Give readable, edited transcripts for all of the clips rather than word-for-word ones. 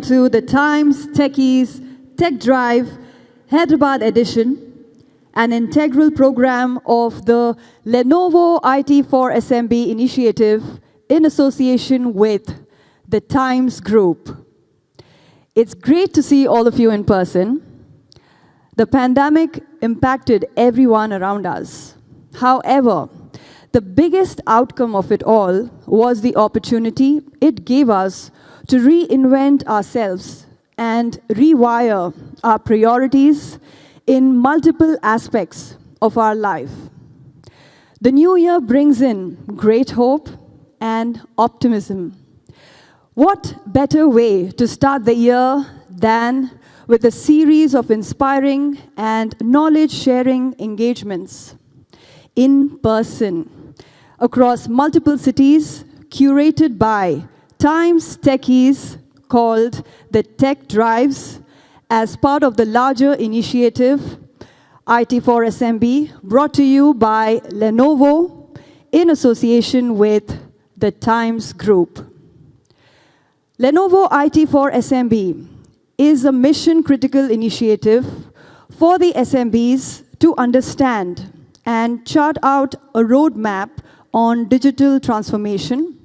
to the Times Techies Tech Drive Hyderabad edition, an integral program of the Lenovo IT for SMB initiative in association with the Times Group. It's great to see all of you in person. The pandemic impacted everyone around us. However, the biggest outcome of it all was the opportunity it gave us to reinvent ourselves and rewire our priorities in multiple aspects of our life. The new year brings in great hope and optimism. What better way to start the year than with a series of inspiring and knowledge-sharing engagements in person across multiple cities, curated by Times Techies called the Tech Drives as part of the larger initiative IT for SMB, brought to you by Lenovo in association with the Times Group. Lenovo IT for SMB is a mission-critical initiative for the SMBs to understand and chart out a roadmap on digital transformation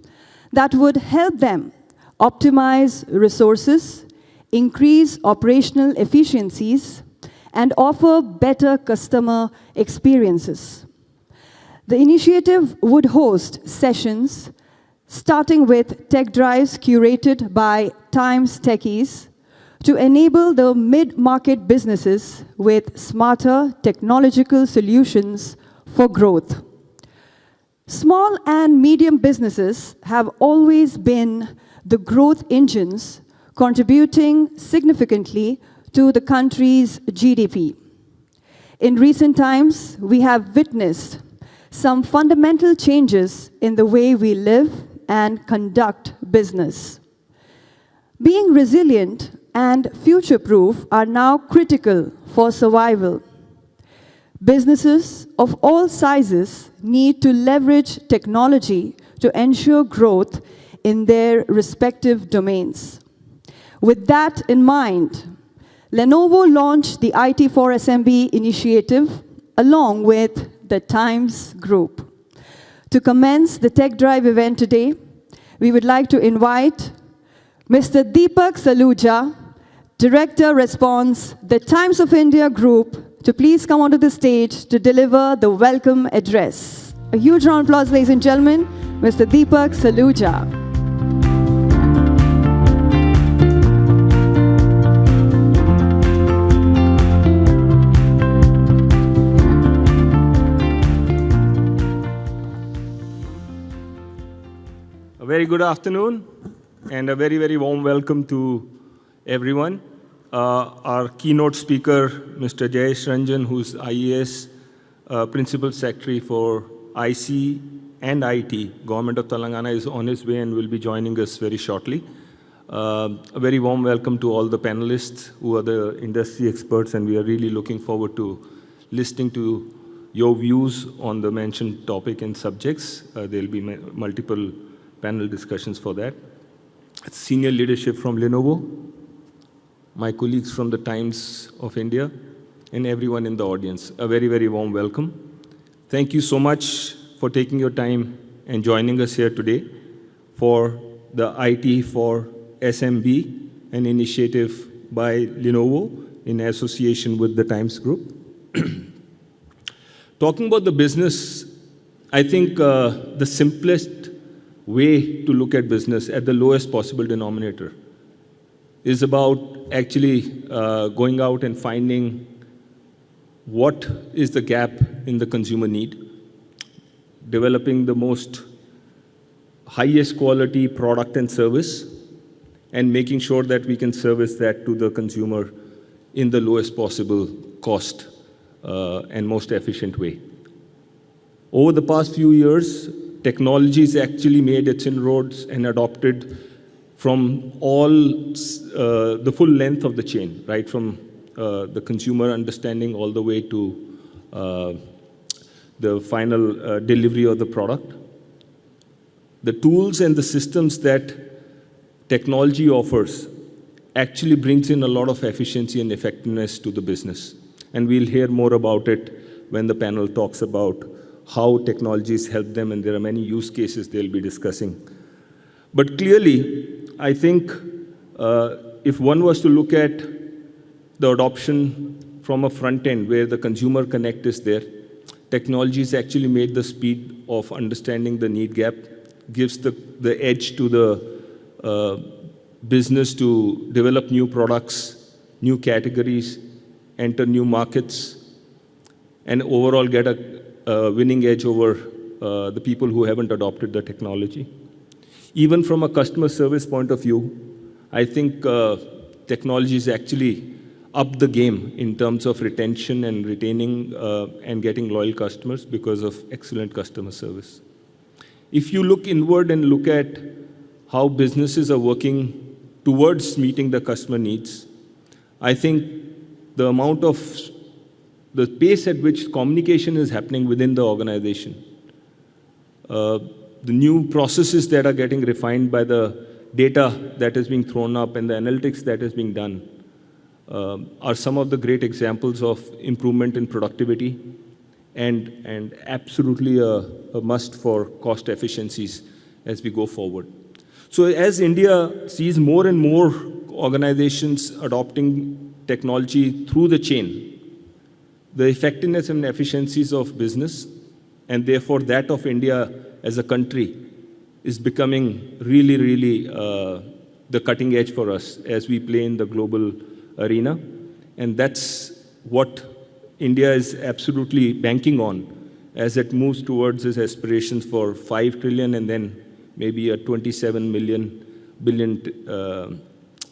that would help them optimize resources, increase operational efficiencies, and offer better customer experiences. The initiative would host sessions starting with tech drives curated by Times Techies to enable the mid-market businesses with smarter technological solutions for growth. Small and medium businesses have always been the growth engines contributing significantly to the country's GDP. In recent times, we have witnessed some fundamental changes in the way we live and conduct business. Being resilient and future-proof are now critical for survival. Businesses of all sizes need to leverage technology to ensure growth in their respective domains. With that in mind, Lenovo launched the IT for SMB initiative along with the Times Group. To commence the Tech Drive event today, we would like to invite Mr. Deepak Saluja, Director Response, the Times of India Group, to please come onto the stage to deliver the welcome address. A huge round of applause, ladies and gentlemen, Mr. Deepak Saluja. A very good afternoon and a very, very warm welcome to everyone. Our keynote speaker, Mr. Jayesh Ranjan, who's IAS Principal Secretary for IC and IT, Government of Telangana, is on his way and will be joining us very shortly. A very warm welcome to all the panelists who are the industry experts, and we are really looking forward to listening to your views on the mentioned topic and subjects. There'll be multiple panel discussions for that. Senior leadership from Lenovo, my colleagues from the Times of India, and everyone in the audience. A very, very warm welcome. Thank you so much for taking your time and joining us here today for the IT for SMB, an initiative by Lenovo in association with the Times Group. Talking about the business, I think the simplest way to look at business at the lowest possible denominator is about actually going out and finding what is the gap in the consumer need, developing the most highest quality product and service, and making sure that we can service that to the consumer in the lowest possible cost and most efficient way. Over the past few years, technology has actually made its inroads and adopted from all the full length of the chain, right from the consumer understanding all the way to the final delivery of the product. The tools and the systems that technology offers actually brings in a lot of efficiency and effectiveness to the business. And we'll hear more about it when the panel talks about how technologies help them, and there are many use cases they'll be discussing. But clearly, I think if one was to look at the adoption from a front end where the consumer connect is there, technology has actually made the speed of understanding the need gap, gives the edge to the business to develop new products, new categories, enter new markets, and overall get a winning edge over the people who haven't adopted the technology. Even from a customer service point of view, I think technology is actually up the game in terms of retention and retaining and getting loyal customers because of excellent customer service. If you look inward and look at how businesses are working towards meeting the customer needs, I think the pace at which communication is happening within the organization, the new processes that are getting refined by the data that is being thrown up and the analytics that is being done are some of the great examples of improvement in productivity and absolutely a must for cost efficiencies as we go forward. So as India sees more and more organizations adopting technology through the chain, the effectiveness and efficiencies of business, and therefore that of India as a country, is becoming really, really the cutting edge for us as we play in the global arena. And that's what India is absolutely banking on as it moves towards its aspirations for 5 trillion and then maybe a 27 billion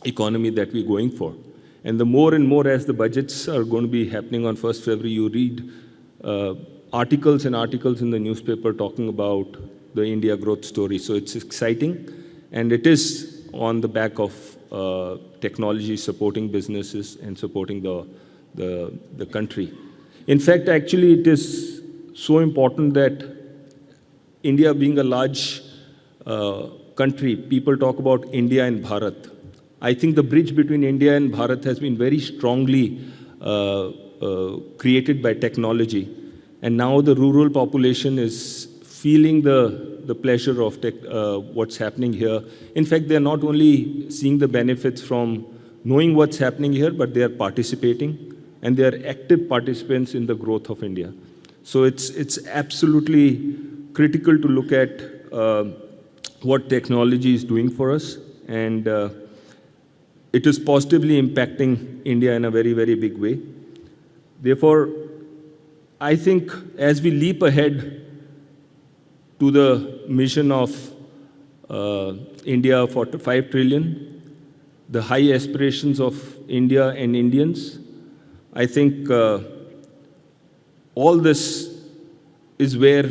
economy that we're going for. And the more and more as the budgets are going to be happening on 1st February, you read articles and articles in the newspaper talking about the India growth story. So it's exciting, and it is on the back of technology supporting businesses and supporting the country. In fact, actually, it is so important that India being a large country, people talk about India and Bharat. I think the bridge between India and Bharat has been very strongly created by technology. And now the rural population is feeling the pleasure of what's happening here. In fact, they're not only seeing the benefits from knowing what's happening here, but they are participating, and they are active participants in the growth of India. So it's absolutely critical to look at what technology is doing for us, and it is positively impacting India in a very, very big way. Therefore, I think as we leap ahead to the mission of India for 5 trillion, the high aspirations of India and Indians, I think all this is where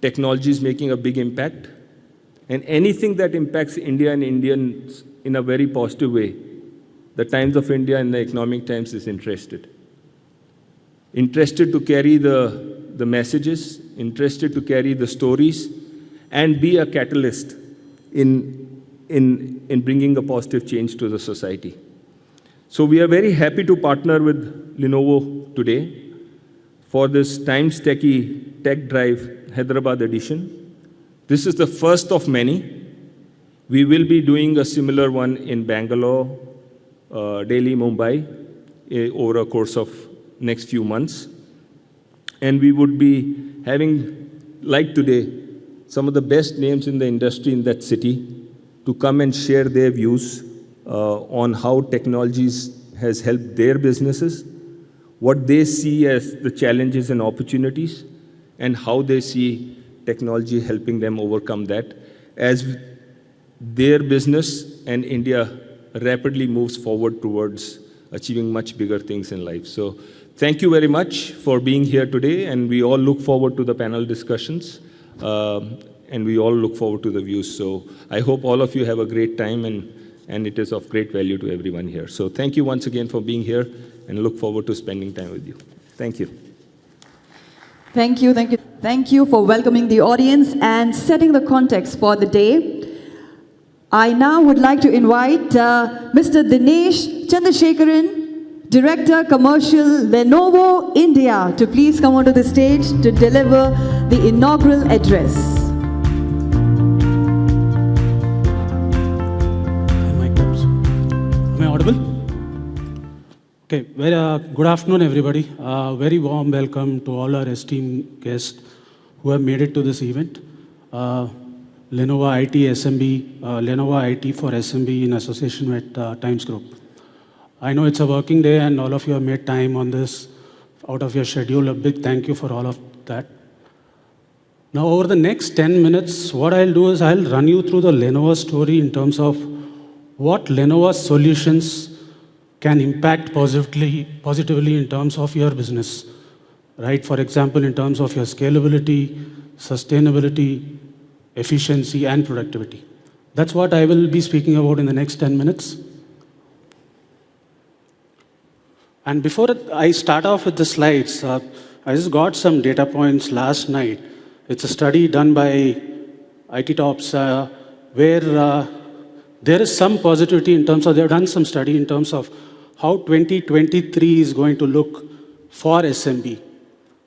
technology is making a big impact. And anything that impacts India and Indians in a very positive way, the Times of India and the Economic Times is interested. Interested to carry the messages, interested to carry the stories, and be a catalyst in bringing a positive change to the society. So we are very happy to partner with Lenovo today for this Times Techie Tech Drive Hyderabad edition. This is the first of many. We will be doing a similar one in Bangalore, Delhi, Mumbai, over a course of next few months. And we would be having, like today, some of the best names in the industry in that city to come and share their views on how technologies has helped their businesses, what they see as the challenges and opportunities, and how they see technology helping them overcome that as their business and India rapidly moves forward towards achieving much bigger things in life. So thank you very much for being here today, and we all look forward to the panel discussions, and we all look forward to the views. So I hope all of you have a great time, and it is of great value to everyone here. So thank you once again for being here, and look forward to spending time with you. Thank you. Thank you, thank you. Thank you for welcoming the audience and setting the context for the day. I now would like to invite Mr. Dinesh Chandrasekharan, Director Commercial Lenovo India, to please come onto the stage to deliver the inaugural address. Am I audible? Okay, good afternoon, everybody. Very warm welcome to all our esteemed guests who have made it to this event. Lenovo IT SMB, Lenovo IT for SMB in association with Times Group. I know it's a working day and all of you have made time on this out of your schedule. A big thank you for all of that. Now, over the next 10 minutes, what I'll do is I'll run you through the Lenovo story in terms of what Lenovo solutions can impact positively in terms of your business, right? For example, in terms of your scalability, sustainability, efficiency, and productivity. That's what I will be speaking about in the next 10 minutes. And before I start off with the slides, I just got some data points last night. It's a study done by IT Tops where there is some positivity in terms of, they've done some study in terms of how 2023 is going to look for SMB,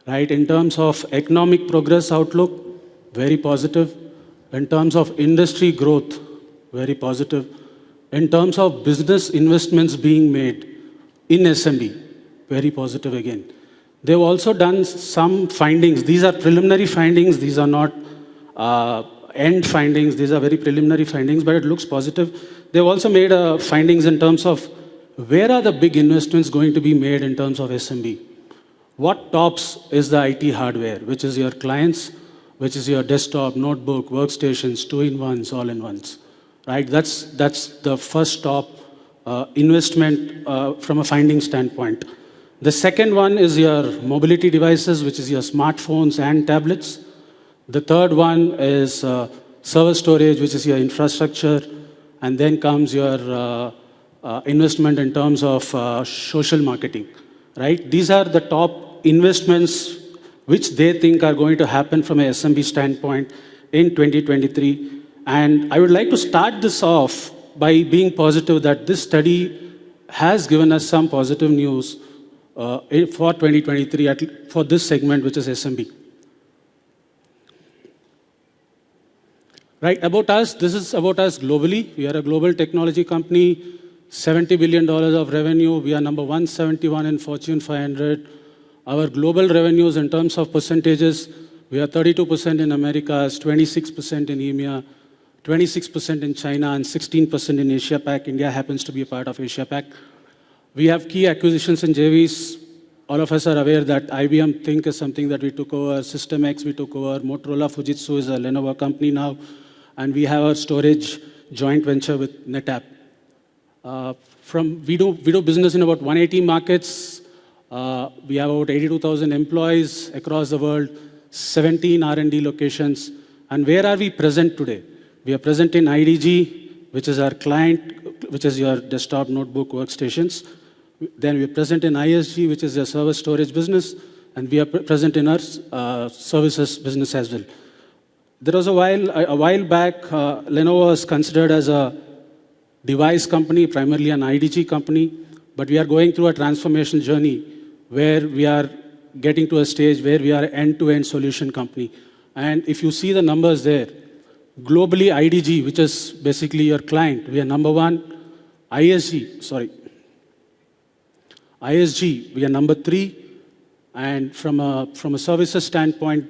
right? In terms of economic progress outlook, very positive. In terms of industry growth, very positive. In terms of business investments being made in SMB, very positive again. They've also done some findings. These are preliminary findings. These are not end findings. These are very preliminary findings, but it looks positive. They've also made findings in terms of where are the big investments going to be made in terms of SMB. What tops is the IT hardware, which is your clients, which is your desktop, notebook, workstations, two-in-ones, all-in-ones, right? That's the first top investment from a finding standpoint. The second one is your mobility devices, which is your smartphones and tablets. The third one is server storage, which is your infrastructure. And then comes your investment in terms of social marketing, right? These are the top investments which they think are going to happen from an SMB standpoint in 2023. And I would like to start this off by being positive that this study has given us some positive news for 2023, for this segment, which is SMB. Right, about us, this is about us globally. We are a global technology company, $70 billion of revenue. We are number 171 in Fortune 500. Our global revenues in terms of percentages, we are 32% in Americas, 26% in EMEA, 26% in China, and 16% in Asia Pac. India happens to be a part of Asia Pac. We have key acquisitions in JVs. All of us are aware that IBM Think is something that we took over, System X we took over, Motorola Fujitsu is a Lenovo company now, and we have a storage joint venture with NetApp. We do business in about 180 markets. We have about 82,000 employees across the world, 17 R&D locations. And where are we present today? We are present in IDG, which is our client, which is your desktop, notebook, workstations. Then we are present in ISG, which is your server storage business. And we are present in our services business as well. There was a while back, Lenovo was considered as a device company, primarily an IDG company. But we are going through a transformation journey where we are getting to a stage where we are an end-to-end solution company. And if you see the numbers there, globally IDG, which is basically your client, we are number one. ISG, we are number 3. And from a services standpoint,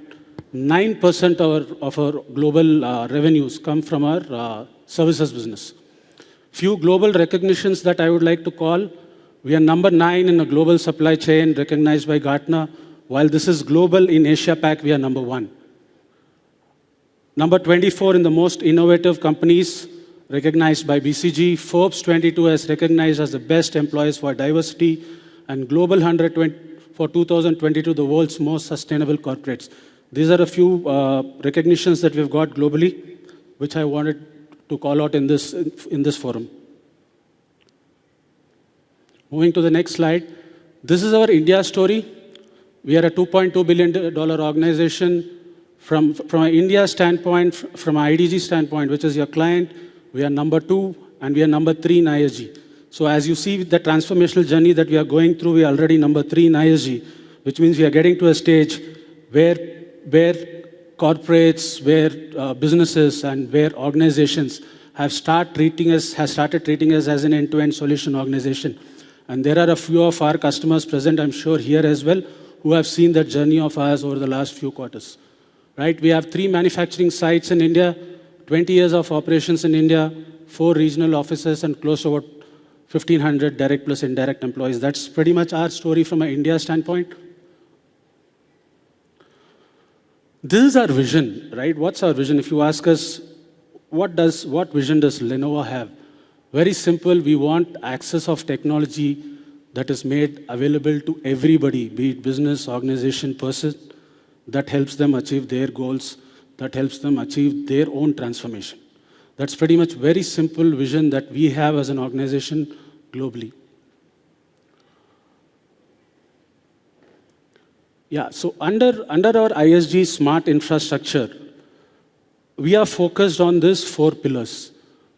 9% of our global revenues come from our services business. Few global recognitions that I would like to call. We are number 9 in a global supply chain recognized by Gartner. While this is global in Asia Pac, we are number 1. Number 24 in the most innovative companies recognized by BCG. Forbes 22 has recognized as the best employers for diversity, and Global 100 for 2022, the world's most sustainable corporates. These are a few recognitions that we've got globally, which I wanted to call out in this forum. Moving to the next slide. This is our India story. We are a $2.2 billion organization. From an India standpoint, from an IDG standpoint, which is your client, we are number 2, and we are number 3 in ISG. So as you see the transformational journey that we are going through, we are already number 3 in ISG, which means we are getting to a stage where corporates, where businesses, and where organizations have started treating us as an end-to-end solution organization. And there are a few of our customers present, I'm sure, here as well, who have seen that journey of ours over the last few quarters. Right? We have 3 manufacturing sites in India, 20 years of operations in India, 4 regional offices, and close to about 1,500 direct plus indirect employees. That's pretty much our story from an India standpoint. This is our vision, right? What's our vision? If you ask us, what vision does Lenovo have? Very simple, we want access of technology that is made available to everybody, be it business, organization, person, that helps them achieve their goals, that helps them achieve their own transformation. That's pretty much very simple vision that we have as an organization globally. Yeah, so under our ISG smart infrastructure, we are focused on these 4 pillars,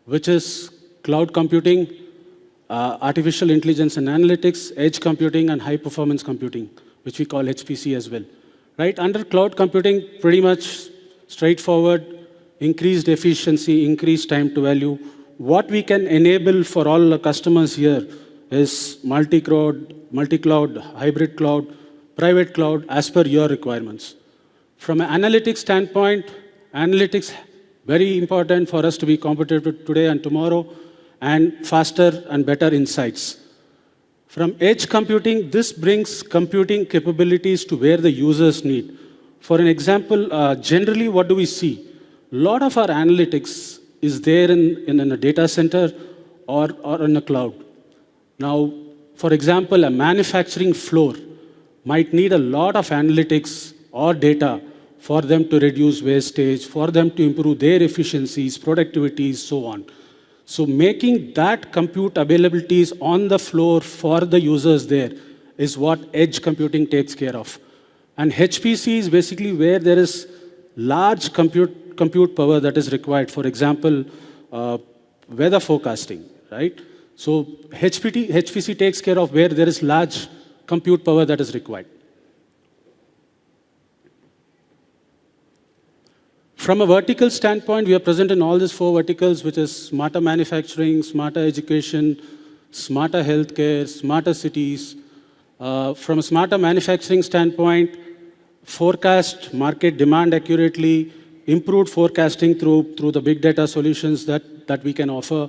which is cloud computing, artificial intelligence and analytics, edge computing, and high performance computing, which we call HPC as well. Right? Under cloud computing, pretty much straightforward, increased efficiency, increased time to value. What we can enable for all the customers here is multi-cloud, hybrid cloud, private cloud, as per your requirements. From an analytics standpoint, analytics, very important for us to be competitive today and tomorrow, and faster and better insights. From edge computing, this brings computing capabilities to where the users need. For an example, generally what do we see? A lot of our analytics is there in a data center or in a cloud. Now, for example, a manufacturing floor might need a lot of analytics or data for them to reduce wastage, for them to improve their efficiencies, productivities, so on. So making that compute availabilities on the floor for the users there is what edge computing takes care of. And HPC is basically where there is large compute power that is required. For example, weather forecasting, right? So HPC takes care of where there is large compute power that is required. From a vertical standpoint, we are present in all these 4 verticals, which is smarter manufacturing, smarter education, smarter healthcare, smarter cities. From a smarter manufacturing standpoint, forecast market demand accurately, improved forecasting through the big data solutions that we can offer.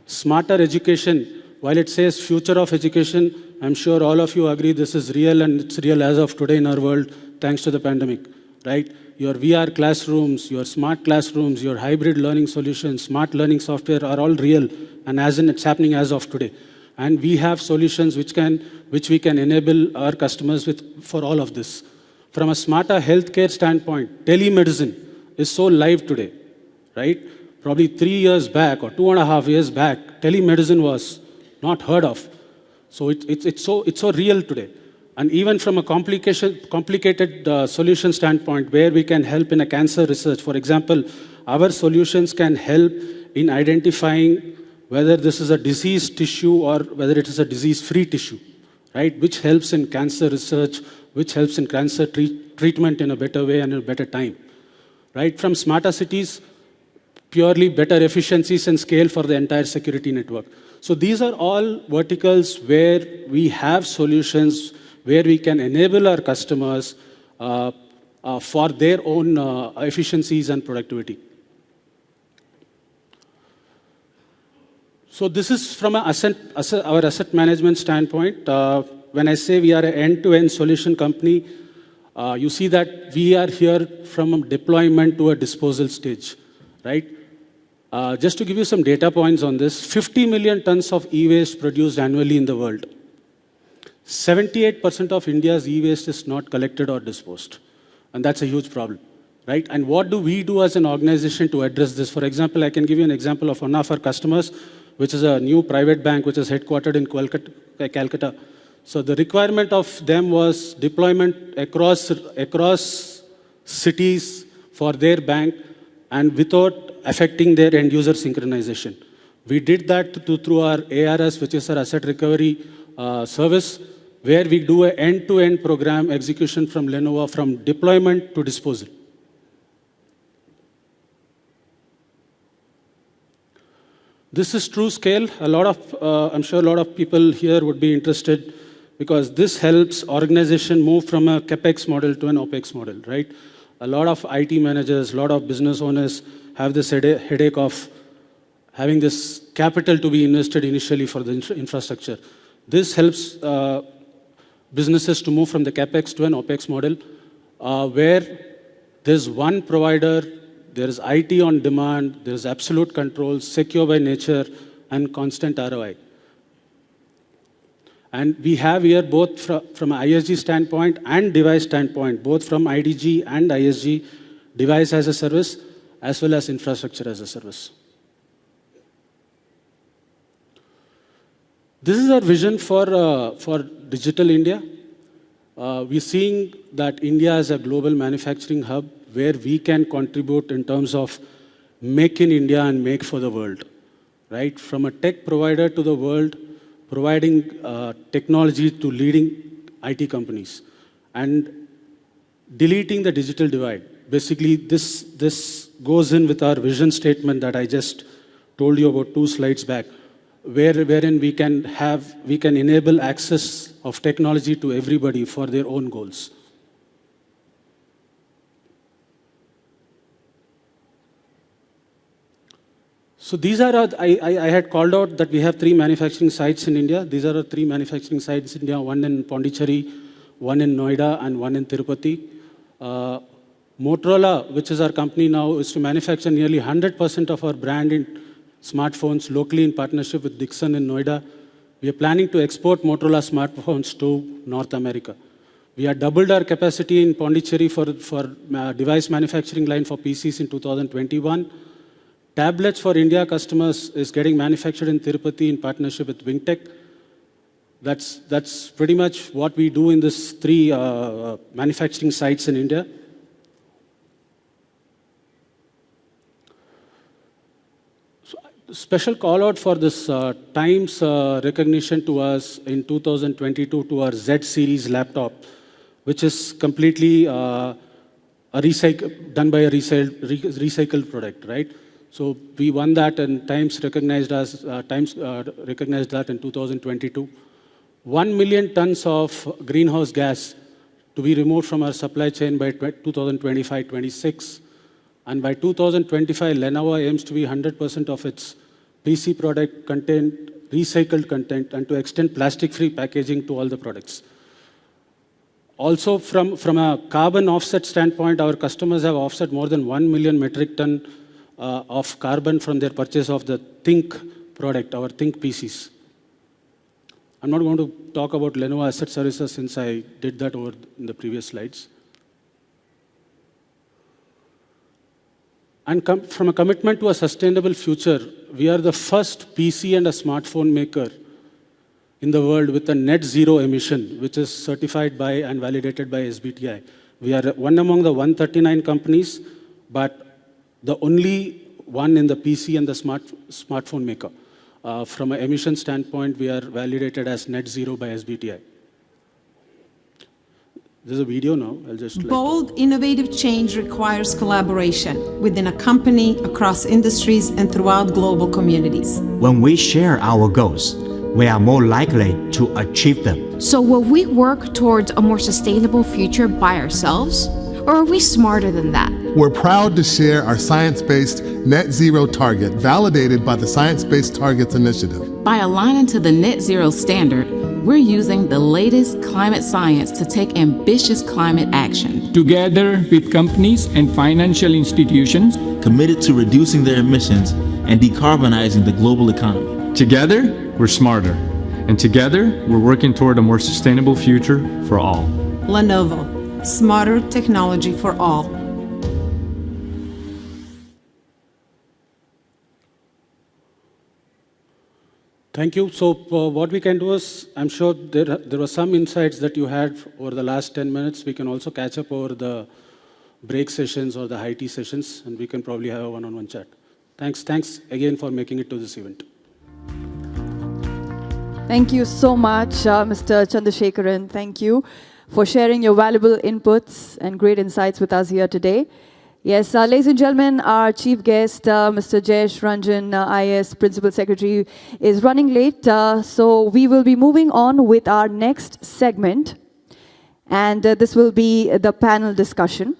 Smarter education, while it says future of education, I'm sure all of you agree this is real, and it's real as of today in our world, thanks to the pandemic, right? Your VR classrooms, your smart classrooms, your hybrid learning solutions, smart learning software are all real, and it's happening as of today. And we have solutions which we can enable our customers with for all of this. From a smarter healthcare standpoint, telemedicine is so live today, right? Probably 3 years back or 2.5 years back, telemedicine was not heard of. So it's so real today. And even from a complicated solution standpoint, where we can help in a cancer research, for example, our solutions can help in identifying whether this is a diseased tissue or whether it is a disease-free tissue, right? Which helps in cancer research, which helps in cancer treatment in a better way and in a better time, right? From smarter cities, purely better efficiencies and scale for the entire security network. So these are all verticals where we have solutions where we can enable our customers for their own efficiencies and productivity. So this is from our asset management standpoint. When I say we are an end-to-end solution company, you see that we are here from a deployment to a disposal stage, right? Just to give you some data points on this, 50 million tons of e-waste produced annually in the world. 78% of India's e-waste is not collected or disposed. And that's a huge problem, right? And what do we do as an organization to address this? For example, I can give you an example of one of our customers, which is a new private bank, which is headquartered in Calcutta. So the requirement of them was deployment across cities for their bank, and without affecting their end user synchronization. We did that through our ARS, which is our asset recovery service, where we do an end-to-end program execution from Lenovo, from deployment to disposal. This is true scale. I'm sure a lot of people here would be interested because this helps organization move from a CapEx model to an OpEx model, right? A lot of IT managers, a lot of business owners have this headache of having this capital to be invested initially for the infrastructure. This helps businesses to move from the CapEx to an OpEx model where there's one provider, there is IT on demand, there is absolute control, secure by nature, and constant ROI. And we have here both from an ISG standpoint and device standpoint, both from IDG and ISG, device as a service, as well as infrastructure as a service. This is our vision for Digital India. We're seeing that India is a global manufacturing hub where we can contribute in terms of make in India and make for the world, right? From a tech provider to the world, providing technology to leading IT companies and deleting the digital divide. Basically, this goes in with our vision statement that I just told you about 2 slides back, wherein we can enable access of technology to everybody for their own goals. So these are, I had called out that we have 3 manufacturing sites in India. These are our 3 manufacturing sites in India, one in Pondicherry, one in Noida, and one in Tirupati. Motorola, which is our company now, is to manufacture nearly 100% of our brand in smartphones locally in partnership with Dixon in Noida. We are planning to export Motorola smartphones to North America. We have doubled our capacity in Pondicherry for device manufacturing line for PCs in 2021. Tablets for India customers is getting manufactured in Tirupati in partnership with Wingtech. That's pretty much what we do in these 3 manufacturing sites in India. Special call out for this Times recognition to us in 2022 to our Z series laptop, which is completely done by a recycled product, right? So we won that, and Times recognized that in 2022. 1 million tons of greenhouse gas to be removed from our supply chain by 2025-26. And by 2025, Lenovo aims to be 100% of its PC product content, recycled content, and to extend plastic-free packaging to all the products. Also, from a carbon offset standpoint, our customers have offset more than 1 million metric ton of carbon from their purchase of the Think product, our Think PCs. I'm not going to talk about Lenovo Asset Services since I did that over in the previous slides. And from a commitment to a sustainable future, we are the first PC and a smartphone maker in the world with a net zero emission, which is certified by and validated by SBTi. We are one among the 139 companies, but the only one in the PC and the smartphone maker. From an emission standpoint, we are validated as net zero by SBTi. There's a video now. I'll just Bold, innovative change requires collaboration within a company, across industries, and throughout global communities. When we share our goals, we are more likely to achieve them. So will we work towards a more sustainable future by ourselves? Or are we smarter than that? We're proud to share our science-based net zero target validated by the Science Based Targets Initiative. By aligning to the net zero standard, we're using the latest climate science to take ambitious climate action. Together with companies and financial institutions committed to reducing their emissions and decarbonizing the global economy. Together, we're smarter. And together, we're working toward a more sustainable future for all. Lenovo, smarter technology for all. Thank you. So what we can do is, I'm sure there were some insights that you had over the last 10 minutes. We can also catch up over the break sessions or the high tea sessions, and we can probably have a one-on-one chat. Thanks again for making it to this event. Thank you so much, Mr. Chandrasekharan. Thank you for sharing your valuable inputs and great insights with us here today. Yes, ladies and gentlemen, our chief guest, Mr. Jayesh Ranjan, IAS Principal Secretary, is running late. So we will be moving on with our next segment. And this will be the panel discussion.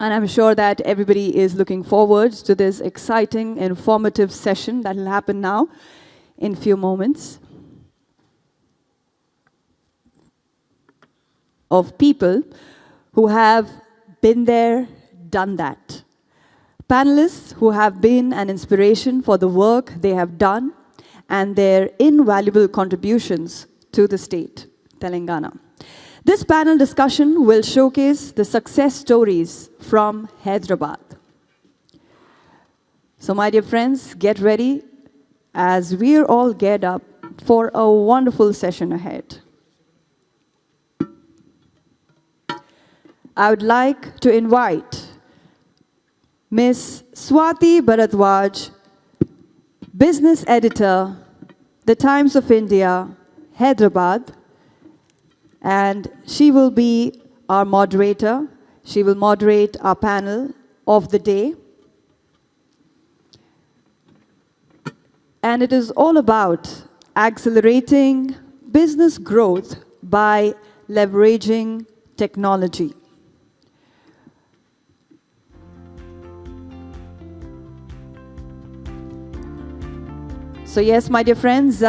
And I'm sure that everybody is looking forward to this exciting, informative session that will happen now in a few moments. Of people who have been there, done that. Panelists who have been an inspiration for the work they have done and their invaluable contributions to the state, Telangana. This panel discussion will showcase the success stories from Hyderabad. So my dear friends, get ready as we're all geared up for a wonderful session ahead. I would like to invite Ms. Swati Bharadwaj, Business Editor, The Times of India, Hyderabad, and she will be our moderator. She will moderate our panel of the day. And it is all about accelerating business growth by leveraging technology. So yes, my dear friends,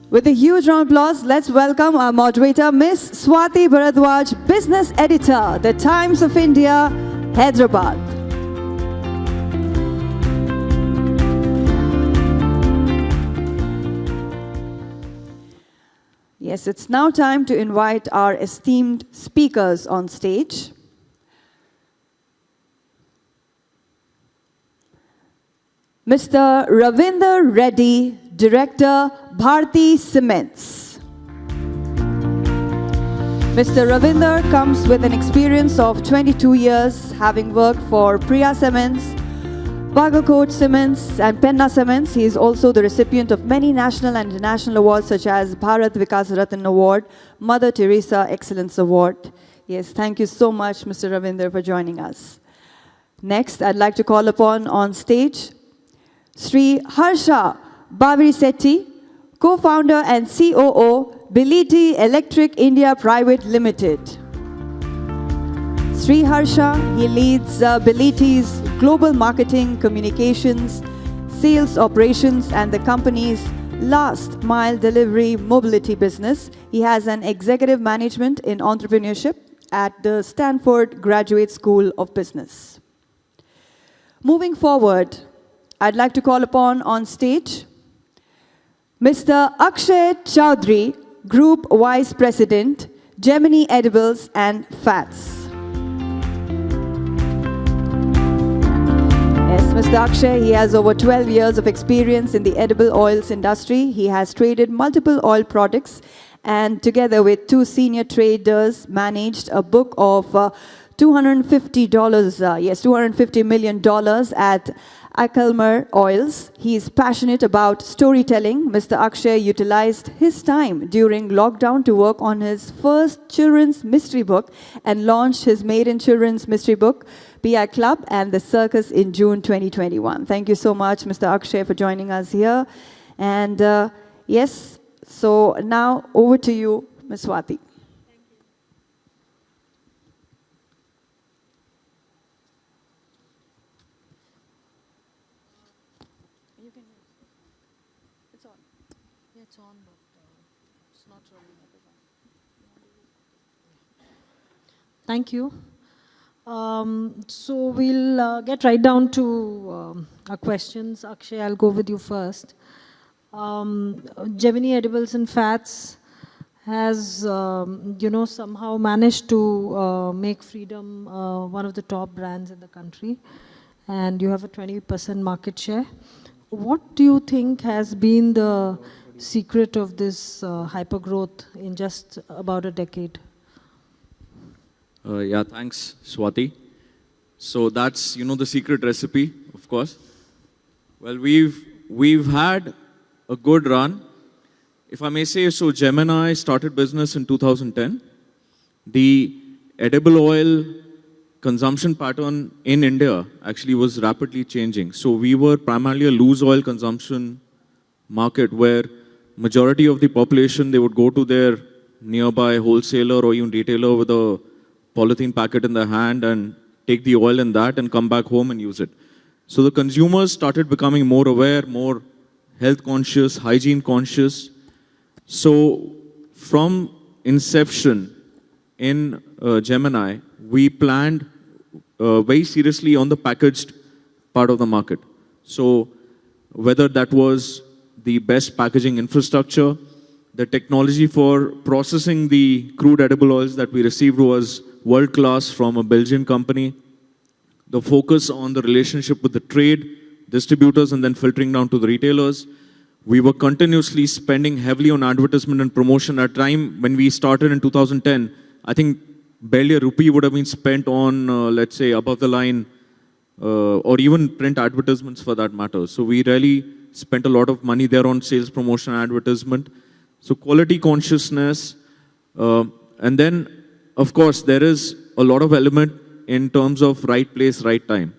with a huge round of applause, let's welcome our moderator, Ms. Swati Bharadwaj, Business Editor, The Times of India, Hyderabad. Yes, it's now time to invite our esteemed speakers on stage. Mr. Ravinder Reddy, Director, Bharti Cements. Mr. Ravinder comes with an experience of 22 years, having worked for Priya Cements, Bagakote Cements, and Penna Cements. He is also the recipient of many national and international awards such as Bharat Vikas Ratan Award, Mother Teresa Excellence Award. Yes, thank you so much, Mr. Ravinder, for joining us. Next, I'd like to call upon on stage Sri Harsha Bavirisetti, co-founder and COO, Biliti Electric India Private Limited. Sri Harsha, he leads Biliti's global marketing, communications, sales operations, and the company's last mile delivery mobility business. He has an executive management in entrepreneurship at the Stanford Graduate School of Business. Moving forward, I'd like to call upon on stage Mr. Akshay Chaudhary, Group Vice President, Gemini Edibles and Fats. Yes, Mr. Akshay, he has over 12 years of experience in the edible oils industry. He has traded multiple oil products and together with two senior traders managed a book of $250 million at Akalmer Oils. He is passionate about storytelling. Mr. Akshay utilized his time during lockdown to work on his first children's mystery book and launched his maiden children's mystery book, PI Club and the Circus, in June 2021. Thank you so much, Mr. Akshay, for joining us here. And yes, so now over to you, Ms. Swati. Thank you. So we'll get right down to our questions. Akshay, I'll go with you first. Gemini Edibles and Fats has, somehow managed to make Freedom one of the top brands in the country, and you have a 20% market share. What do you think has been the secret of this hyper growth in just about a decade? Yeah, thanks, Swati. So that's, the secret recipe. Of course. Well, we've had a good run. If I may say so, Gemini started business in 2010. The edible oil consumption pattern in India actually was rapidly changing. So we were primarily a loose oil consumption market where majority of the population, they would go to their nearby wholesaler or even retailer with a polythene packet in their hand and take the oil in that and come back home and use it. So the consumers started becoming more aware, more health conscious, hygiene conscious. So from inception in Gemini, we planned very seriously on the packaged part of the market. So whether that was the best packaging infrastructure, the technology for processing the crude edible oils that we received was world-class from a Belgian company. The focus on the relationship with the trade, distributors, and then filtering down to the retailers. We were continuously spending heavily on advertisement and promotion. At a time when we started in 2010, I think barely a rupee would have been spent on, let's say, above-the-line or even print advertisements for that matter. So we really spent a lot of money there on sales, promotion, and advertisement. So quality consciousness. And then, of course, there is a lot of element in terms of right place, right time.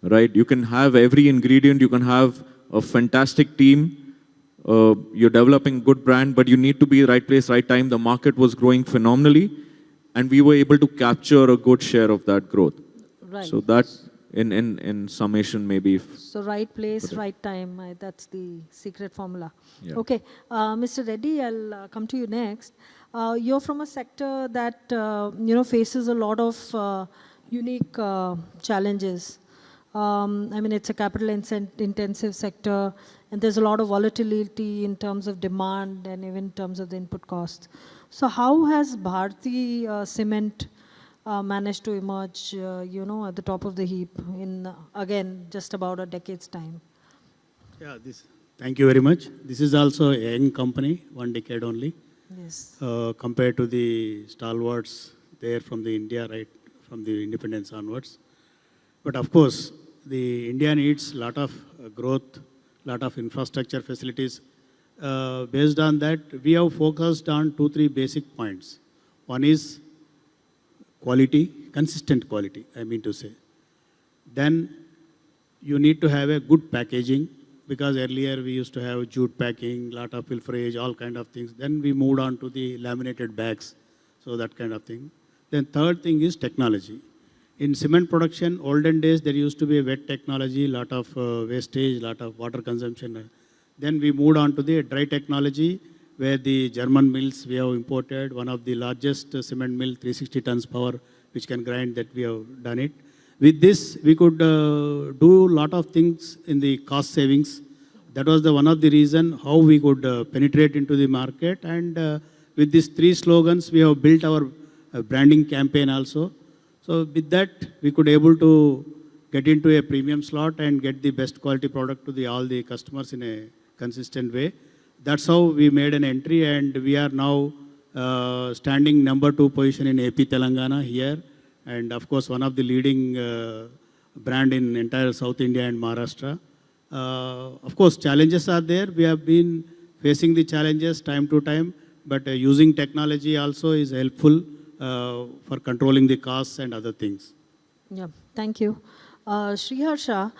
Right? You can have every ingredient. You can have a fantastic team. You're developing good brand, but you need to be right place, right time. The market was growing phenomenally. And we were able to capture a good share of that growth. Right. So that, in summation, maybe. So right place, right time, that's the secret formula. Yeah. Okay, Mr. Reddy, I'll come to you next. You're from a sector that faces a lot of unique challenges. I mean, it's a capital-intensive sector, and there's a lot of volatility in terms of demand and even in terms of the input costs. So how has Bharti Cement managed to emerge, at the top of the heap in, again, just about a decade's time? Yeah, thank you very much. This is also a young company, 1 decade only. Yes. Compared to the stalwarts there from the India, right, from the independence onwards. But of course, the India needs a lot of growth, lot of infrastructure facilities. Based on that, we have focused on 2-3 basic points. One is quality, consistent quality, I mean to say. Then you need to have a good packaging, because earlier we used to have jute packing, lot of pilferage, all kind of things. Then we moved on to the laminated bags, so that kind of thing. Then third thing is technology. In cement production, olden days, there used to be a wet technology, lot of wastage, lot of water consumption. Then we moved on to the dry technology, where the German mills we have imported, one of the largest cement mill, 360 tons power, which can grind, that we have done it. With this, we could do a lot of things in the cost savings. That was one of the reason how we could penetrate into the market. And with these 3 slogans, we have built our branding campaign also. So with that, we could able to get into a premium slot and get the best quality product to all the customers in a consistent way. That's how we made an entry, and we are now standing number 2 position in AP Telangana here. And of course, one of the leading brand in entire South India and Maharashtra. Of course, challenges are there. We have been facing the challenges time to time, but using technology also is helpful for controlling the costs and other things. Yeah, thank you. Sriharsha,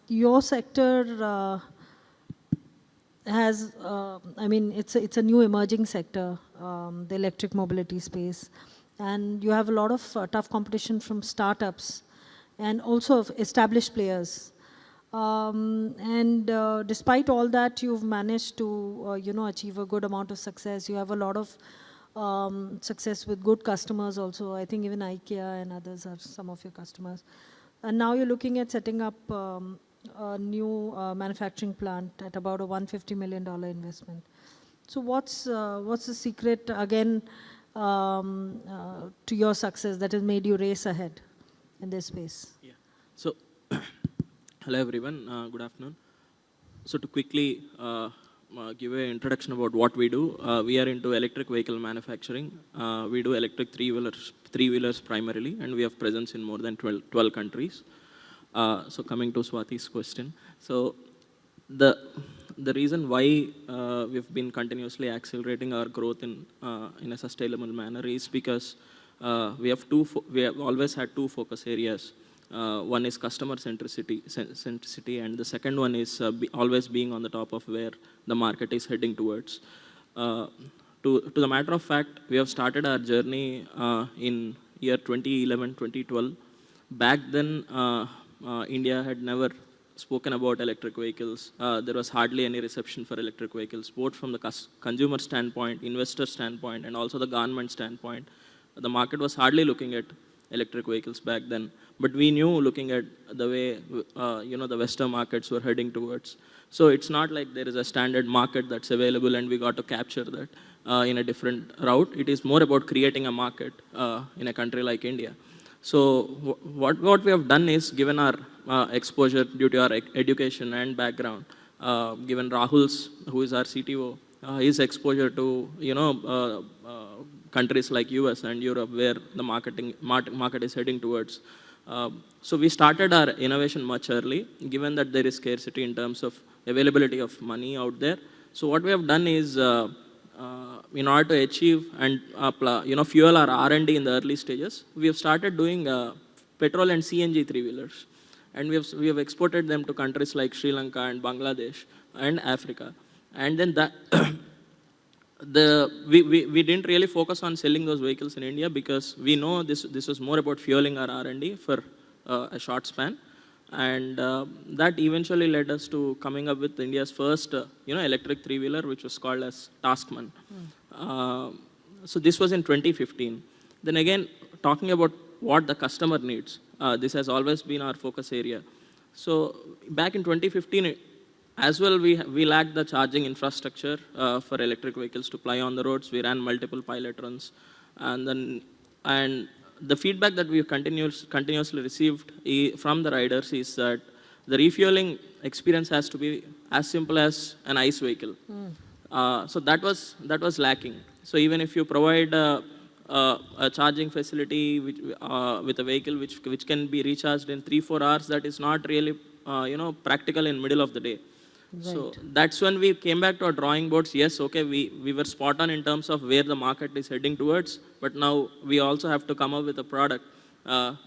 your sector has, it's a new emerging sector, the electric mobility space. And you have a lot of tough competition from startups and also of established players. Despite all that, you've managed to, achieve a good amount of success. You have a lot of success with good customers also. I think even IKEA and others are some of your customers. And now you're looking at setting up a new manufacturing plant at about a $150 million investment. So what's the secret, again, to your success that has made you race ahead in this space? Yeah. So, hello everyone, good afternoon. So to quickly give an introduction about what we do, we are into electric vehicle manufacturing. We do electric three-wheelers primarily, and we have presence in more than 12 countries. So coming to Swati's question, so the reason why we've been continuously accelerating our growth in a sustainable manner is because we have always had two focus areas. One is customer centricity, and the second one is always being on the top of where the market is heading towards. To the matter of fact, we have started our journey in year 2011, 2012. Back then, India had never spoken about electric vehicles. There was hardly any reception for electric vehicles, both from the consumer standpoint, investor standpoint, and also the government standpoint. The market was hardly looking at electric vehicles back then. But we knew, looking at the way the Western markets were heading towards. So it's not like there is a standard market that's available and we got to capture that in a different route. It is more about creating a market in a country like India. So what we have done is, given our exposure due to our education and background, given Rahul's, who is our CTO, his exposure to countries like US and Europe, where the market is heading towards. So we started our innovation much early, given that there is scarcity in terms of availability of money out there. So what we have done is, in order to achieve and fuel our R&D in the early stages, we have started doing petrol and CNG three-wheelers. And we have exported them to countries like Sri Lanka and Bangladesh and Africa. And then that we didn't really focus on selling those vehicles in India, because we know this was more about fueling our R&D for a short span. And that eventually led us to coming up with India's first electric three-wheeler, which was called as Taskman. So this was in 2015. Then again, talking about what the customer needs, this has always been our focus area. So back in 2015, as well, we lacked the charging infrastructure for electric vehicles to ply on the roads. We ran multiple pilot runs, and the feedback that we continuously received from the riders is that the refueling experience has to be as simple as an ICE vehicle. So that was lacking. So even if you provide a charging facility with a vehicle which can be recharged in 3-4 hours, that is not really practical in middle of the day. Right. So that's when we came back to our drawing boards. Yes, okay, we were spot on in terms of where the market is heading towards, but now we also have to come up with a product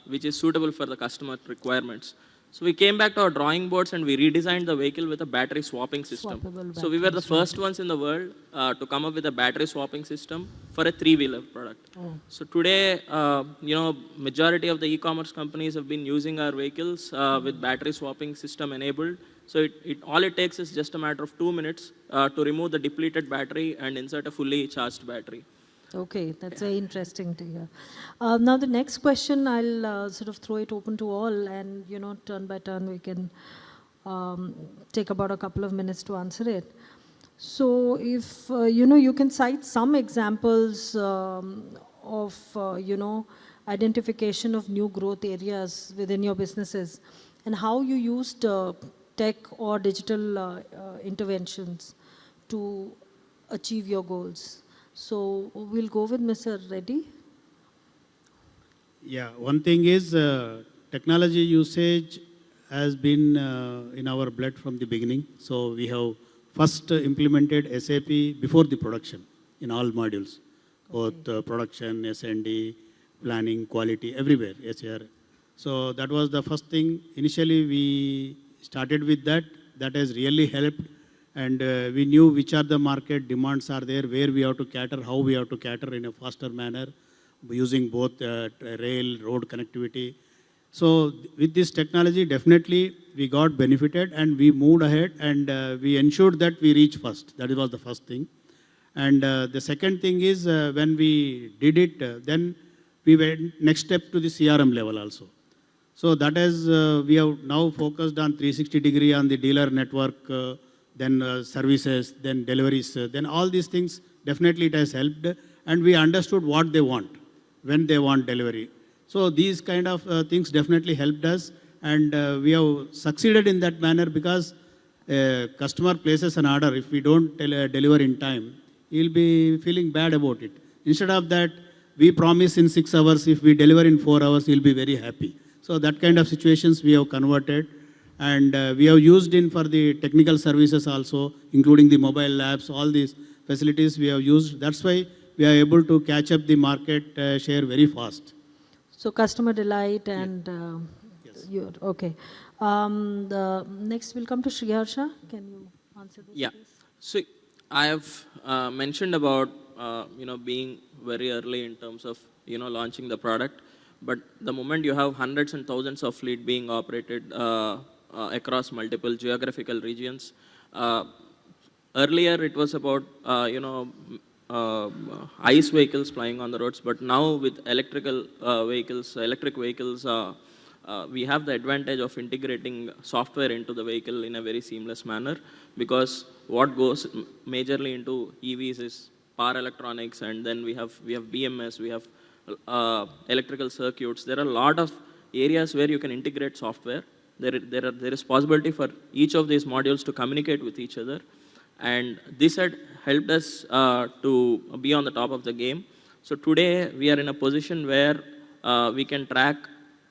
which is suitable for the customer requirements. So we came back to our drawing boards and we redesigned the vehicle with a battery swapping system. So we were the first ones in the world to come up with a battery swapping system for a three-wheeler product. So today, majority of the e-commerce companies have been using our vehicles with battery swapping system enabled. So all it takes is just a matter of 2 minutes to remove the depleted battery and insert a fully charged battery. Okay, that's very interesting to hear. Now the next question, I'll sort of throw it open to all, and turn by turn we can take about a couple of minutes to answer it. So if you can cite some examples of identification of new growth areas within your businesses, and how you used tech or digital interventions to achieve your goals. So we'll go with Mr. Reddy. Yeah, one thing is technology usage has been in our blood from the beginning. So we have first implemented SAP before the production in all modules, both production, S&D, planning, quality, everywhere, HR. So that was the first thing. Initially we started with that. That has really helped. And we knew which are the market demands are there, where we have to cater, how we have to cater in a faster manner, using both rail, road connectivity. So with this technology, definitely we got benefited and we moved ahead, and we ensured that we reach first. That was the first thing. And the second thing is when we did it, then we went next step to the CRM level also. So that is, we have now focused on 360-degree on the dealer network, then services, then deliveries, then all these things, definitely it has helped. And we understood what they want, when they want delivery. So these kind of things definitely helped us. And we have succeeded in that manner, because customer places an order. If we don't deliver in time, he'll be feeling bad about it. Instead of that, we promise in 6 hours. If we deliver in 4 hours, he'll be very happy. So that kind of situations we have converted. And we have used in for the technical services also, including the mobile labs, all these facilities we have used. That's why we are able to catch up the market share very fast. So customer delight and okay. The next will come to Sriharsha. Can you answer this? Yeah. Please? So I have mentioned about being very early in terms of launching the product, but the moment you have hundreds and thousands of fleet being operated across multiple geographical regions, earlier it was about ICE vehicles flying on the roads, but now with electric vehicles, we have the advantage of integrating software into the vehicle in a very seamless manner, because what goes majorly into EVs is power electronics, and then we have BMS, we have electrical circuits. There are a lot of areas where you can integrate software. There is possibility for each of these modules to communicate with each other, and this had helped us to be on the top of the game. So today we are in a position where we can track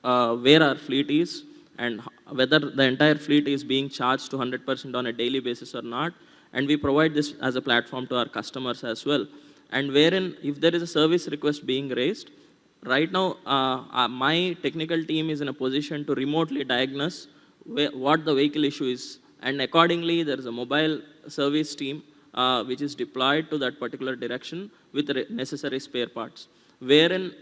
where our fleet is and whether the entire fleet is being charged to 100% on a daily basis or not. And we provide this as a platform to our customers as well. And wherein, if there is a service request being raised, right now my technical team is in a position to remotely diagnose what the vehicle issue is. And accordingly, there is a mobile service team which is deployed to that particular direction with the necessary spare parts. Wherein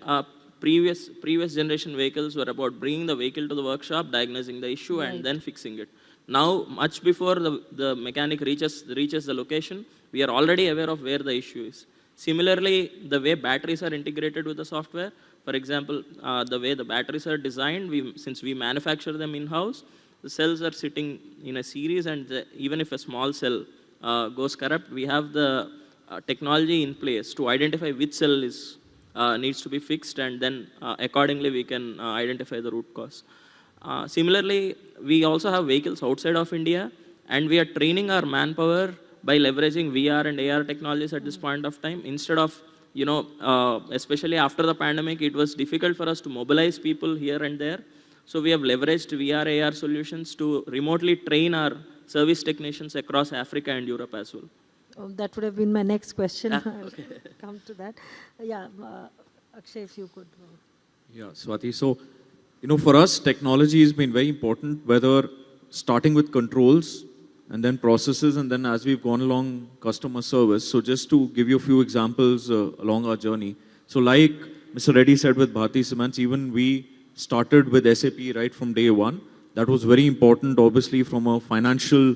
previous generation vehicles were about bringing the vehicle to the workshop, diagnosing the issue, and then fixing it. Now, much before the mechanic reaches the location, we are already aware of where the issue is. Similarly, the way batteries are integrated with the software, for example, the way the batteries are designed, since we manufacture them in-house, the cells are sitting in a series, and even if a small cell goes corrupt, we have the technology in place to identify which cell needs to be fixed, and then accordingly we can identify the root cause. Similarly, we also have vehicles outside of India, and we are training our manpower by leveraging VR and AR technologies at this point of time. Instead of, especially after the pandemic, it was difficult for us to mobilize people here and there. So we have leveraged VR, AR solutions to remotely train our service technicians across Africa and Europe as well. Oh, that would have been my next question. Okay. Come to that. Yeah, Akshay, if you could. Yeah, Swati. So, for us, technology has been very important, whether starting with controls and then processes, and then as we've gone along, customer service. So just to give you a few examples along our journey. So like Mr. Reddy said with Bharti Cements, even we started with SAP right from day one. That was very important, obviously, from a financial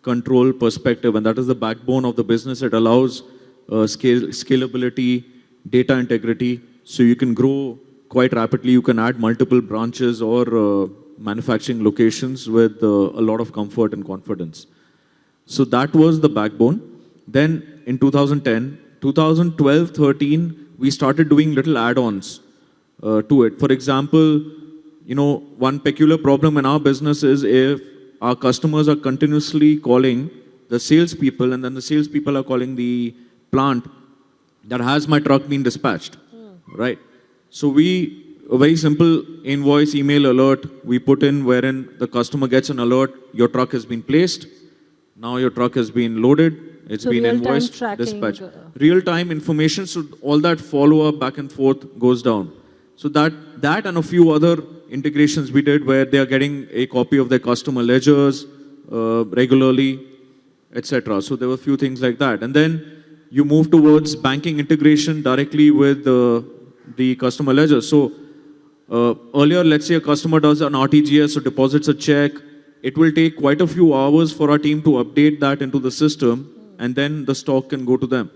control perspective, and that is the backbone of the business. It allows scalability, data integrity, so you can grow quite rapidly. You can add multiple branches or manufacturing locations with a lot of comfort and confidence. So that was the backbone. Then in 2010, 2012, 13, we started doing little add-ons to it. For example, one peculiar problem in our business is if our customers are continuously calling the salespeople, and then the salespeople are calling the plant that has my truck been dispatched, right? So a very simple invoice, email alert, we put in wherein the customer gets an alert, your truck has been placed, now your truck has been loaded, it's been invoiced, dispatched. Real-time information, so all that follow-up back and forth goes down. So that and a few other integrations we did where they are getting a copy of their customer ledgers regularly, etc. So there were a few things like that. And then you move towards banking integration directly with the customer ledger. So earlier, let's say a customer does an RTGS or deposits a check, it will take quite a few hours for our team to update that into the system, and then the stock can go to them.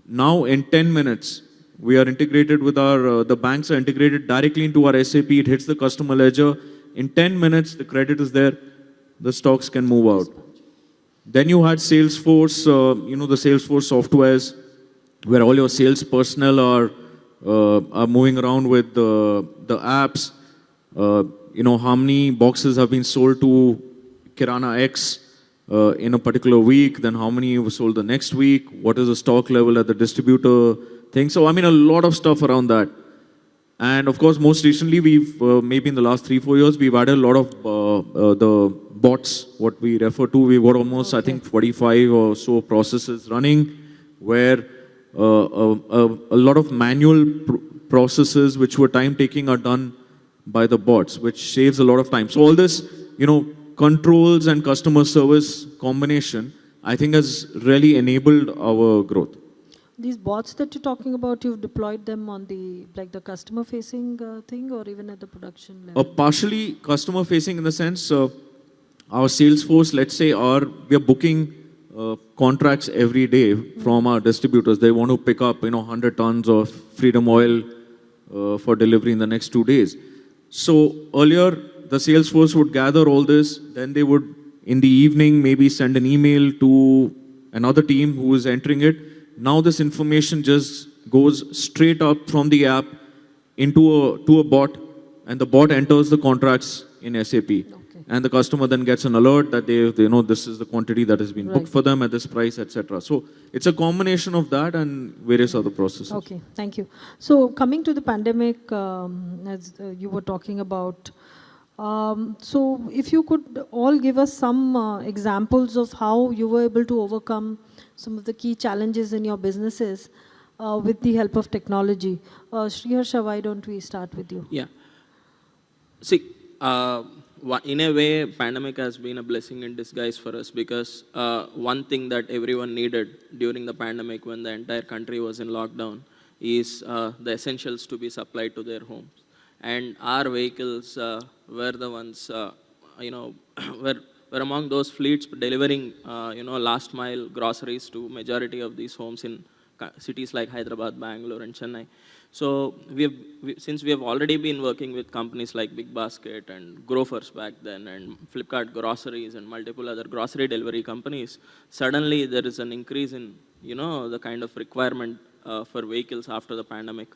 Now in 10 minutes, we are integrated with the banks are integrated directly into our SAP, it hits the customer ledger. In 10 minutes, the credit is there, the stocks can move out. Then you had Salesforce, the Salesforce softwares, where all your sales personnel are moving around with the apps. How many boxes have been sold to Kirana X in a particular week, then how many were sold the next week, what is the stock level at the distributor thing. So, a lot of stuff around that. And of course, most recently, we've, maybe in the last 3-4 years, we've added a lot of the bots, what we refer to. We've got almost, I think, 45 or so processes running where a lot of manual processes which were time-taking are done by the bots, which saves a lot of time. So all this, controls and customer service combination, I think has really enabled our growth. These bots that you're talking about, you've deployed them on the customer-facing thing, or even at the production level? Partially customer-facing in the sense, our sales force, let's say, we are booking contracts every day from our distributors. They want to pick up, 100 tons of Freedom Oil for delivery in the next 2 days. So earlier, the sales force would gather all this, then they would, in the evening, maybe send an email to another team who is entering it. Now this information just goes straight up from the app to a bot, and the bot enters the contracts in SAP. Okay. And the customer then gets an alert that they know this is the quantity that has been booked for them at this price, etc. So it's a combination of that and various other processes. Okay, thank you. So coming to the pandemic, as you were talking about, so if you could all give us some examples of how you were able to overcome some of the key challenges in your businesses with the help of technology. Sriharsha, why don't we start with you? Yeah. See, in a way, pandemic has been a blessing in disguise for us, because one thing that everyone needed during the pandemic when the entire country was in lockdown is the essentials to be supplied to their homes. And our vehicles were the ones, were among those fleets delivering, last mile groceries to majority of these homes in cities like Hyderabad, Bangalore, and Chennai. So since we have already been working with companies like Big Basket and Grofers back then, and Flipkart Groceries and multiple other grocery delivery companies, suddenly there is an increase in, the kind of requirement for vehicles after the pandemic.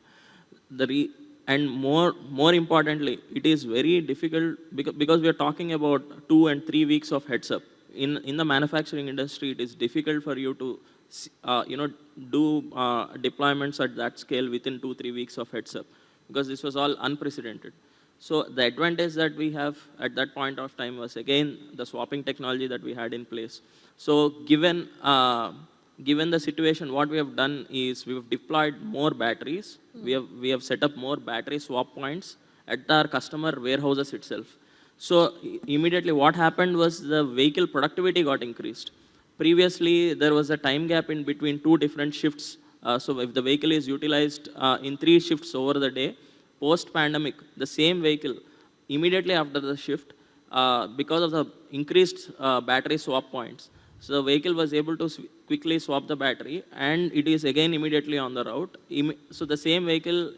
And more importantly, it is very difficult because we are talking about 2 and 3 weeks of heads up. In the manufacturing industry, it is difficult for you to do deployments at that scale within 2-3 weeks of heads up, because this was all unprecedented. So the advantage that we have at that point of time was, again, the swapping technology that we had in place. So given the situation, what we have done is we have deployed more batteries. We have set up more battery swap points at our customer warehouses itself. So immediately what happened was the vehicle productivity got increased. Previously, there was a time gap in between 2 different shifts. So if the vehicle is utilized in 3 shifts over the day, post-pandemic, the same vehicle, immediately after the shift, because of the increased battery swap points, so the vehicle was able to quickly swap the battery, and it is again immediately on the route. So the same vehicle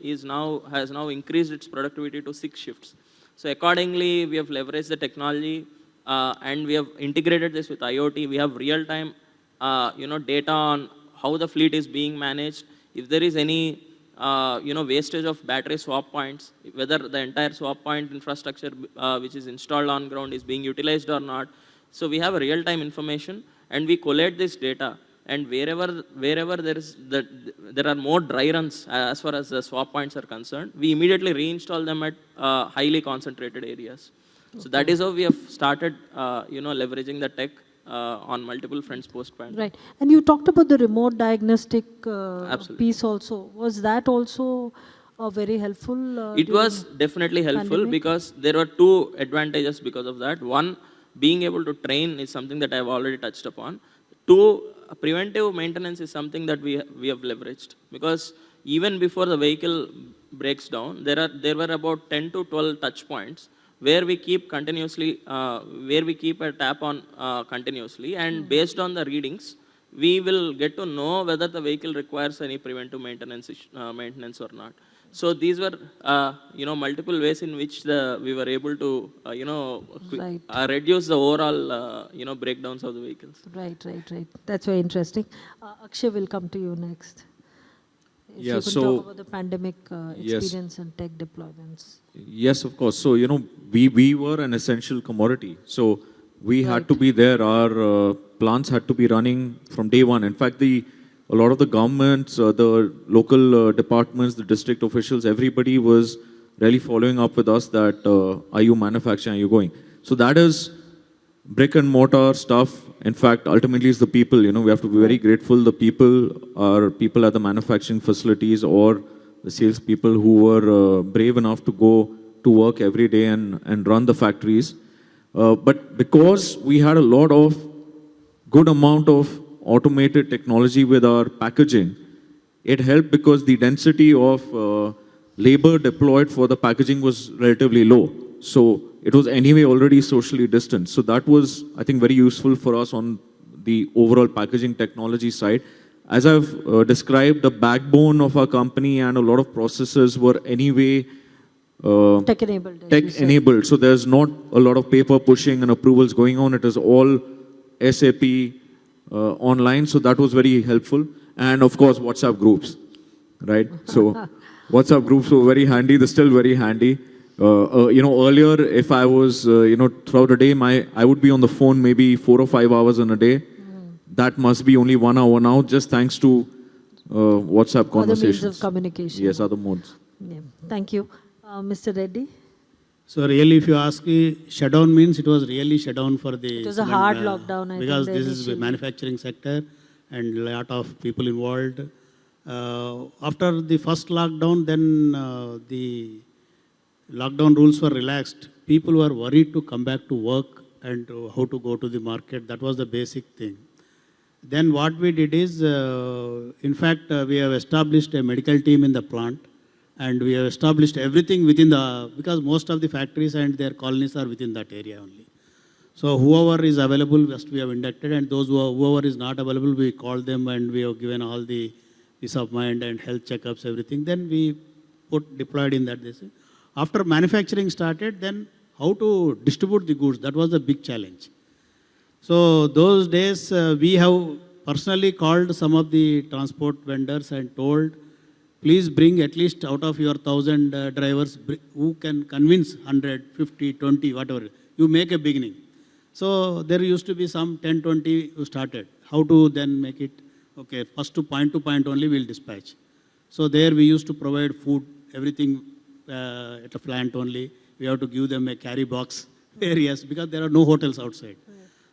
has now increased its productivity to 6 shifts. So accordingly, we have leveraged the technology, and we have integrated this with IoT. We have real-time, data on how the fleet is being managed. If there is any, wastage of battery swap points, whether the entire swap point infrastructure which is installed on ground is being utilized or not. So we have a real-time information, and we collate this data. And wherever there are more dry runs as far as the swap points are concerned, we immediately reinstall them at highly concentrated areas. Okay. So that is how we have started, leveraging the tech on multiple fronts post-pandemic. Right. And you talked about the remote diagnostic piece also. Was that also very helpful? It was definitely helpful pandemic? Because there were 2 advantages because of that. One, being able to train is something that I have already touched upon. 2, preventive maintenance is something that we have leveraged, because even before the vehicle breaks down, there were about 10 to 12 touch points where we keep continuously, where we keep a tap on continuously, and based on the readings, we will get to know whether the vehicle requires any preventive maintenance or not. So these were, multiple ways in which we were able to, reduce the overall, breakdowns of the vehicles. Right. That's very interesting. Akshay will come to you next. If you could talk about the pandemic experience and tech deployments. Yes, of course. So, we were an essential commodity. So we had to be there. Our plants had to be running from day one. In fact, the a lot of the governments, the local departments, the district officials, everybody was really following up with us that, are you manufacturing, are you going? So that is brick and mortar stuff. In fact, ultimately it's the people, we have to be very grateful. The people are people at the manufacturing facilities or the sales people who were brave enough to go to work every day and run the factories. But because we had a lot of good amount of automated technology with our packaging, it helped because the density of labor deployed for the packaging was relatively low. So it was anyway already socially distant. So that was, I think, very useful for us on the overall packaging technology side. As I've described, the backbone of our company and a lot of processes were anyway tech-enabled. Tech-enabled. So there's not a lot of paper pushing and approvals going on. It is all SAP online. So that was very helpful. And of course, WhatsApp groups, right? So WhatsApp groups were very handy. They're still very handy. Earlier, if I was, throughout the day, I would be on the phone maybe 4 or 5 hours in a day. That must be only 1 hour now, just thanks to WhatsApp conversations. Other means of communication. Yes, other modes. Yeah. Thank you. Mr. Reddy? So really, if you ask me, shutdown means it was really shutdown for the... It was a hard lockdown, I because think. Because this is the manufacturing sector and a lot of people involved. After the first lockdown, then the lockdown rules were relaxed. People were worried to come back to work and how to go to the market. That was the basic thing. Then what we did is, in fact, we have established a medical team in the plant, and we have established everything within because most of the factories and their colonies are within that area only. So whoever is available, just we have inducted, and whoever is not available, we call them and we have given all the peace of mind and health checkups, everything. Then we deployed in that. After manufacturing started, then how to distribute the goods, that was the big challenge. So those days, we have personally called some of the transport vendors and told, please bring at least out of your 1,000 drivers who can convince 100, 50, 20, whatever. You make a beginning. So there used to be some 10, 20 who started. How to then make it, okay, first to point only we'll dispatch. So there we used to provide food, everything at a plant only. We have to give them a carry box areas because there are no hotels outside.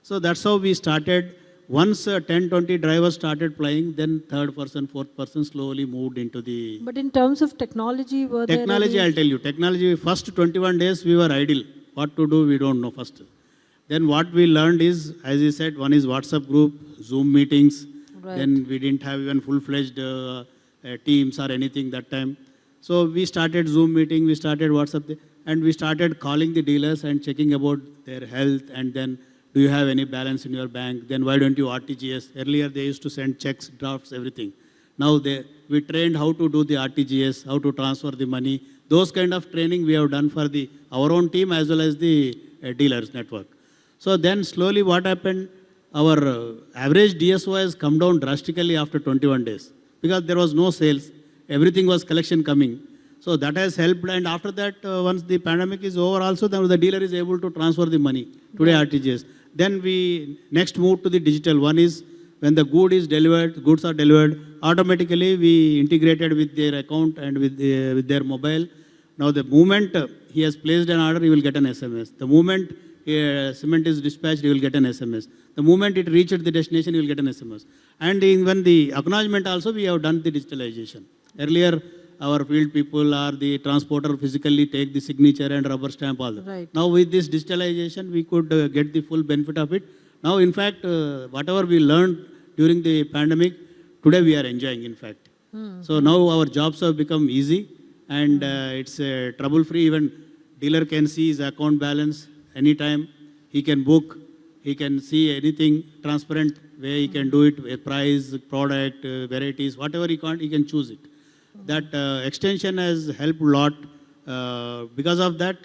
So that's how we started. Once 10, 20 drivers started plying, then third person, fourth person slowly moved into the... But in terms of technology, were there Technology, I'll tell you. Technology, first 21 days we were idle. What to do, we don't know first. Then what we learned is, as you said, one is WhatsApp group, Zoom meetings. Right. Then we didn't have even full-fledged Teams or anything that time. So we started Zoom meeting, we started WhatsApp, and we started calling the dealers and checking about their health, and then do you have any balance in your bank? Then why don't you RTGS? Earlier they used to send checks, drafts, everything. Now we trained how to do the RTGS, how to transfer the money. Those kind of training we have done for our own team as well as the dealers network. So then slowly what happened, our average DSO has come down drastically after 21 days because there was no sales. Everything was collection coming. So that has helped, and after that, once the pandemic is over also, then the dealer is able to transfer the money. Today RTGS. Then we next move to the digital. One is when the goods are delivered, automatically we integrated with their account and with their mobile. Now the moment he has placed an order, he will get an SMS. The moment cement is dispatched, he will get an SMS. The moment it reaches the destination, he will get an SMS. And even the acknowledgement also, we have done the digitalization. Earlier, our field people or the transporter physically take the signature and rubber stamp all that. Right. Now with this digitalization, we could get the full benefit of it. Now in fact, whatever we learned during the pandemic, today we are enjoying in fact. So now our jobs have become easy and it's trouble-free. Even dealer can see his account balance anytime. He can book, he can see anything transparent way he can do it, a price, product, varieties, whatever he can choose it. That extension has helped a lot. Because of that,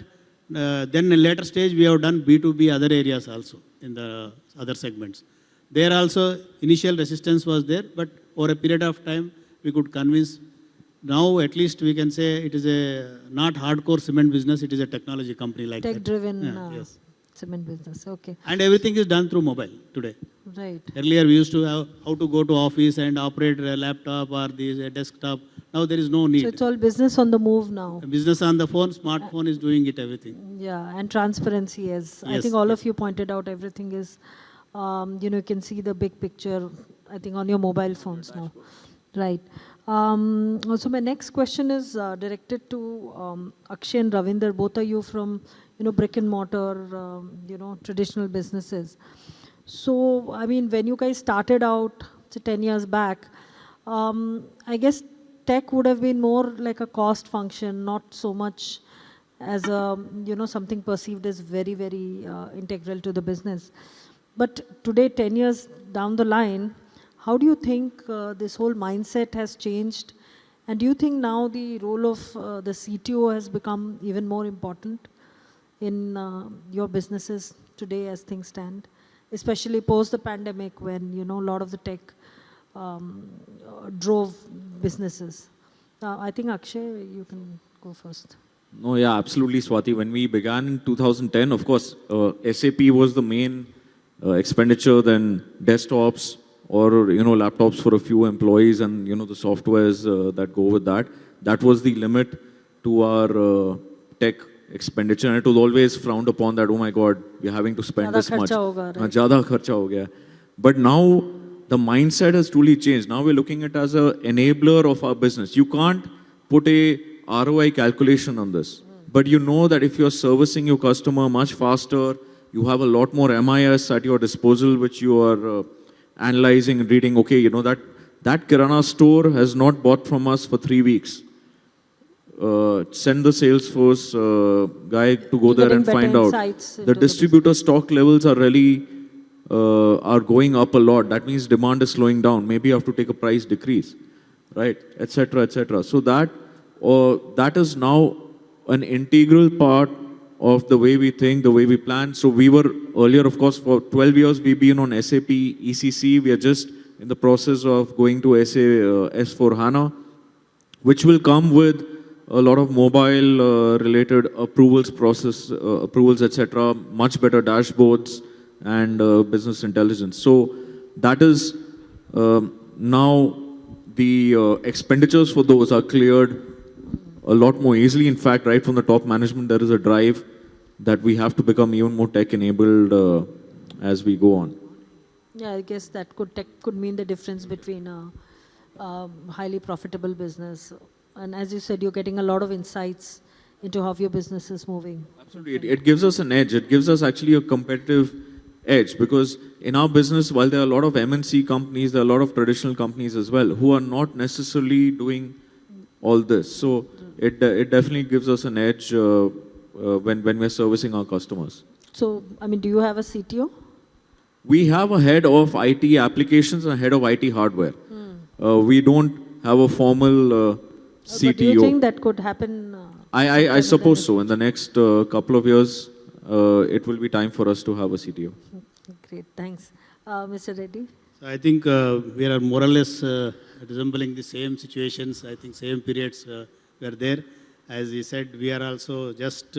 then in later stage we have done B2B other areas also in the other segments. There also initial resistance was there, but over a period of time we could convince. Now at least we can say it is a not hardcore cement business, it is a technology company like tech-driven that. Yes. cement business. Okay. And everything is done through mobile today. Right. Earlier we used to have how to go to office and operate a laptop or a desktop. Now there is no need. So it's all business on the move now. Business on the phone, smartphone is doing it, everything. Yeah, and transparency is. I Yes, think all of you pointed out everything is, you can see the big picture, I think, on your mobile phones now. Right. Also, my next question is directed to Akshay and Ravinder, both of you from, brick and mortar, traditional businesses. So, I mean, when you guys started out, say 10 years back, I guess tech would have been more like a cost function, not so much as a, something perceived as very, very integral to the business. But today, 10 years down the line, how do you think this whole mindset has changed? And do you think now the role of the CTO has become even more important in your businesses today as things stand? Especially post the pandemic when, a lot of the tech drove businesses. I think Akshay, you can go first. No, yeah, absolutely, Swati. When we began in 2010, of course, SAP was the main expenditure, then desktops or, laptops for a few employees and, the softwares that go with that. That was the limit to our tech expenditure, and it was always frowned upon that, oh my God, we're having to spend this much. Zyada kharcha ho gaya. But now the mindset has truly changed. Now we're looking at it as an enabler of our business. You can't put a ROI calculation on this, but you know that if you're servicing your customer much faster, you have a lot more MIS at your disposal, which you are analyzing and reading, okay, that Kirana store has not bought from us for 3 weeks. Send the Salesforce guy to go there and find out. The distributor stock levels are really are going up a lot. That means demand is slowing down. Maybe you have to take a price decrease, right? Etc. Etc. So that is now an integral part of the way we think, the way we plan. So we were earlier, of course, for 12 years we've been on SAP ECC. We are just in the process of going to S4 HANA, which will come with a lot of mobile related approvals, etc., much better dashboards and business intelligence. So that is now the expenditures for those are cleared a lot more easily. In fact, right from the top management, there is a drive that we have to become even more tech-enabled as we go on. Yeah, I guess that tech could mean the difference between a highly profitable business. And as you said, you're getting a lot of insights into how your business is moving. Absolutely. It gives us an edge. It gives us actually a competitive edge, because in our business, while there are a lot of MNC companies, there are a lot of traditional companies as well who are not necessarily doing all this. So it definitely gives us an edge when we're servicing our customers. So, I mean, do you have a CTO? We have a head of IT applications and a head of IT hardware. We don't have a formal CTO. But do you think that could happen? I suppose so. In the next couple of years, it will be time for us to have a CTO. Great, thanks. Mr. Reddy? So I think we are more or less resembling the same situations. I think same periods were there. As he said, we are also just,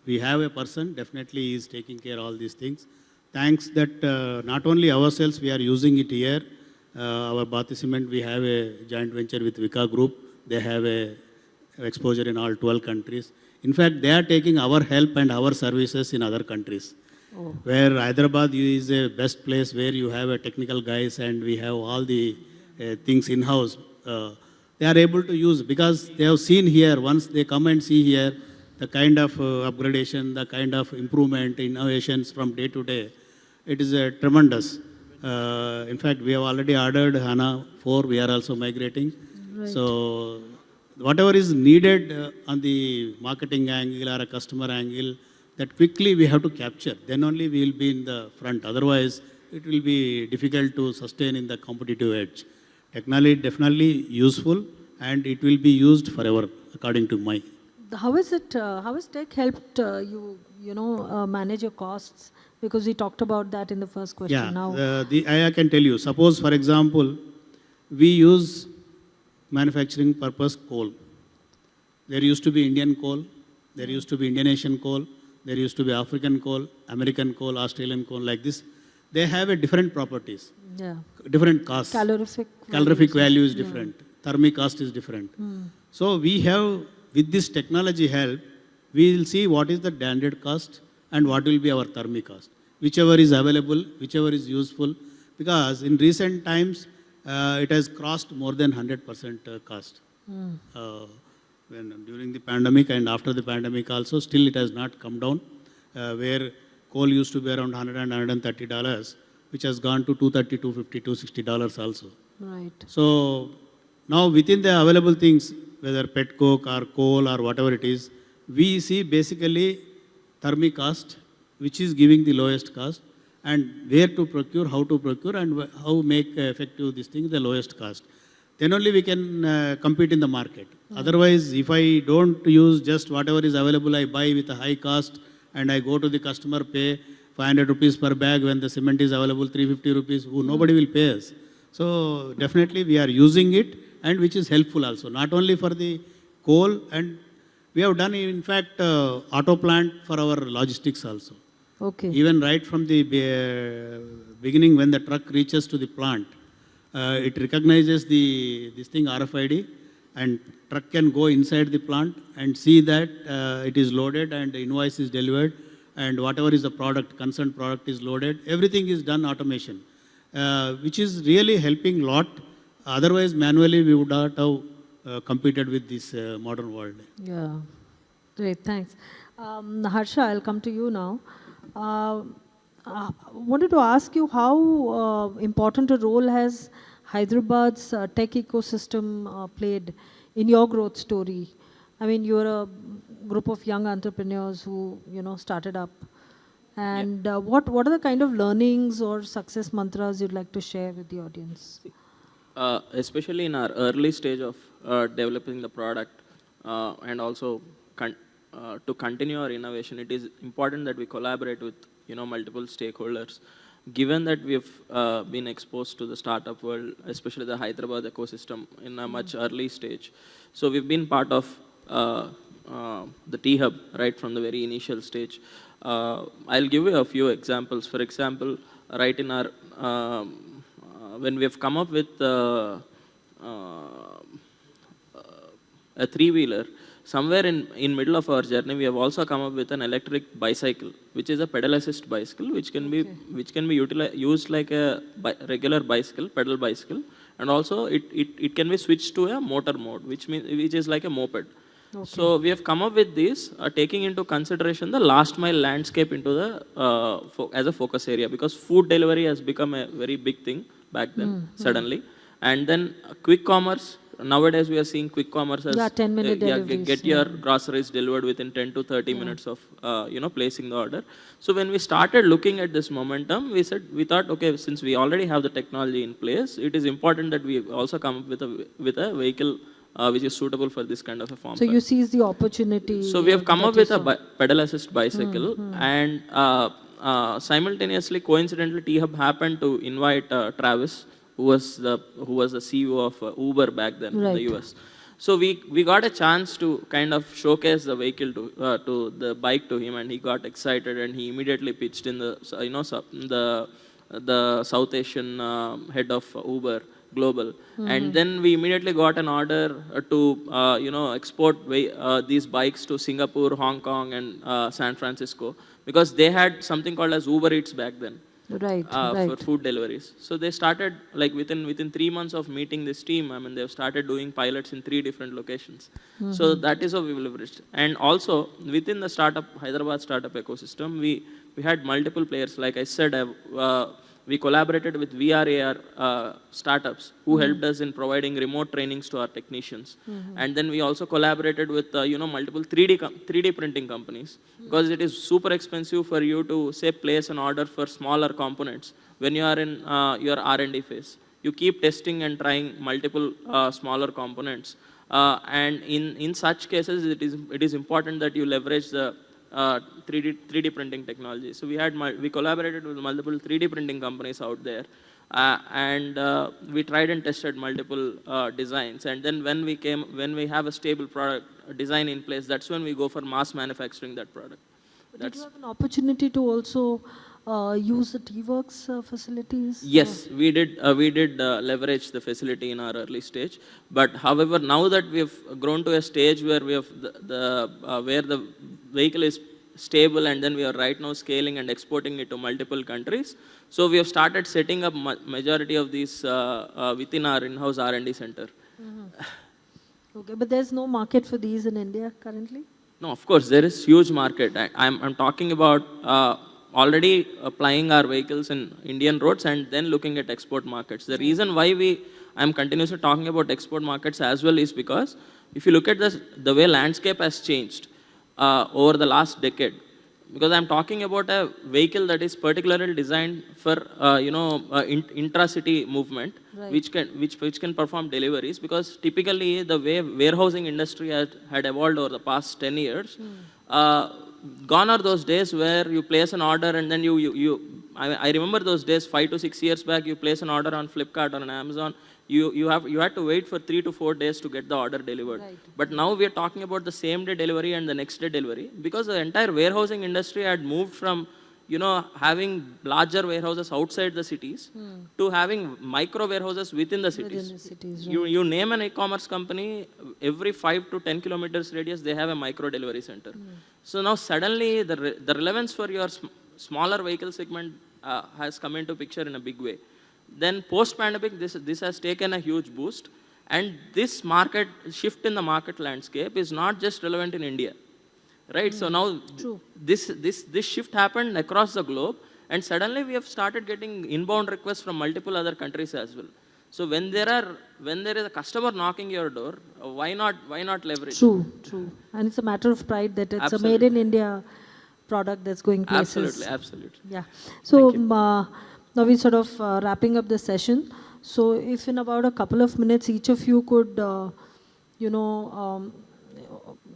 we have a person, definitely he is taking care of all these things. Thanks that not only ourselves, we are using it here. Our Bhati Cement, we have a joint venture with Vika Group. They have a exposure in all 12 countries. In fact, they are taking our help and our services in other countries. Oh. Where Hyderabad is a best place where you have a technical guys and we have all the things in-house. They are able to use, because they have seen here, once they come and see here, the kind of upgradation, the kind of improvement, innovations from day to day, it is tremendous. In fact, we have already ordered HANA 4, we are also migrating. Right. So whatever is needed on the marketing angle or a customer angle, that quickly we have to capture. Then only we will be in the front. Otherwise, it will be difficult to sustain in the competitive edge. Technology definitely useful, and it will be used forever, according to my. How is it? How has tech helped you manage your costs? Because we talked about that in the first question. Yeah, now I can tell you. Suppose, for example, we use manufacturing purpose coal. There used to be Indian coal. There used to be Indonesian coal. there used to be African coal, American coal, Australian coal, like this. They have a different properties, different costs. Calorific value is different, thermic cost is different. So we have, with this technology help, we will see what is the landed cost and what will be our thermic cost. Whichever is available, whichever is useful, because in recent times, it has crossed more than 100% cost. During the pandemic and after the pandemic also, still it has not come down, where coal used to be around $100 and $130, which has gone to $230, $250, $260 also. Right. So now within the available things, whether pet coke or coal or whatever it is, we see basically thermic cost, which is giving the lowest cost, and where to procure, how to procure, and how make effective this thing the lowest cost. Then only we can compete in the market. Otherwise, if I don't use just whatever is available, I buy with a high cost, and I go to the customer, pay 500 rupees per bag when the cement is available 350 rupees, nobody will pay us. So definitely we are using it, and which is helpful also, not only for the coal, and we have done in fact auto plant for our logistics also. Okay. Even right from the beginning, when the truck reaches to the plant, it recognizes this thing RFID, and truck can go inside the plant and see that it is loaded and the invoice is delivered, and whatever is the product, concerned product is loaded. Everything is done automation, which is really helping a lot. Otherwise, manually we would not have competed with this modern world. Yeah, great, thanks. Harsha, I'll come to you now. Wanted to ask you how important a role has Hyderabad's tech ecosystem played in your growth story? I mean, you're a group of young entrepreneurs who, started up. And what are the kind of learnings or success mantras you'd like to share with the audience? Especially in our early stage of developing the product and also to continue our innovation, it is important that we collaborate with multiple stakeholders. Given that we've been exposed to the startup world, especially the Hyderabad ecosystem in a much early stage, so we've been part of the T-Hub right from the very initial stage. I'll give you a few examples. For example, right in our when we have come up with a three-wheeler, somewhere in middle of our journey, we have also come up with an electric bicycle, which is a pedal assist bicycle, which can be used like a regular bicycle, pedal bicycle, and also it can be switched to a motor mode, which is like a moped. Okay. So we have come up with this, taking into consideration the last mile landscape into the as a focus area, because food delivery has become a very big thing back then suddenly, and then quick commerce. Nowadays we are seeing quick commerce as 10-minute deliveries. Get your groceries delivered within 10 to 30 minutes of placing the order. So when we started looking at this momentum, we thought, okay, since we already have the technology in place, it is important that we also come up with a vehicle which is suitable for this kind of a form. So you seize the opportunity. So we have come up with a pedal assist bicycle, and simultaneously, coincidentally, T-Hub happened to invite Travis, who was the CEO of Uber back then in the US. So we got a chance to kind of showcase the vehicle to the bike to him, and he got excited, and he immediately pitched in the South Asian head of Uber Global, and then we immediately got an order to export these bikes to Singapore, Hong Kong, and San Francisco, because they had something called as Uber Eats back then. Right. For food deliveries. So they started, like within 3 months of meeting this team, I mean, they've started doing pilots in 3 different locations. So that is how we leveraged. And also within the Hyderabad startup ecosystem, we had multiple players. Like I said, we collaborated with VR AR startups who helped us in providing remote trainings to our technicians. And then we also collaborated with multiple 3D printing companies, because it is super expensive for you to say place an order for smaller components when you are in your R&D phase. You keep testing and trying multiple smaller components, and in such cases it is important that you leverage the 3D printing technology. So we collaborated with multiple 3D printing companies out there, and we tried and tested multiple designs. And then when we have a stable product design in place, that's when we go for mass manufacturing that product. Did you have an opportunity to also use the T-Works facilities? Yes, we did. We did leverage the facility in our early stage. But however, now that we have grown to a stage where we have where the vehicle is stable, and then we are right now scaling and exporting it to multiple countries. So we have started setting up majority of these within our in-house R&D center. Okay, but there's no market for these in India currently? No, of course, there is huge market. I'm talking about already applying our vehicles in Indian roads and then looking at export markets. The reason why I'm continuously talking about export markets as well is because if you look at the way landscape has changed over the last decade, because I'm talking about a vehicle that is particularly designed for intra-city movement, Right. which can perform deliveries. Because typically the way warehousing industry had evolved over the past 10 years, gone are those days where you place an order and then I remember those days 5 to 6 years back. You place an order on Flipkart or on Amazon. You had to wait for 3 to 4 days to get the order delivered. Right. But now we are talking about the same day delivery and the next day delivery, because the entire warehousing industry had moved from having larger warehouses outside the cities to having micro warehouses within the cities. Within the cities, You name an e-commerce company, every 5 to 10 kilometers radius they have a micro delivery center. So now suddenly the relevance for your smaller vehicle segment has come into picture in a big way. Then post-pandemic, this has taken a huge boost, and this market shift in the market landscape is not just relevant in India, right? So now this shift happened across the globe, and suddenly we have started getting inbound requests from multiple other countries as well. So when there is a customer knocking your door, why not leverage? True. And it's a matter of pride that it's a made in India product that's going places. Absolutely. Yeah. So now we're sort of wrapping up the session. So if in about a couple of minutes each of you could,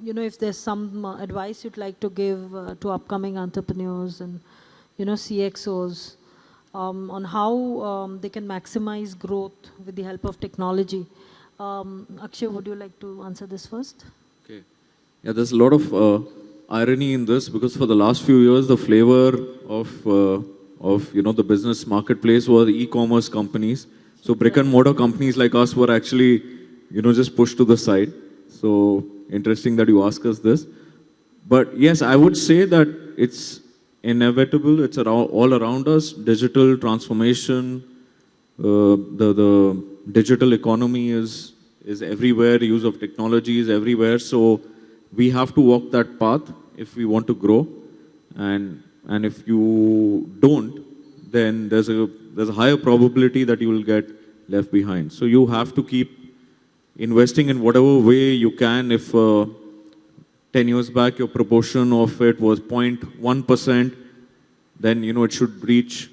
if there's some advice you'd like to give to upcoming entrepreneurs and CXOs on how they can maximize growth with the help of technology. Akshay, would you like to answer this first? Okay. Yeah, there's a lot of irony in this, because for the last few years the flavor of the business marketplace was e-commerce companies. So brick and mortar companies like us were actually just pushed to the side. So interesting that you ask us this. But yes, I would say that it's inevitable. It's all around us. Digital transformation, the digital economy is everywhere. Use of technology is everywhere. So we have to walk that path if we want to grow. And if you don't, then there's a higher probability that you will get left behind. So you have to keep investing in whatever way you can. If 10 years back your proportion of it was 0.1%, then it should reach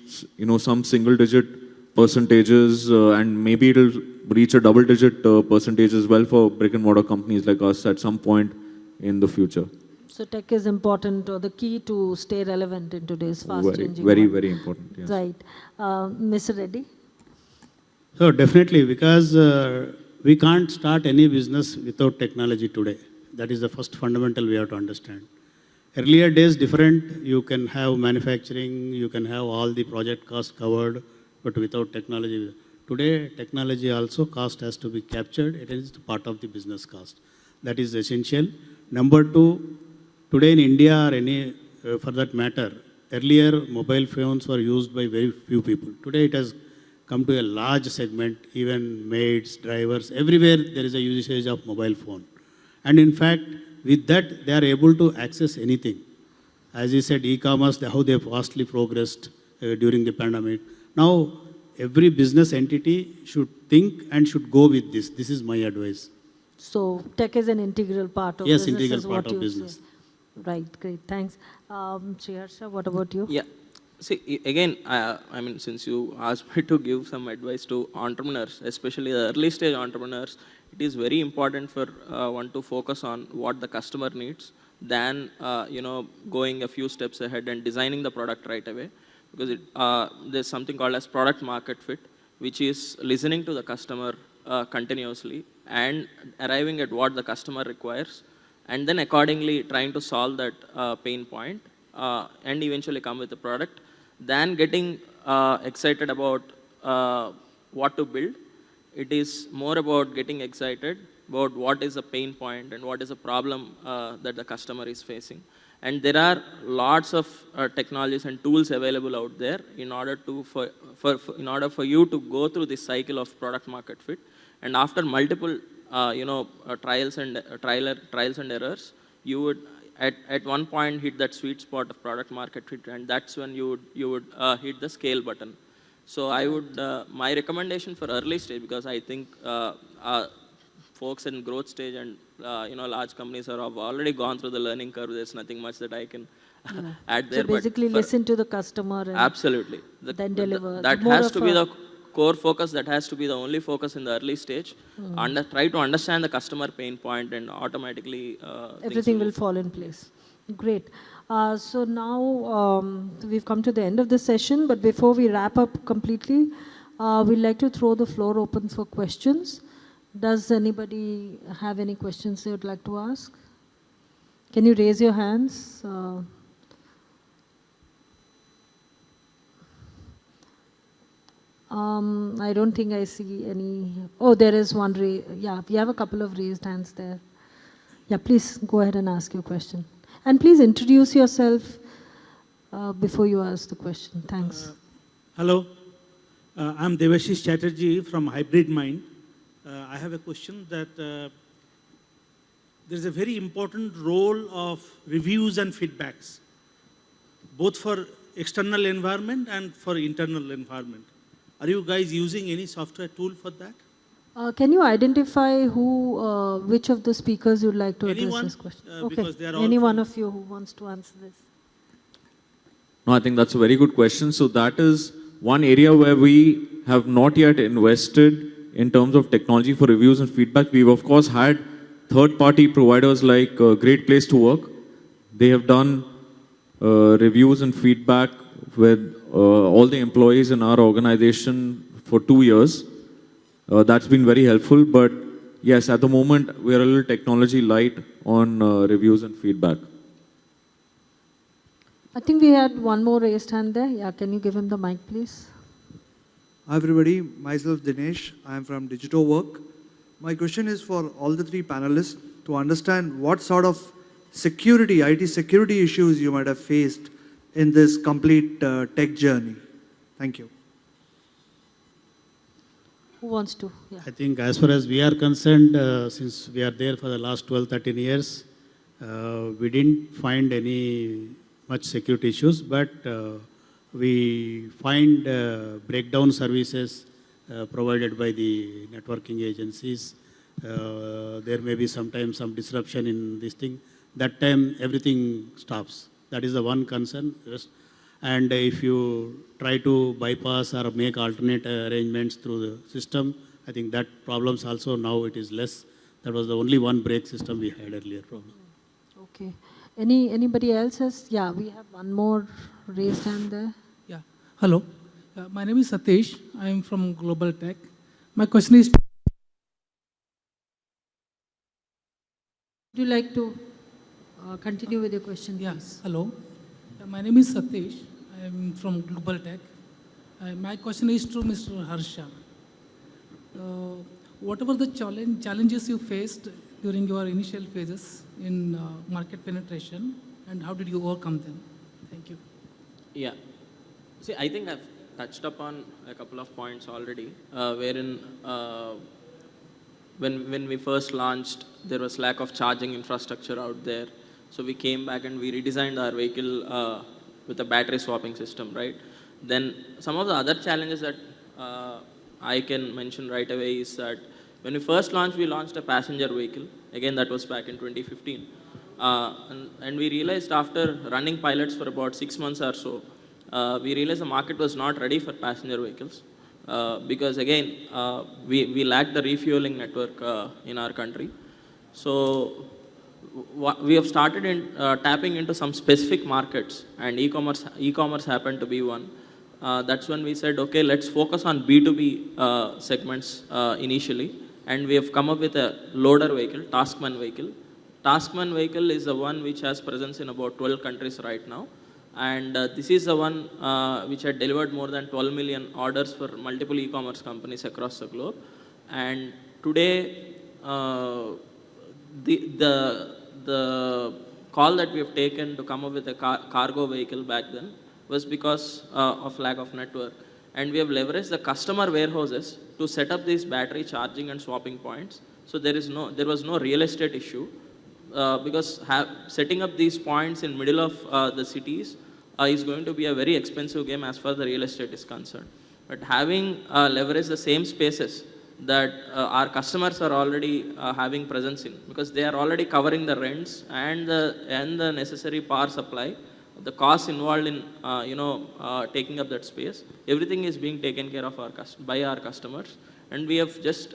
some single-digit percentages, and maybe it'll reach a double-digit percentage as well for brick and mortar companies like us at some point in the future. So tech is important, or the key to stay relevant in today's fast-changing world. Very, very important. Yes. Right. Mr. Reddy? So definitely, because we can't start any business without technology today. That is the first fundamental we have to understand. Earlier days different, you can have manufacturing, you can have all the project costs covered, but without technology. Today, technology also cost has to be captured. It is part of the business cost. That is essential. Number two, today in India or any, for that matter, earlier mobile phones were used by very few people. Today it has come to a large segment, even maids, drivers, everywhere there is a usage of mobile phone. And in fact, with that, they are able to access anything. As you said, e-commerce, how they have vastly progressed during the pandemic. Now, every business entity should think and should go with this. This is my advice. So tech is an integral part of business. Yes, integral part of business. Say. Right, great, thanks. Sriharsha, what about you? Yeah. See, again, I mean, since you asked me to give some advice to entrepreneurs, especially the early stage entrepreneurs, it is very important for one to focus on what the customer needs than, going a few steps ahead and designing the product right away. Because there's something called as product market fit, which is listening to the customer continuously and arriving at what the customer requires, and then accordingly trying to solve that pain point and eventually come with a product than getting excited about what to build. It is more about getting excited about what is a pain point and what is a problem that the customer is facing. And there are lots of technologies and tools available out there in order for you to go through this cycle of product market fit. And after multiple trials and errors, you would at one point hit that sweet spot of product market fit, and that's when you would hit the scale button. So I would my recommendation for early stage, because I think folks in growth stage and large companies have already gone through the learning curve. There's nothing much that I can add there. So basically, listen to the customer and absolutely then deliver. That has to be the core focus. That has to be the only focus in the early stage. Try to understand the customer pain point, and automatically everything will fall in place. Great. So now we've come to the end of the session, but before we wrap up completely, we'd like to throw the floor open for questions. Does anybody have any questions they would like to ask? Can you raise your hands? I don't think I see any. Oh, there is one. Yeah, we have a couple of raised hands there. Yeah, please go ahead and ask your question. And please introduce yourself before you ask the question. Thanks. Hello, I'm Devashish Chatterjee from Hybrid Mind. I have a question that there's a very important role of reviews and feedbacks, both for external environment and for internal environment. Are you guys using any software tool for that? Can you identify which of the speakers you'd like to address this question? Because they are all any one of you who wants to answer this? No, I think that's a very good question. So that is one area where we have not yet invested in terms of technology for reviews and feedback. We've of course had third-party providers like Great Place to Work. They have done reviews and feedback with all the employees in our organization for 2 years. That's been very helpful, but yes, at the moment we are a little technology light on reviews and feedback. I think we had one more raised hand there. Yeah, can you give him the mic, please? Hi everybody, myself Dinesh. I am from Digito Work. My question is for all the three panelists to understand what sort of security, IT security issues you might have faced in this complete tech journey. Thank you. Who wants to? Yeah. I think as far as we are concerned, since we are there for the last 12, 13 years, we didn't find any much security issues, but we find breakdown services provided by the networking agencies. There may be sometimes some disruption in this thing. That time everything stops. That is the one concern. And if you try to bypass or make alternate arrangements through the system, I think that problems also now it is less. That was the only one break system we had earlier problem. Okay. Anybody else has? Yeah, we have one more raised hand there. Yeah. Hello. My name is Satish. I am from Global Tech. My question is, would you like to continue with your question, please? Hello. My name is Satish. I am from Global Tech. My question is to Mr. Harsha. Whatever the challenges you faced during your initial phases in market penetration, and how did you overcome them? Thank you. Yeah. See, I think I've touched upon a couple of points already, wherein when we first launched, there was lack of charging infrastructure out there. So we came back and we redesigned our vehicle with a battery swapping system, right? Then some of the other challenges that I can mention right away is that when we first launched, we launched a passenger vehicle. Again, that was back in 2015. And we realized after running pilots for about 6 months or so, we realized the market was not ready for passenger vehicles because again, we lacked the refueling network in our country. So we have started tapping into some specific markets, and e-commerce happened to be one. That's when we said, okay, let's focus on B2B segments initially, and we have come up with a loader vehicle, Taskman vehicle. Taskman vehicle is the one which has presence in about 12 countries right now. And this is the one which had delivered more than 12 million orders for multiple e-commerce companies across the globe. And today, the call that we have taken to come up with a cargo vehicle back then was because of lack of network. And we have leveraged the customer warehouses to set up these battery charging and swapping points. So there was no real estate issue because setting up these points in middle of the cities is going to be a very expensive game as far as the real estate is concerned. But having leveraged the same spaces that our customers are already having presence in, because they are already covering the rents and the necessary power supply, the costs involved in taking up that space, everything is being taken care of by our customers. And we have just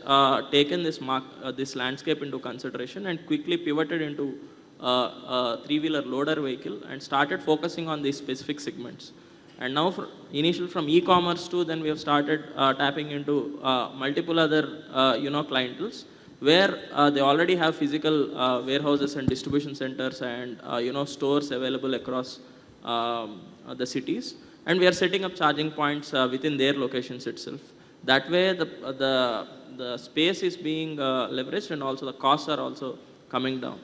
taken this landscape into consideration and quickly pivoted into a three-wheeler loader vehicle and started focusing on these specific segments. And now, from e-commerce to, then we have started tapping into multiple other clienteles where they already have physical warehouses and distribution centers and stores available across the cities. And we are setting up charging points within their locations itself. That way, the space is being leveraged and also the costs are also coming down.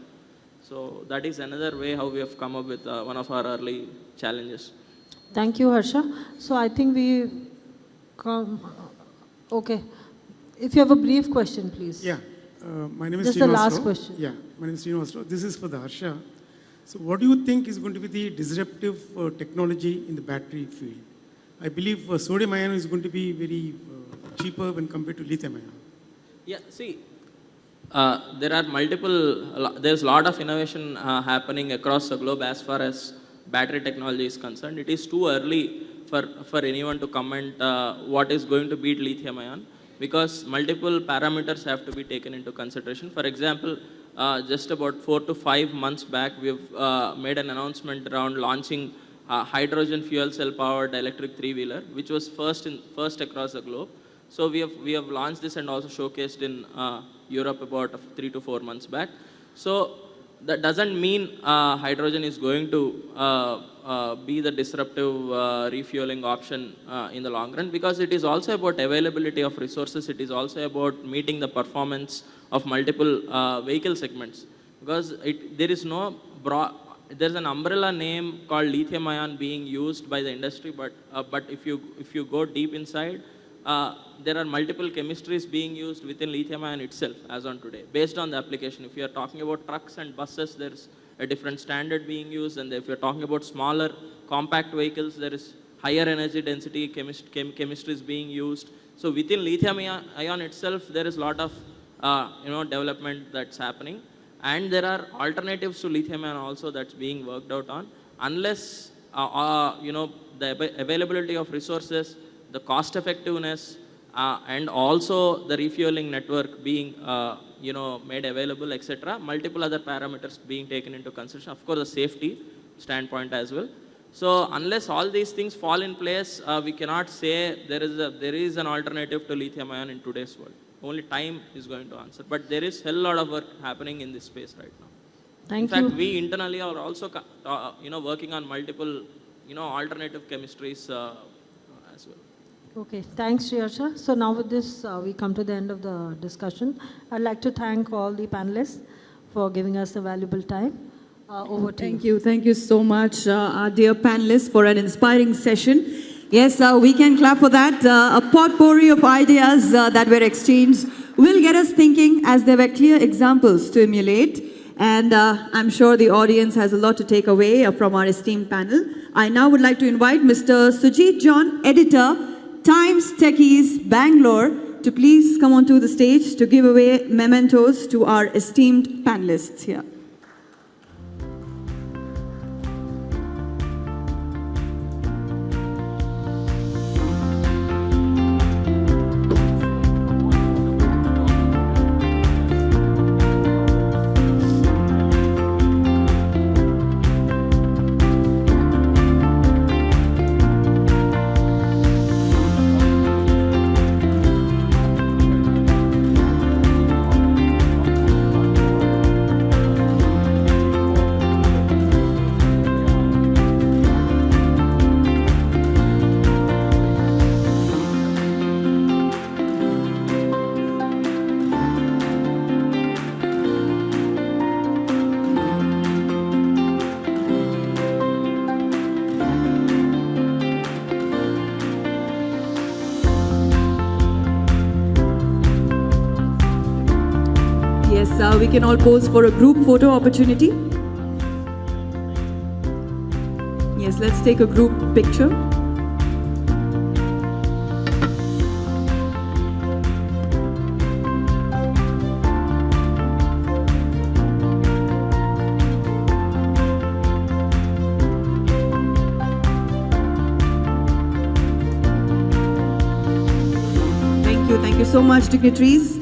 So that is another way how we have come up with one of our early challenges. Thank you, Harsha. So I think we come. Okay. If you have a brief question, please. Yeah. My name is Just the last question. Yeah. My name is Srinivasrao. This is for the Harsha. So what do you think is going to be the disruptive technology in the battery field? I believe sodium ion is going to be very cheaper when compared to lithium ion. Yeah, see, there's a lot of innovation happening across the globe as far as battery technology is concerned. It is too early for anyone to comment what is going to beat lithium ion because multiple parameters have to be taken into consideration. For example, just about 4 to 5 months back, we've made an announcement around launching hydrogen fuel cell powered electric three-wheeler, which was first across the globe. So we have launched this and also showcased in Europe about 3 to 4 months back. So that doesn't mean hydrogen is going to be the disruptive refueling option in the long run, because it is also about availability of resources. It is also about meeting the performance of multiple vehicle segments, because there's an umbrella name called lithium ion being used by the industry, but if you go deep inside, there are multiple chemistries being used within lithium ion itself as on today, based on the application. If you are talking about trucks and buses, there's a different standard being used, and if you're talking about smaller compact vehicles, there is higher energy density chemistries being used. So within lithium ion itself, there is a lot of development that's happening, and there are alternatives to lithium ion also that's being worked out on. Unless the availability of resources, the cost effectiveness, and also the refueling network being made available, etc. Multiple other parameters being taken into consideration. Of course, the safety standpoint as well. So unless all these things fall in place, we cannot say there is an alternative to lithium ion in today's world. Only time is going to answer. But there is a lot of work happening in this space right now. In fact, we internally are also working on multiple alternative chemistries as well. Okay, thanks, Shriyasha. So now with this, we come to the end of the discussion. I'd like to thank all the panelists for giving us a valuable time. Over to you. Thank you so much, our dear panelists, for an inspiring session. Yes, we can clap for that. A potpourri of ideas that were exchanged will get us thinking, as there were clear examples to emulate. And I'm sure the audience has a lot to take away from our esteemed panel. I now would like to invite Mr. Sujit John, editor, Times Techies, Bangalore, to please come onto the stage to give away mementos to our esteemed panelists here. we can all pose for a group photo opportunity. Yes, let's take a group picture. Thank you so much, dignitaries.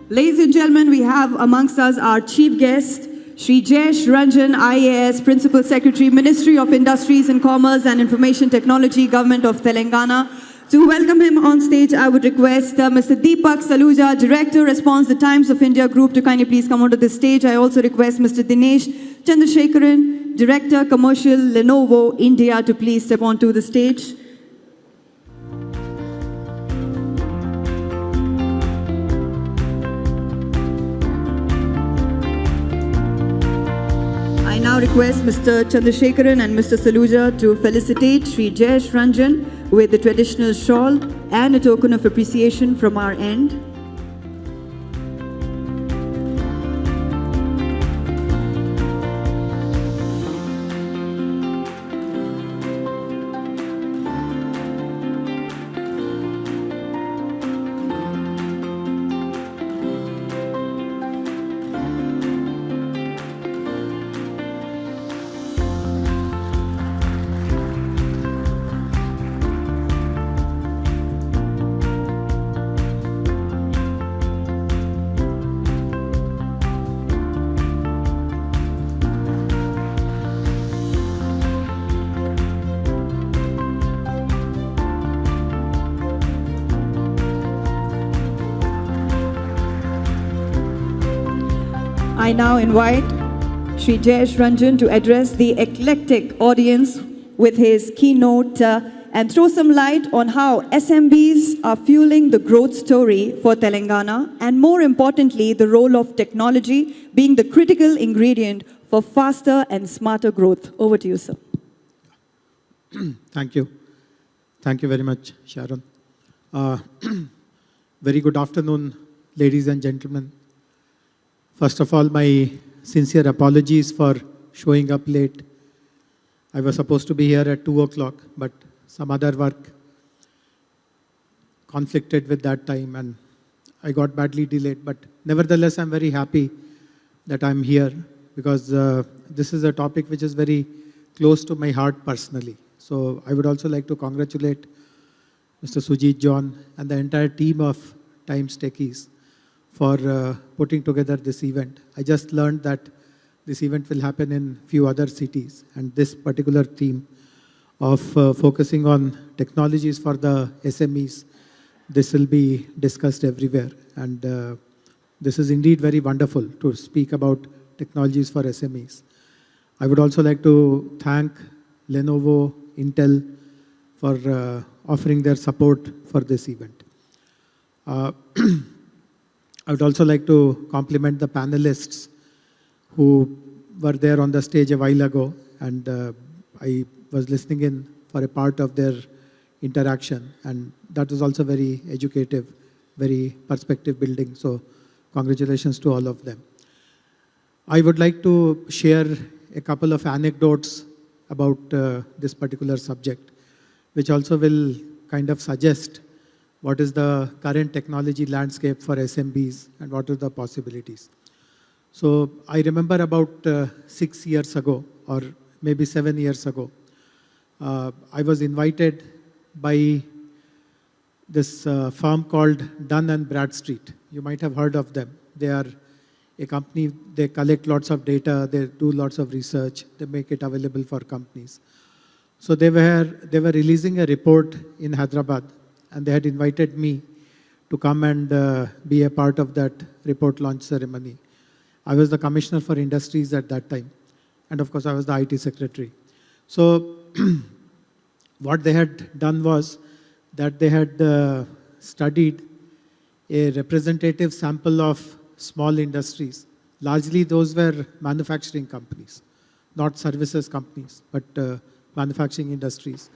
Ladies and gentlemen, we have amongst us our chief guest, Shri Jayesh Ranjan, IAS, Principal Secretary, Ministry of Industries and Commerce and Information Technology, Government of Telangana. To welcome him on stage, I would request Mr. Deepak Saluja, Director, Response, The Times of India Group, to kindly please come onto the stage. I also request Mr. Dinesh Chandrasekharan, Director, Commercial, Lenovo, India, to please step onto the stage. I now request Mr. Chandrasekharan and Mr. Saluja to felicitate Shri Jayesh Ranjan with the traditional shawl and a token of appreciation from our end. I now invite Shri Jayesh Ranjan to address the eclectic audience with his keynote and throw some light on how SMBs are fueling the growth story for Telangana, and more importantly, the role of technology being the critical ingredient for faster and smarter growth. Over to you, sir. Thank you. Thank you very much, Sharon. Very good afternoon, ladies and gentlemen. First of all, my sincere apologies for showing up late. I was supposed to be here at 2 o'clock, but some other work conflicted with that time and I got badly delayed. But nevertheless, I'm very happy that I'm here because this is a topic which is very close to my heart personally. So I would also like to congratulate Mr. Sujit John and the entire team of Times Techies for putting together this event. I just learned that this event will happen in few other cities, and this particular theme of focusing on technologies for the SMEs, this will be discussed everywhere. And this is indeed very wonderful to speak about technologies for SMEs. I would also like to thank Lenovo, Intel for offering their support for this event. I would also like to compliment the panelists who were there on the stage a while ago, and I was listening in for a part of their interaction, and that was also very educative, very perspective building. So congratulations to all of them. I would like to share a couple of anecdotes about this particular subject, which also will kind of suggest what is the current technology landscape for SMBs and what are the possibilities. So I remember about 6 years ago, or maybe 7 years ago, I was invited by this firm called Dun & Bradstreet. You might have heard of them. They are a company, they collect lots of data, they do lots of research, they make it available for companies. So they were releasing a report in Hyderabad, and they had invited me to come and be a part of that report launch ceremony. I was the Commissioner for Industries at that time, and of course I was the IT Secretary. So what they had done was that they had studied a representative sample of small industries. Largely those were manufacturing companies, not services companies, but manufacturing industries.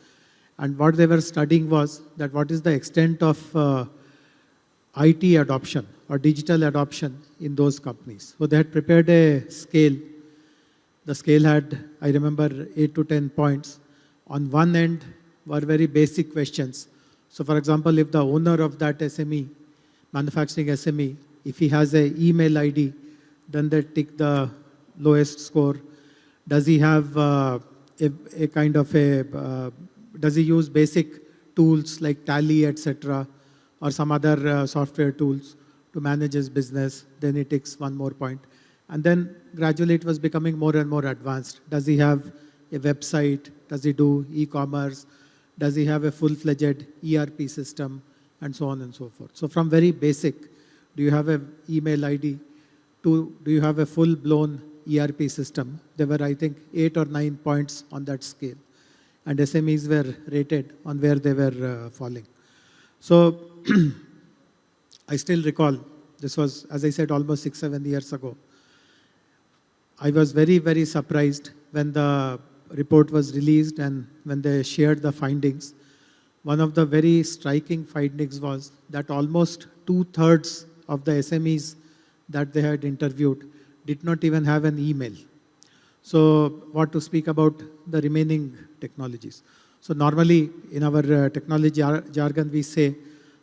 And what they were studying was that what is the extent of IT adoption or digital adoption in those companies. So they had prepared a scale. The scale had, I remember, 8 to 10 points. On one end were very basic questions. So for example, if the owner of that SME, manufacturing SME, if he has an email ID, then they tick the lowest score. Does he have a kind of a, does he use basic tools like Tally, etc., or some other software tools to manage his business? Then he takes one more point. And then gradually it was becoming more and more advanced. Does he have a website? Does he do e-commerce? Does he have a full-fledged ERP system? And so on and so forth. So from very basic, do you have an email ID? To do you have a full-blown ERP system? There were, I think, 8 or 9 points on that scale. And SMEs were rated on where they were falling. So I still recall, this was, as I said, almost 6-7 years ago. I was very, very surprised when the report was released and when they shared the findings. One of the very striking findings was that almost 2/3 of the SMEs that they had interviewed did not even have an email. So what to speak about the remaining technologies. So normally in our technology jargon, we say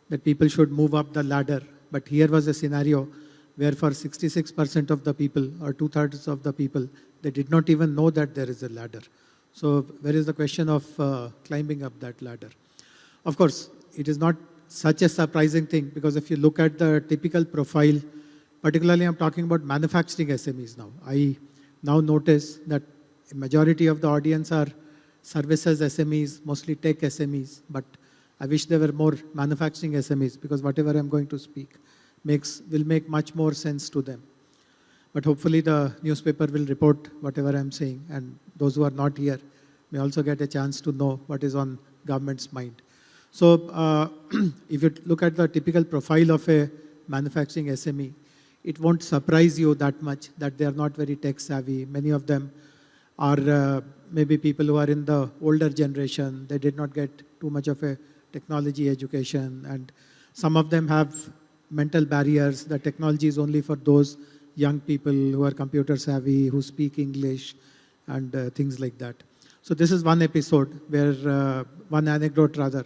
that people should move up the ladder. But here was a scenario where for 66% of the people or 2/3 of the people, they did not even know that there is a ladder. So where is the question of climbing up that ladder? Of course, it is not such a surprising thing because if you look at the typical profile, particularly I'm talking about manufacturing SMEs now. I now notice that a majority of the audience are services SMEs, mostly tech SMEs, but I wish there were more manufacturing SMEs because whatever I'm going to speak will make much more sense to them. But hopefully the newspaper will report whatever I'm saying, and those who are not here may also get a chance to know what is on government's mind. So if you look at the typical profile of a manufacturing SME, it won't surprise you that much that they are not very tech savvy. Many of them are maybe people who are in the older generation. They did not get too much of a technology education, and some of them have mental barriers. The technology is only for those young people who are computer savvy, who speak English, and things like that. So this is one episode where, one anecdote rather,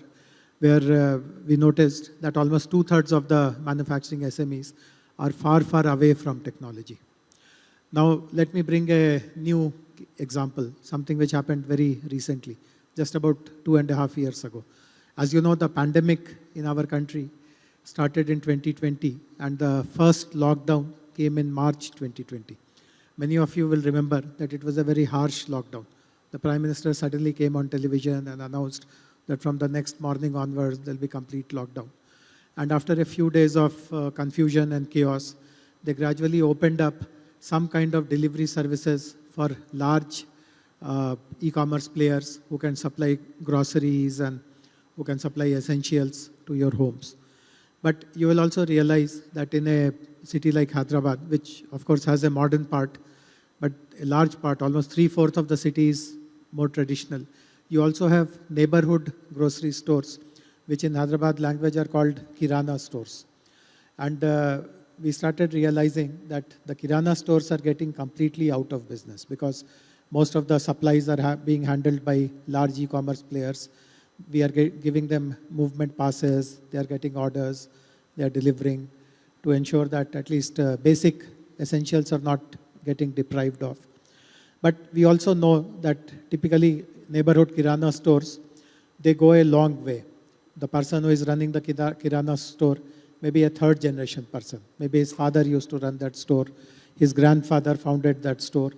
where we noticed that almost 2/3 of the manufacturing SMEs are far, far away from technology. Now, let me bring a new example, something which happened very recently, just about 2.5 years ago. As you know, the pandemic in our country started in 2020, and the first lockdown came in March 2020. Many of you will remember that it was a very harsh lockdown. The Prime Minister suddenly came on television and announced that from the next morning onwards, there will be complete lockdown. And after a few days of confusion and chaos, they gradually opened up some kind of delivery services for large e-commerce players who can supply groceries and who can supply essentials to your homes. But you will also realize that in a city like Hyderabad, which of course has a modern part, but a large part, almost 3/4 of the city is more traditional. You also have neighborhood grocery stores, which in Hyderabad language are called Kirana stores. And we started realizing that the Kirana stores are getting completely out of business because most of the supplies are being handled by large e-commerce players. We are giving them movement passes, they are getting orders, they are delivering to ensure that at least basic essentials are not getting deprived of. But we also know that typically neighborhood Kirana stores, they go a long way. The person who is running the Kirana store may be a third generation person. Maybe his father used to run that store, his grandfather founded that store,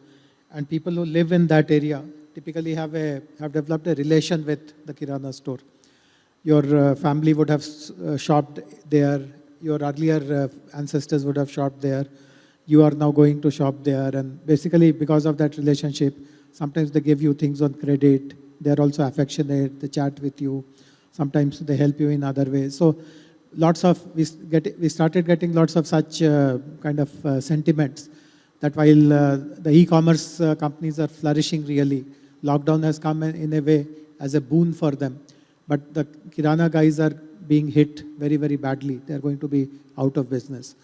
and people who live in that area typically have developed a relation with the Kirana store. Your family would have shopped there, your earlier ancestors would have shopped there, you are now going to shop there, and basically because of that relationship, sometimes they give you things on credit, they are also affectionate, they chat with you, sometimes they help you in other ways. So we started getting lots of such kind of sentiments that while the e-commerce companies are flourishing really, lockdown has come in a way as a boon for them. But the Kirana guys are being hit very, very badly. They are going to be out of business.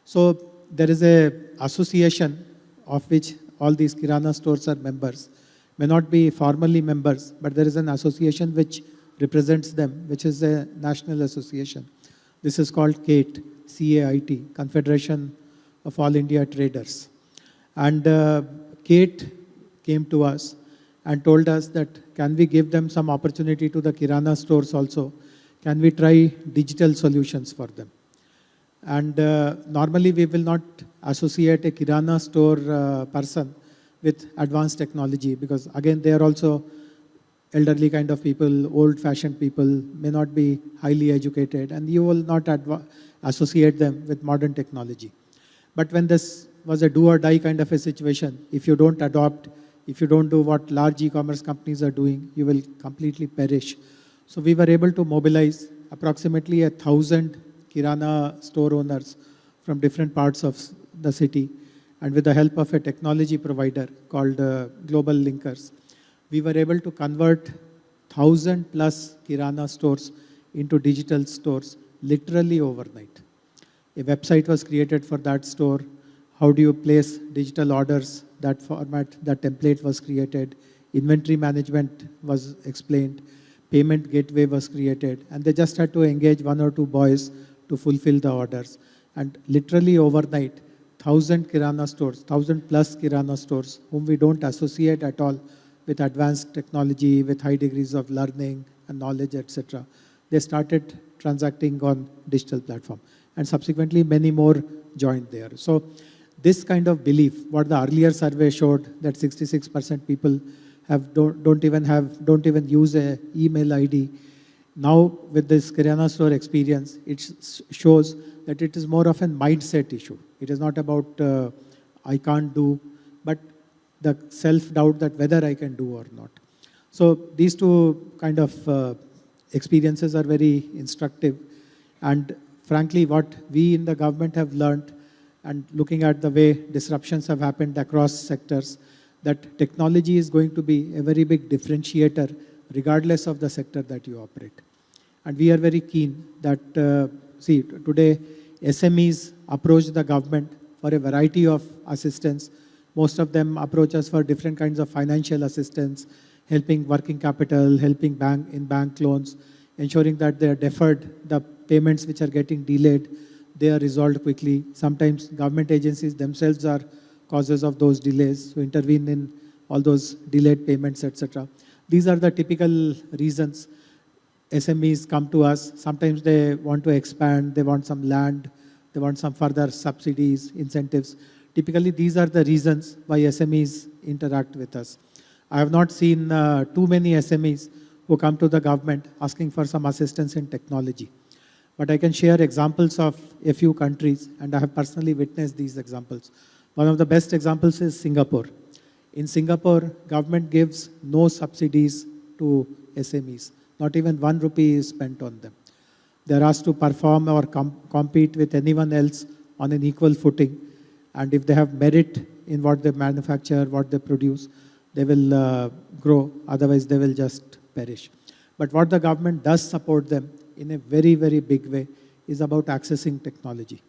So there is a association of which all these Kirana stores are members. May not be formally members, but there is an association which represents them, which is a national association. This is called CAIT, C-A-I-T, Confederation of All India Traders. And CAIT came to us and told us that can we give them some opportunity to the Kirana stores also? Can we try digital solutions for them? And normally we will not associate a Kirana store person with advanced technology because again they are also elderly kind of people, old-fashioned people, may not be highly educated, and you will not associate them with modern technology. But when this was a do or die kind of a situation, if you don't adopt, if you don't do what large e-commerce companies are doing, you will completely perish. So we were able to mobilize approximately 1,000 Kirana store owners from different parts of the city, and with the help of a technology provider called Global Linkers, we were able to convert 1,000 plus Kirana stores into digital stores literally overnight. A website was created for that store. How do you place digital orders? That format, that template was created. Inventory management was explained. Payment gateway was created. And they just had to engage 1 or 2 boys to fulfill the orders. And literally overnight, 1,000 Kirana stores, 1,000 plus Kirana stores, whom we don't associate at all with advanced technology, with high degrees of learning and knowledge, etc. They started transacting on digital platform. And subsequently, many more joined there. So this kind of belief, what the earlier survey showed, that 66% people don't even use an email ID. Now, with this Kirana store experience, it shows that it is more of a mindset issue. It is not about I can't do, but the self-doubt that whether I can do or not. So these two kind of experiences are very instructive. And frankly, what we in the government have learned, and looking at the way disruptions have happened across sectors, that technology is going to be a very big differentiator regardless of the sector that you operate. And we are very keen that, see, today SMEs approach the government for a variety of assistance. Most of them approach us for different kinds of financial assistance, helping working capital, helping bank loans, ensuring that they are deferred, the payments which are getting delayed, they are resolved quickly. Sometimes government agencies themselves are causes of those delays, so intervene in all those delayed payments, etc. These are the typical reasons SMEs come to us. Sometimes they want to expand, they want some land, they want some further subsidies, incentives. Typically, these are the reasons why SMEs interact with us. I have not seen too many SMEs who come to the government asking for some assistance in technology. But I can share examples of a few countries, and I have personally witnessed these examples. One of the best examples is Singapore. In Singapore, government gives no subsidies to SMEs. Not even 1 rupee is spent on them. They are asked to perform or compete with anyone else on an equal footing. And if they have merit in what they manufacture, what they produce, they will grow. Otherwise, they will just perish. But what the government does support them in a very, very big way is about accessing technology.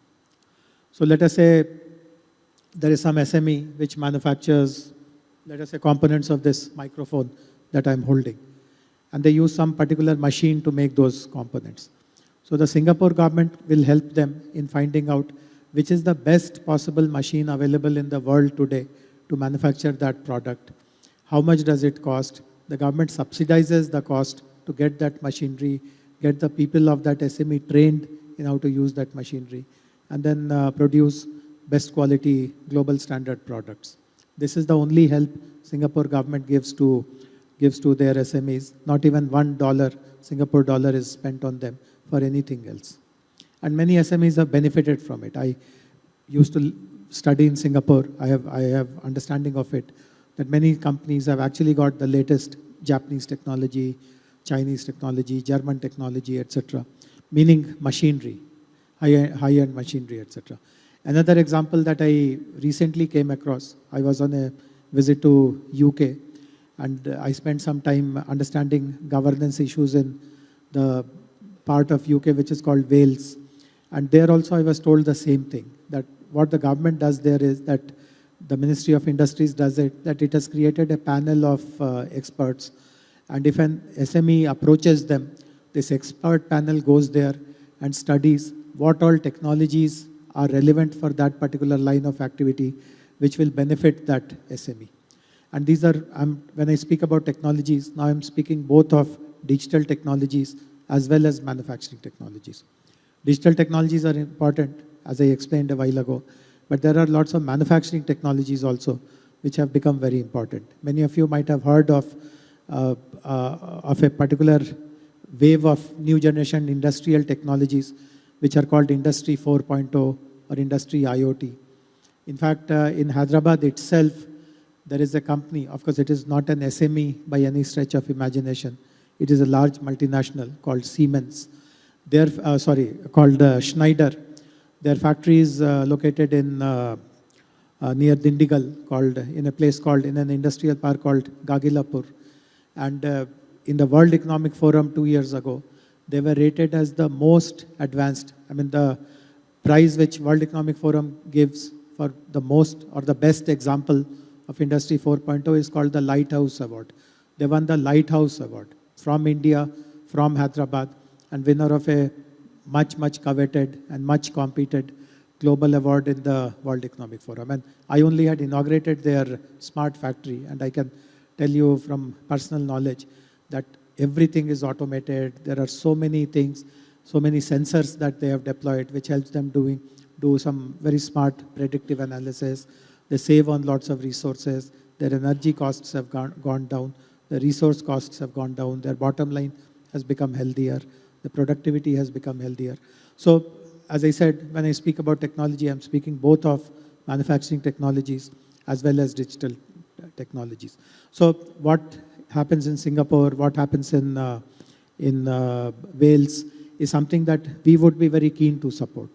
So let us say there is some SME which manufactures, let us say, components of this microphone that I'm holding. And they use some particular machine to make those components. So the Singapore government will help them in finding out which is the best possible machine available in the world today to manufacture that product. How much does it cost? The government subsidizes the cost to get that machinery, get the people of that SME trained in how to use that machinery, and then produce best quality global standard products. This is the only help Singapore government gives to their SMEs. Not even $1 Singapore dollar is spent on them for anything else. And many SMEs have benefited from it. I used to study in Singapore. I have understanding of it, that many companies have actually got the latest Japanese technology, Chinese technology, German technology, etc. Meaning machinery, high-end machinery, etc. Another example that I recently came across, I was on a visit to UK, and I spent some time understanding governance issues in the part of UK which is called Wales. And there also I was told the same thing, that what the government does there is that the Ministry of Industries does it, that it has created a panel of experts. And if an SME approaches them, this expert panel goes there and studies what all technologies are relevant for that particular line of activity, which will benefit that SME. And these are, when I speak about technologies, now I'm speaking both of digital technologies as well as manufacturing technologies. Digital technologies are important, as I explained a while ago, but there are lots of manufacturing technologies also, which have become very important. Many of you might have heard of a particular wave of new generation industrial technologies, which are called Industry 4.0 or Industry IoT. In fact, in Hyderabad itself, there is a company, of course it is not an SME by any stretch of imagination. It is a large multinational called Siemens. Called Schneider. Their factory is located in near Dindigal, in a place called, in an industrial park called Gagilapur. And in the World Economic Forum 2 years ago, they were rated as the most advanced. I mean, the prize which World Economic Forum gives for the most or the best example of Industry 4.0 is called the Lighthouse Award. They won the Lighthouse Award from India, from Hyderabad, and winner of a much, much coveted and much competed global award in the World Economic Forum. And I only had inaugurated their smart factory, and I can tell you from personal knowledge that everything is automated. There are so many things, so many sensors that they have deployed, which helps them do some very smart predictive analysis. They save on lots of resources. Their energy costs have gone down. The resource costs have gone down. Their bottom line has become healthier. The productivity has become healthier. So, as I said, when I speak about technology, I'm speaking both of manufacturing technologies as well as digital technologies. So, what happens in Singapore, what happens in Wales is something that we would be very keen to support.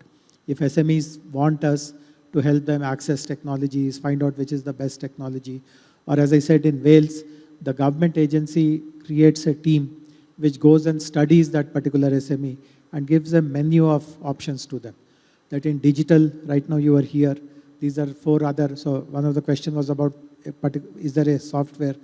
If SMEs want us to help them access technologies, find out which is the best technology, or as I said in Wales, the government agency creates a team which goes and studies that particular SME and gives a menu of options to them. That in digital, right now you are here, these are 4 other, so one of the questions was about, is there a software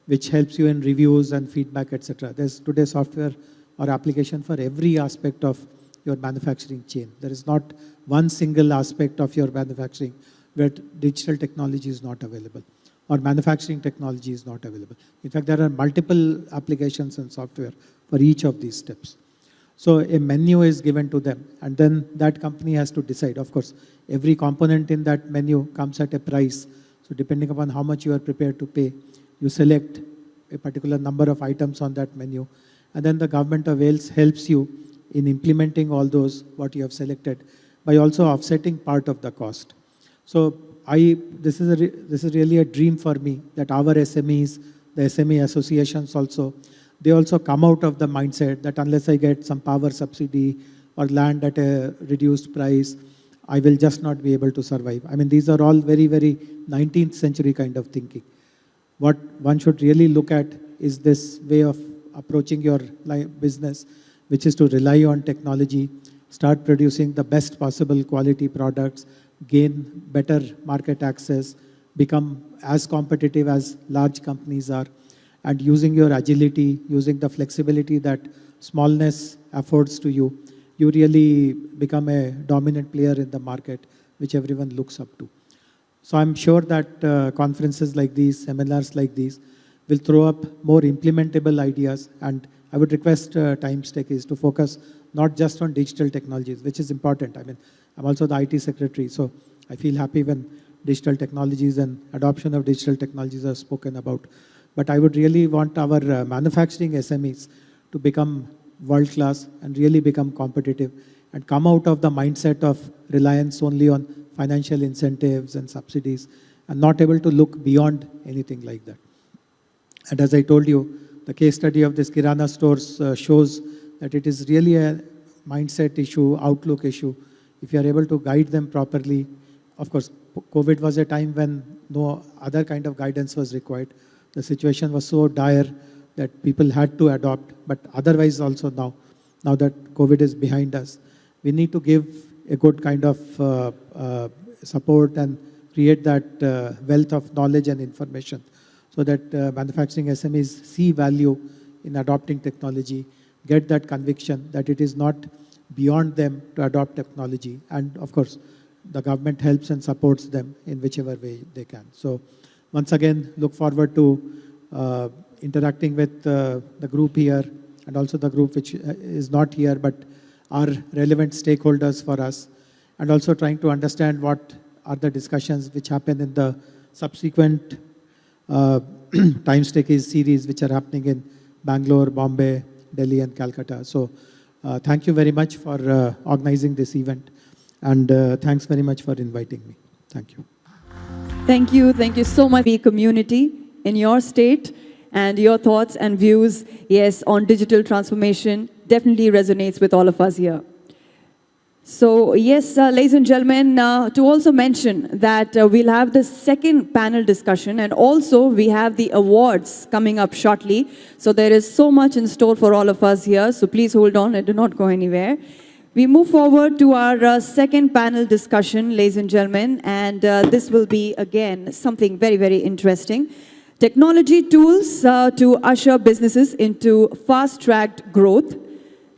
which helps you in reviews and feedback, etc. There's today software or application for every aspect of your manufacturing chain. There is not one single aspect of your manufacturing where digital technology is not available or manufacturing technology is not available. In fact, there are multiple applications and software for each of these steps. So a menu is given to them, and then that company has to decide. Of course, every component in that menu comes at a price. So depending upon how much you are prepared to pay, you select a particular number of items on that menu, and then the government of Wales helps you in implementing all those what you have selected by also offsetting part of the cost. So this is really a dream for me that our SMEs, the SME associations also, they also come out of the mindset that unless I get some power subsidy or land at a reduced price, I will just not be able to survive. I mean, these are all very, very 19th century kind of thinking. What one should really look at is this way of approaching your business, which is to rely on technology, start producing the best possible quality products, gain better market access, become as competitive as large companies are, and using your agility, using the flexibility that smallness affords to you, you really become a dominant player in the market, which everyone looks up to. So I'm sure that conferences like these, seminars like these, will throw up more implementable ideas, and I would request Techies to focus not just on digital technologies, which is important. I mean, I'm also the IT secretary, so I feel happy when digital technologies and adoption of digital technologies are spoken about. But I would really want our manufacturing SMEs to become world-class and really become competitive and come out of the mindset of reliance only on financial incentives and subsidies and not able to look beyond anything like that. And as I told you, the case study of this Kirana stores shows that it is really a mindset issue, outlook issue. If you are able to guide them properly, of course, COVID was a time when no other kind of guidance was required. The situation was so dire that people had to adopt, but otherwise also now, now that COVID is behind us, we need to give a good kind of support and create that wealth of knowledge and information so that manufacturing SMEs see value in adopting technology, get that conviction that it is not beyond them to adopt technology. And of course, the government helps and supports them in whichever way they can. So once again, look forward to interacting with the group here and also the group which is not here but are relevant stakeholders for us, and also trying to understand what are the discussions which happen in the subsequent Times Techies series which are happening in Bangalore, Bombay, Delhi and Calcutta. So thank you very much for organizing this event, and thanks very much for inviting me. Thank you. Thank you so much, the community in your state, and your thoughts and views, yes, on digital transformation definitely resonates with all of us here. So yes, ladies and gentlemen, to also mention that we'll have the second panel discussion, and also we have the awards coming up shortly. So there is so much in store for all of us here, so please hold on and do not go anywhere. We move forward to our second panel discussion, ladies and gentlemen, and this will be, again, something very, very interesting. Technology tools to usher businesses into fast-tracked growth,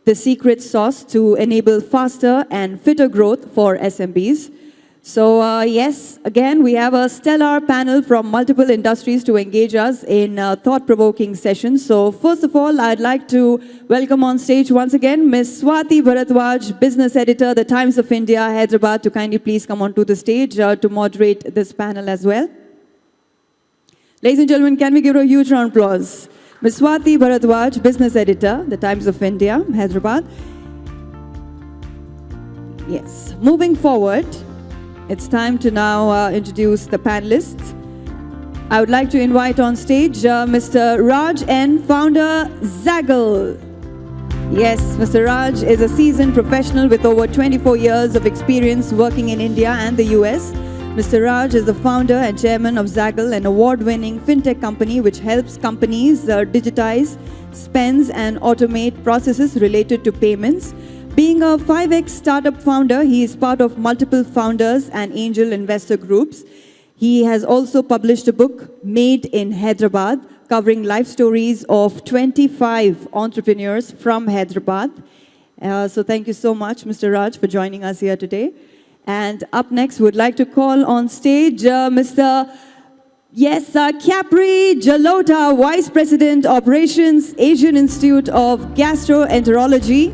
the secret sauce to enable faster and fitter growth for SMBs. So yes, again, we have a stellar panel from multiple industries to engage us in thought-provoking sessions. So first of all, I'd like to welcome on stage once again Ms. Swati Bharadwaj, Business Editor, The Times of India, Hyderabad, to kindly please come onto the stage to moderate this panel as well. Ladies and gentlemen, can we give her a huge round of applause? Ms. Swati Bharadwaj, Business Editor, The Times of India, Hyderabad. Yes, moving forward, it's time to now introduce the panelists. I would like to invite on stage Mr. Raj N., founder, Zaggle. Yes, Mr. Raj is a seasoned professional with over 24 years of experience working in India and the US. Mr. Raj is the founder and chairman of Zaggle, an award-winning fintech company which helps companies digitize, spends and automate processes related to payments. Being a 5X startup founder, he is part of multiple founders and angel investor groups. He has also published a book, Made in Hyderabad, covering life stories of 25 entrepreneurs from Hyderabad. So thank you so much, Mr. Raj, for joining us here today. And up next, we'd like to call on stage Mr. Capri Jalota, Vice President, Operations, Asian Institute of Gastroenterology.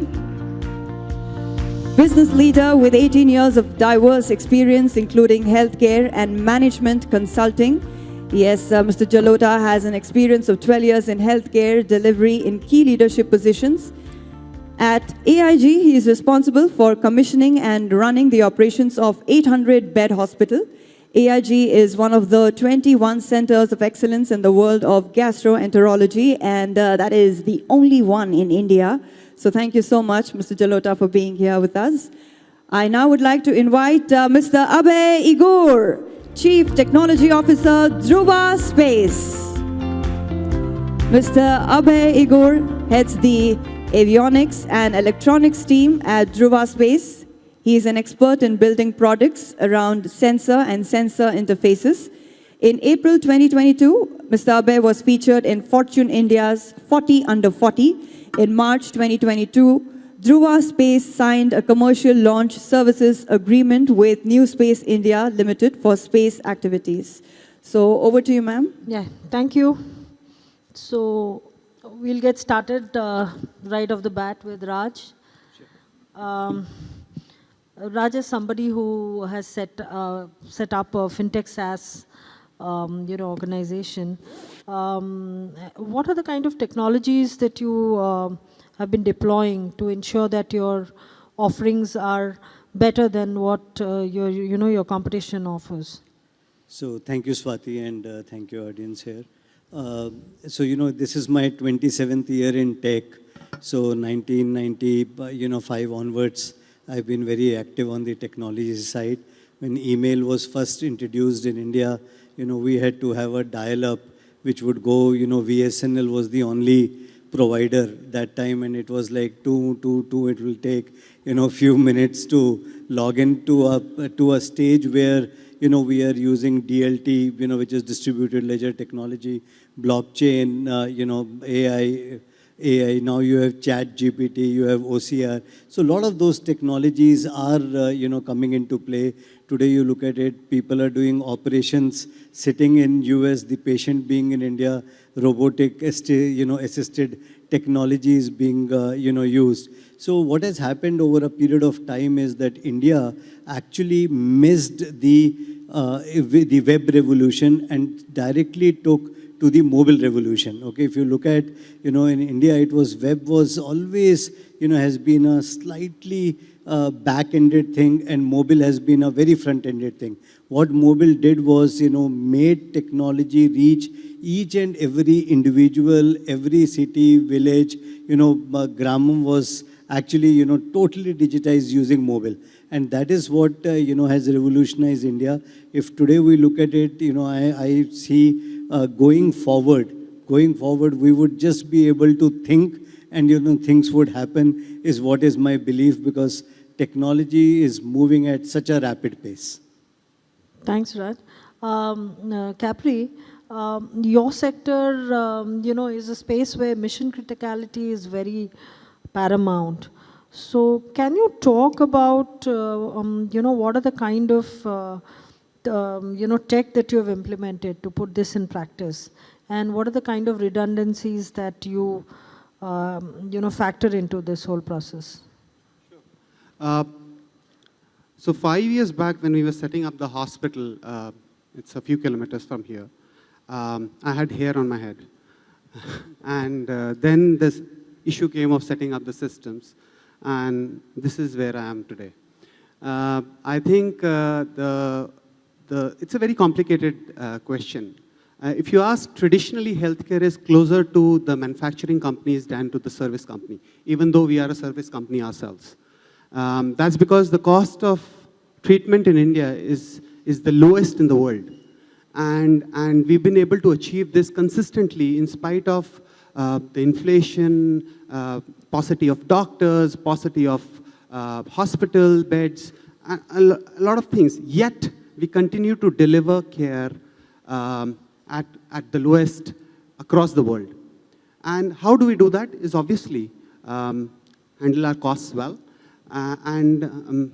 Business leader with 18 years of diverse experience, including healthcare and management consulting. Yes, Mr. Jalota has an experience of 12 years in healthcare delivery in key leadership positions. At AIG, he is responsible for commissioning and running the operations of 800-bed hospital. AIG is one of the 21 centers of excellence in the world of gastroenterology, and that is the only one in India. So thank you so much, Mr. Jalota, for being here with us. I now would like to invite Mr. Abhay Igor, Chief Technology Officer, Dhruva Space. Mr. Abhay Igor heads the avionics and electronics team at Dhruva Space. He is an expert in building products around sensor and sensor interfaces. In April 2022, Mr. Abhay was featured in Fortune India's 40 Under 40. In March 2022, Dhruva Space signed a commercial launch services agreement with New Space India Limited for space activities. So over to you, ma'am. Yeah, thank you. So we'll get started right off the bat with Raj. Raj is somebody who has set up a fintech SaaS organization. What are the kind of technologies that you have been deploying to ensure that your offerings are better than what your competition offers? So thank you, Swati, and thank you, audience here. This is my 27th year in tech. So 1995 onwards, I've been very active on the technology side. When email was first introduced in India, we had to have a dial-up which would go, VSNL was the only provider that time, and it was like two. It will take, few minutes to log into a stage where, we are using DLT, which is distributed ledger technology, blockchain, AI. Now you have Chat GPT, you have OCR. So a lot of those technologies are, coming into play. Today you look at it, people are doing operations sitting in US, the patient being in India, robotic, assisted technology is being, used. So what has happened over a period of time is that India actually missed the web revolution and directly took to the mobile revolution. Okay, if you look at, in India, web was always, has been a slightly back-ended thing, and mobile has been a very front-ended thing. What mobile did was, made technology reach each and every individual, every city, village. Gramam was actually, totally digitized using mobile. And that is what, has revolutionized India. If today we look at it, I see going forward, we would just be able to think and, things would happen is what is my belief, because technology is moving at such a rapid pace. Thanks, Raj. Capri, your sector, is a space where mission criticality is very paramount. So can you talk about, what are the kind of, tech that you have implemented to put this in practice? And what are the kind of redundancies that you, factor into this whole process? So 5 years back when we were setting up the hospital, it's a few kilometers from here, I had hair on my head. And then this issue came of setting up the systems. And this is where I am today. I think it's a very complicated question. If you ask, traditionally healthcare is closer to the manufacturing companies than to the service company, even though we are a service company ourselves. That's because the cost of treatment in India is the lowest in the world. And we've been able to achieve this consistently in spite of the inflation, paucity of doctors, paucity of hospital beds, a lot of things. Yet, we continue to deliver care at the lowest across the world. And how do we do that? Is obviously handle our costs well. The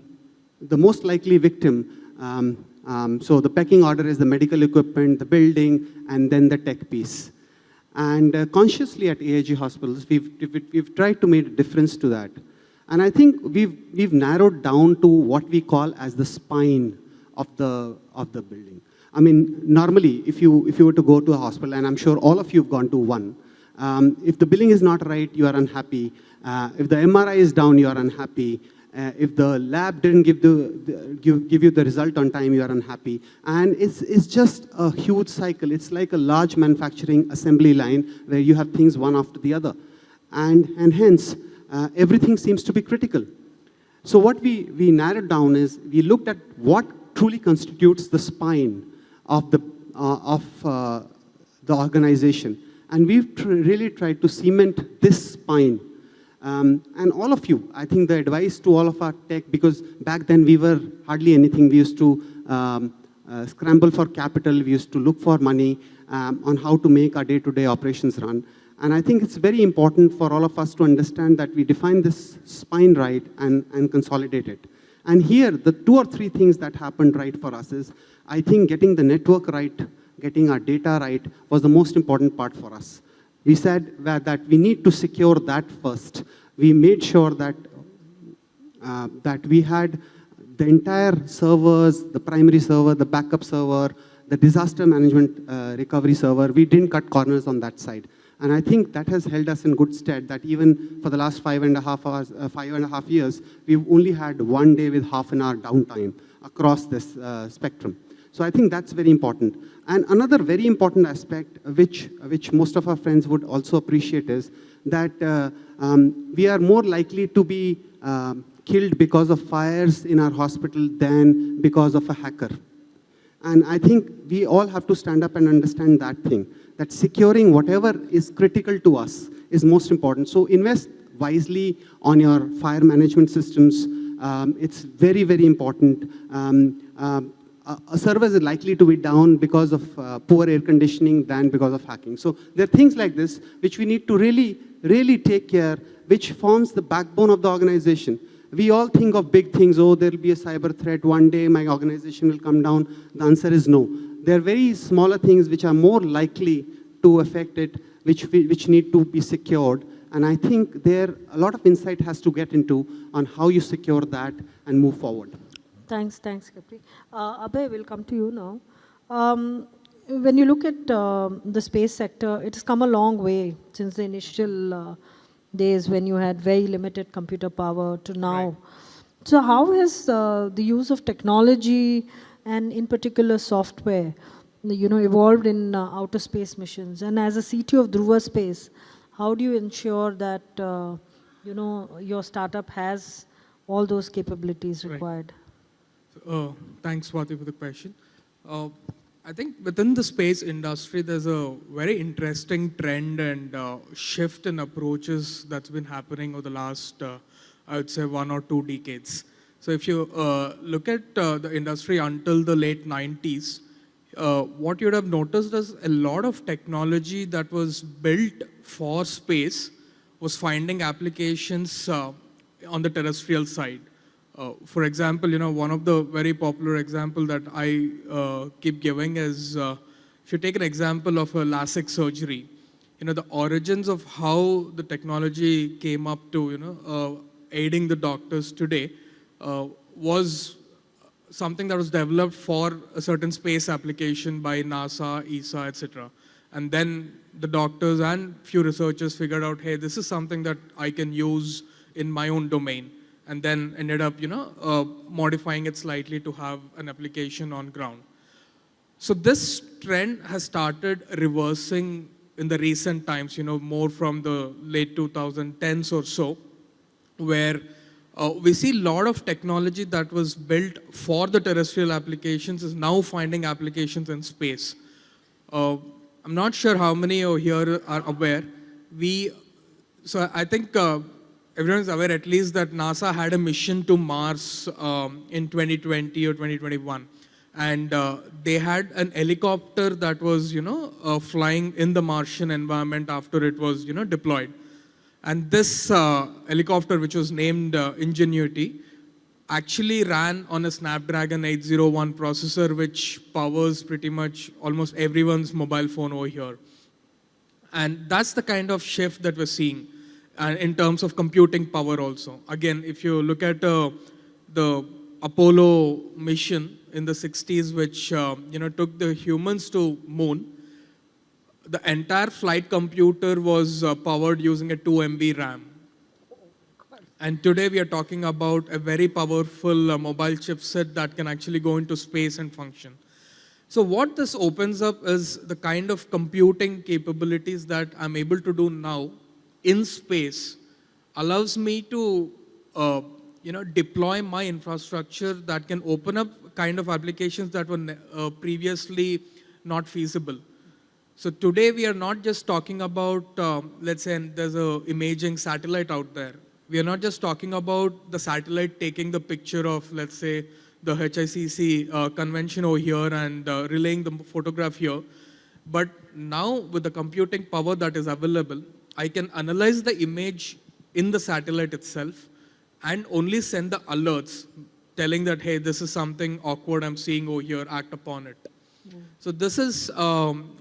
most likely victim, so the pecking order is the medical equipment, the building, and then the tech piece. And consciously at AIG hospitals, we've tried to make a difference to that. And I think we've narrowed down to what we call as the spine of the building. I mean, normally, if you were to go to a hospital, and I'm sure all of you have gone to one, if the billing is not right, you are unhappy. If the MRI is down, you are unhappy. If the lab didn't give you the result on time, you are unhappy. And it's just a huge cycle. It's like a large manufacturing assembly line where you have things one after the other. And hence, everything seems to be critical. So what we narrowed down is, we looked at what truly constitutes the spine of the organization. And we've really tried to cement this spine. And all of you, I think the advice to all of our tech, because back then we were hardly anything. We used to scramble for capital. We used to look for money on how to make our day-to-day operations run. And I think it's very important for all of us to understand that we define this spine right and consolidate it. And here, the 2 or 3 things that happened right for us is, I think getting the network right, getting our data right was the most important part for us. We said that we need to secure that first. We made sure that we had the entire servers, the primary server, the backup server, the disaster management recovery server. We didn't cut corners on that side. And I think that has held us in good stead, that even for the last 5.5 years, we've only had 1 day with half an hour downtime across this spectrum. So I think that's very important. And another very important aspect, which most of our friends would also appreciate, is that we are more likely to be killed because of fires in our hospital than because of a hacker. And I think we all have to stand up and understand that thing, that securing whatever is critical to us is most important. So invest wisely on your fire management systems. It's very, very important. A server is likely to be down because of poor air conditioning than because of hacking. So there are things like this which we need to really take care, which forms the backbone of the organization. We all think of big things. Oh, there will be a cyber threat. One day my organization will come down. The answer is no. There are very smaller things which are more likely to affect it, which need to be secured. And I think there a lot of insight has to get into on how you secure that and move forward. Thanks, Kapri. Abhay, we'll come to you now. When you look at the space sector, it has come a long way since the initial days when you had very limited computer power to now. Right. So how has the use of technology and in particular software, evolved in outer space missions? And as a CTO of Dhruva Space, how do you ensure that, your startup has all those capabilities required? Right. Thanks, Swati, for the question. I think within the space industry, there's a very interesting trend and shift in approaches that's been happening over the last, I would say, 1 or 2 decades. So if you look at the industry until the late 90s, what you'd have noticed is a lot of technology that was built for space was finding applications on the terrestrial side. For example, one of the very popular example that I keep giving is, if you take an example of a LASIK surgery, the origins of how the technology came up to, aiding the doctors today was something that was developed for a certain space application by NASA, ESA, etc. And then the doctors and few researchers figured out, hey, this is something that I can use in my own domain. And then ended up, modifying it slightly to have an application on ground. So this trend has started reversing in the recent times, more from the late 2010s or so, where we see a lot of technology that was built for the terrestrial applications is now finding applications in space. I'm not sure how many over here are aware. So I think everyone is aware at least that NASA had a mission to Mars in 2020 or 2021. And they had an helicopter that was, flying in the Martian environment after it was, deployed. And this helicopter, which was named Ingenuity, actually ran on a Snapdragon 801 processor, which powers pretty much almost everyone's mobile phone over here. And that's the kind of shift that we're seeing. And in terms of computing power also. Again, if you look at the Apollo mission in the 60s, which took the humans to moon, the entire flight computer was powered using a 2 MB RAM. And today we are talking about a very powerful mobile chipset that can actually go into space and function. So what this opens up is the kind of computing capabilities that I'm able to do now in space allows me to deploy my infrastructure that can open up kind of applications that were previously not feasible. So today we are not just talking about, let's say there's a imaging satellite out there. We are not just talking about the satellite taking the picture of, let's say, the HICC convention over here and relaying the photograph here. But now with the computing power that is available, I can analyze the image in the satellite itself and only send the alerts telling that, hey, this is something awkward I'm seeing over here, act upon it. So this is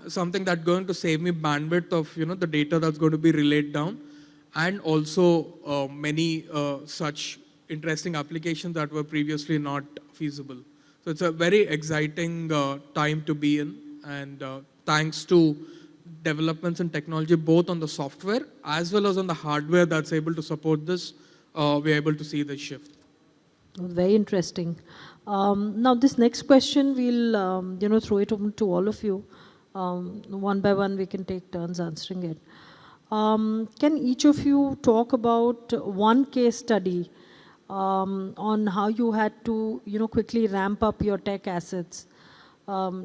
something that's going to save me bandwidth of the data that's going to be relayed down, and also many such interesting applications that were previously not feasible. So it's a very exciting time to be in, and thanks to developments in technology, both on the software as well as on the hardware that's able to support this, we're able to see the shift. Very interesting. Now this next question, we'll throw it open to all of you. One by one, we can take turns answering it. Can each of you talk about one case study on how you had to quickly ramp up your tech assets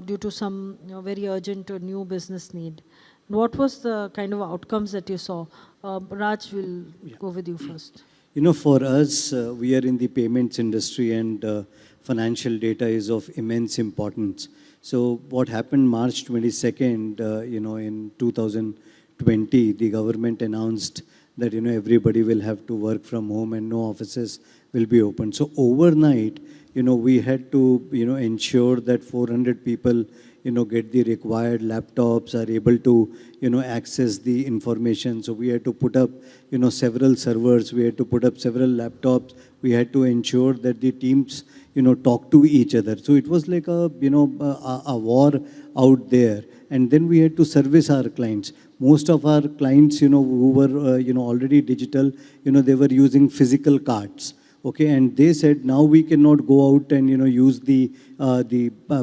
due to some very urgent or new business need. What was the kind of outcomes that you saw? Raj, will go with you first. You know, for us, we are in the payments industry, and financial data is of immense importance. So what happened March 22nd, in 2020, the government announced that, everybody will have to work from home and no offices will be open. So overnight, we had to, ensure that 400 people, get the required laptops, are able to, access the information. So we had to put up, several servers, we had to put up several laptops, we had to ensure that the teams, talk to each other. So it was like a war out there. And then we had to service our clients. Most of our clients, who were, already digital, they were using physical cards. Okay, and they said, now we cannot go out and, use the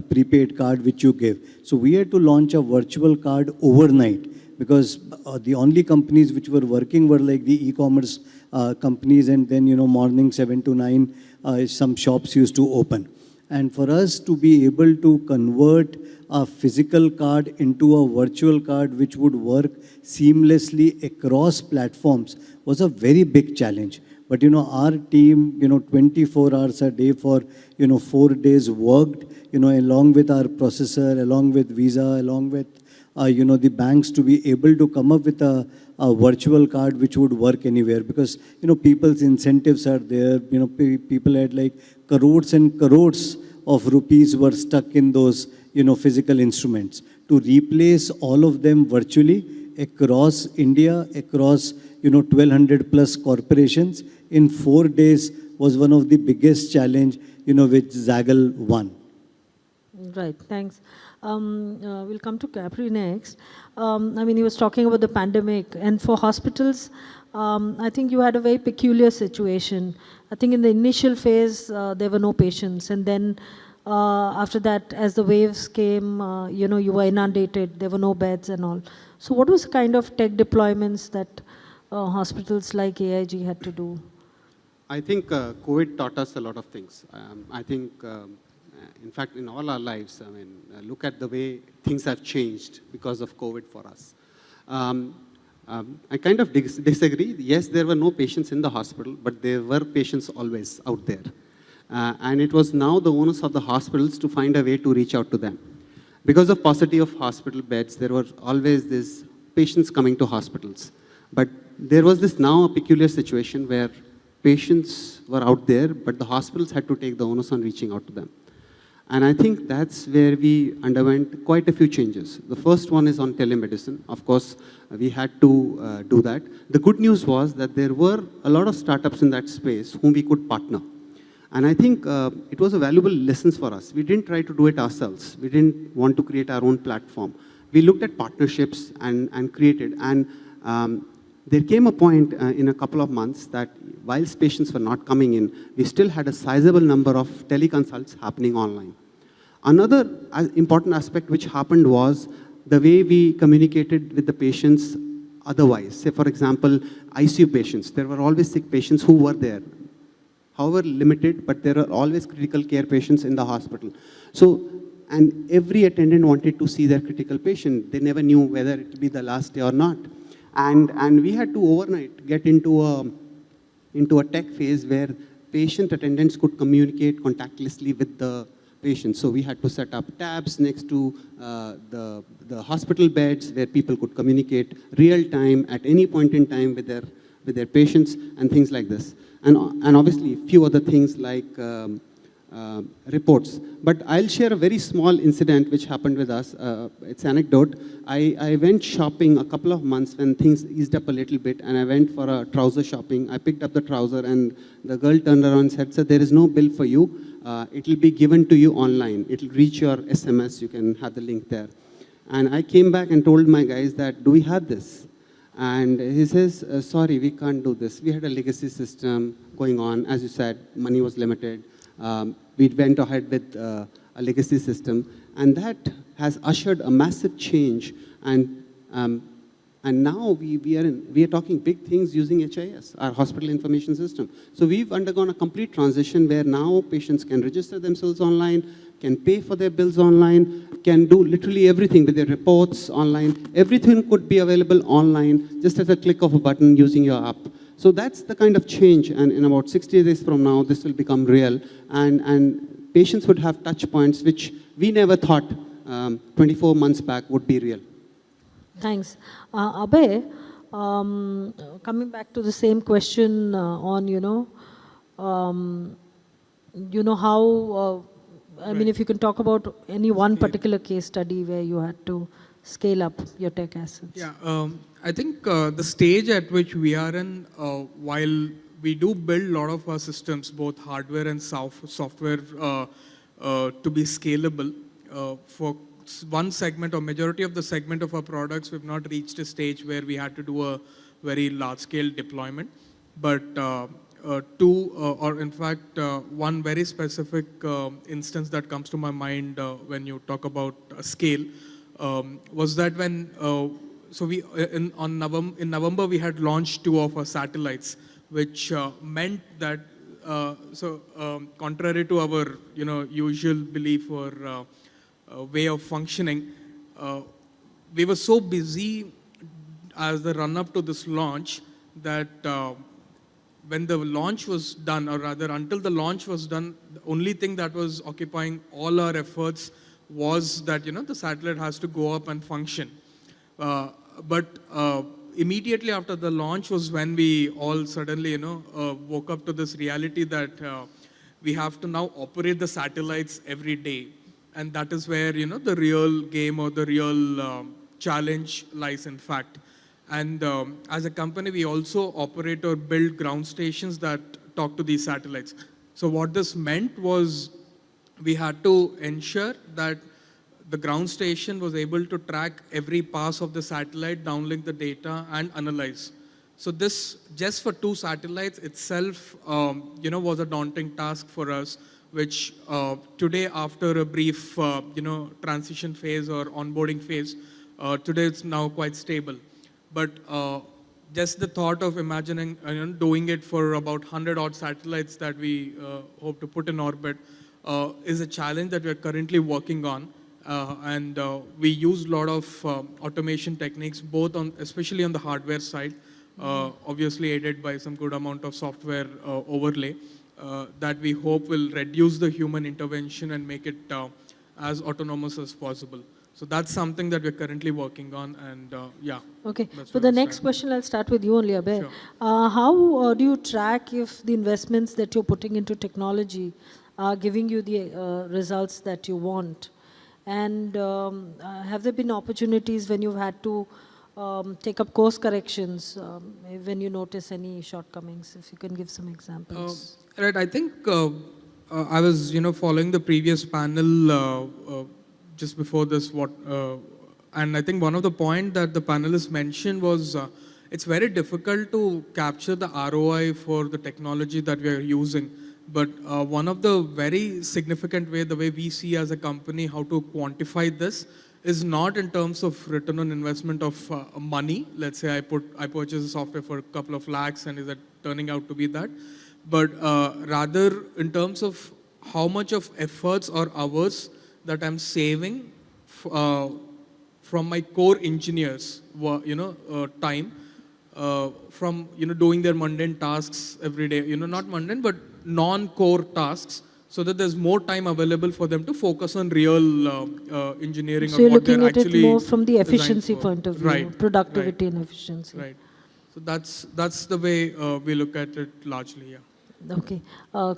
prepaid card which you give. So we had to launch a virtual card overnight, because the only companies which were working were like the e-commerce companies, and then, morning 7 to 9, some shops used to open. And for us to be able to convert a physical card into a virtual card which would work seamlessly across platforms was a very big challenge. But, our team, 24 hours a day for, 4 days worked, along with our processor, along with Visa, along with, the banks, to be able to come up with a virtual card which would work anywhere. Because, people's incentives are there. People had like crores and crores of rupees were stuck in those, physical instruments. To replace all of them virtually across India, across, 1,200 plus corporations, in 4 days was one of the biggest challenge, which Zaggle won. Right, thanks. We'll come to Capri next. He was talking about the pandemic, and for hospitals, I think you had a very peculiar situation. I think in the initial phase, there were no patients, and then after that, as the waves came, you were inundated, there were no beds and all. So what was the kind of tech deployments that hospitals like AIG had to do? I think COVID taught us a lot of things. I think, in fact, in all our lives, look at the way things have changed because of COVID for us. I kind of disagree. Yes, there were no patients in the hospital, but there were patients always out there. And it was now the onus of the hospitals to find a way to reach out to them. Because of paucity of hospital beds, there were always these patients coming to hospitals. But there was this now a peculiar situation where patients were out there, but the hospitals had to take the onus on reaching out to them. And I think that's where we underwent quite a few changes. The first one is on telemedicine. Of course, we had to do that. The good news was that there were a lot of startups in that space whom we could partner. And I think it was a valuable lesson for us. We didn't try to do it ourselves. We didn't want to create our own platform. We looked at partnerships and created. And there came a point in a couple of months that whilst patients were not coming in, we still had a sizable number of teleconsults happening online. Another important aspect which happened was the way we communicated with the patients otherwise. Say, for example, ICU patients. There were always sick patients who were there. However limited, but there are always critical care patients in the hospital. So, and every attendant wanted to see their critical patient. They never knew whether it would be the last day or not. And we had to overnight get into a tech phase where patient attendants could communicate contactlessly with the patient. So we had to set up tabs next to the hospital beds where people could communicate real time at any point in time with their patients and things like this. And obviously a few other things like reports. But I'll share a very small incident which happened with us. It's anecdote. I went shopping a couple of months when things eased up a little bit, and I went for a trouser shopping. I picked up the trouser, and the girl turned around and said, "Sir, there is no bill for you. It will be given to you online. It will reach your SMS. You can have the link there." And I came back and told my guys that, "Do we have this?" And he says, "Sorry, we can't do this. We had a legacy system going on. As you said, money was limited. We went ahead with a legacy system, and that has ushered a massive change. And now we are talking big things using HIS, our hospital information system. So we've undergone a complete transition where now patients can register themselves online, can pay for their bills online, can do literally everything with their reports online. Everything could be available online, just at a click of a button using your app. So that's the kind of change, and in about 60 days from now, this will become real, and patients would have touch points which we never thought 24 months back would be real. Thanks. Abhay, coming back to the same question on, how, I mean, if you can talk about any one particular case study where you had to scale up your tech assets. Yeah, I think the stage at which we are in, while we do build a lot of our systems, both hardware and software, to be scalable, for one segment or majority of the segment of our products, we've not reached a stage where we had to do a very large-scale deployment. But two, or in fact, one very specific instance that comes to my mind when you talk about scale was that when, so we in November we had launched 2 of our satellites, which meant that contrary to our usual belief or way of functioning, we were so busy as the run-up to this launch that when the launch was done, or rather until the launch was done, the only thing that was occupying all our efforts was that the satellite has to go up and function. But immediately after the launch was when we all suddenly woke up to this reality that we have to now operate the satellites every day. And that is where, the real game or the real challenge lies, in fact. And as a company, we also operate or build ground stations that talk to these satellites. So what this meant was we had to ensure that the ground station was able to track every pass of the satellite, downlink the data, and analyze. So this, just for 2 satellites itself, was a daunting task for us, which today, after a brief, transition phase or onboarding phase, today it's now quite stable. But just the thought of imagining, doing it for about 100-odd satellites that we hope to put in orbit is a challenge that we're currently working on. And we use a lot of automation techniques, both especially on the hardware side, obviously aided by some good amount of software overlay, that we hope will reduce the human intervention and make it as autonomous as possible. So that's something that we're currently working on, and yeah. Okay. For the next question, I'll start with you only, Abhay. Sure. How do you track if the investments that you're putting into technology are giving you the results that you want? And have there been opportunities when you've had to take up course corrections when you notice any shortcomings? If you can give some examples. Right. I think I was, following the previous panel just before this, and I think one of the points that the panelists mentioned was it's very difficult to capture the ROI for the technology that we are using. But one of the very significant way, the way we see as a company how to quantify this is not in terms of return on investment of money. Let's say I purchase a software for a couple of lakhs, and is it turning out to be that? But rather in terms of how much of efforts or hours that I'm saving from my core engineers, time, from doing their mundane tasks every day. Not mundane, but non-core tasks, so that there's more time available for them to focus on real engineering. So you're looking at it more from the efficiency point of view, right, productivity and efficiency. Right. So that's the way we look at it largely. Yeah. Okay.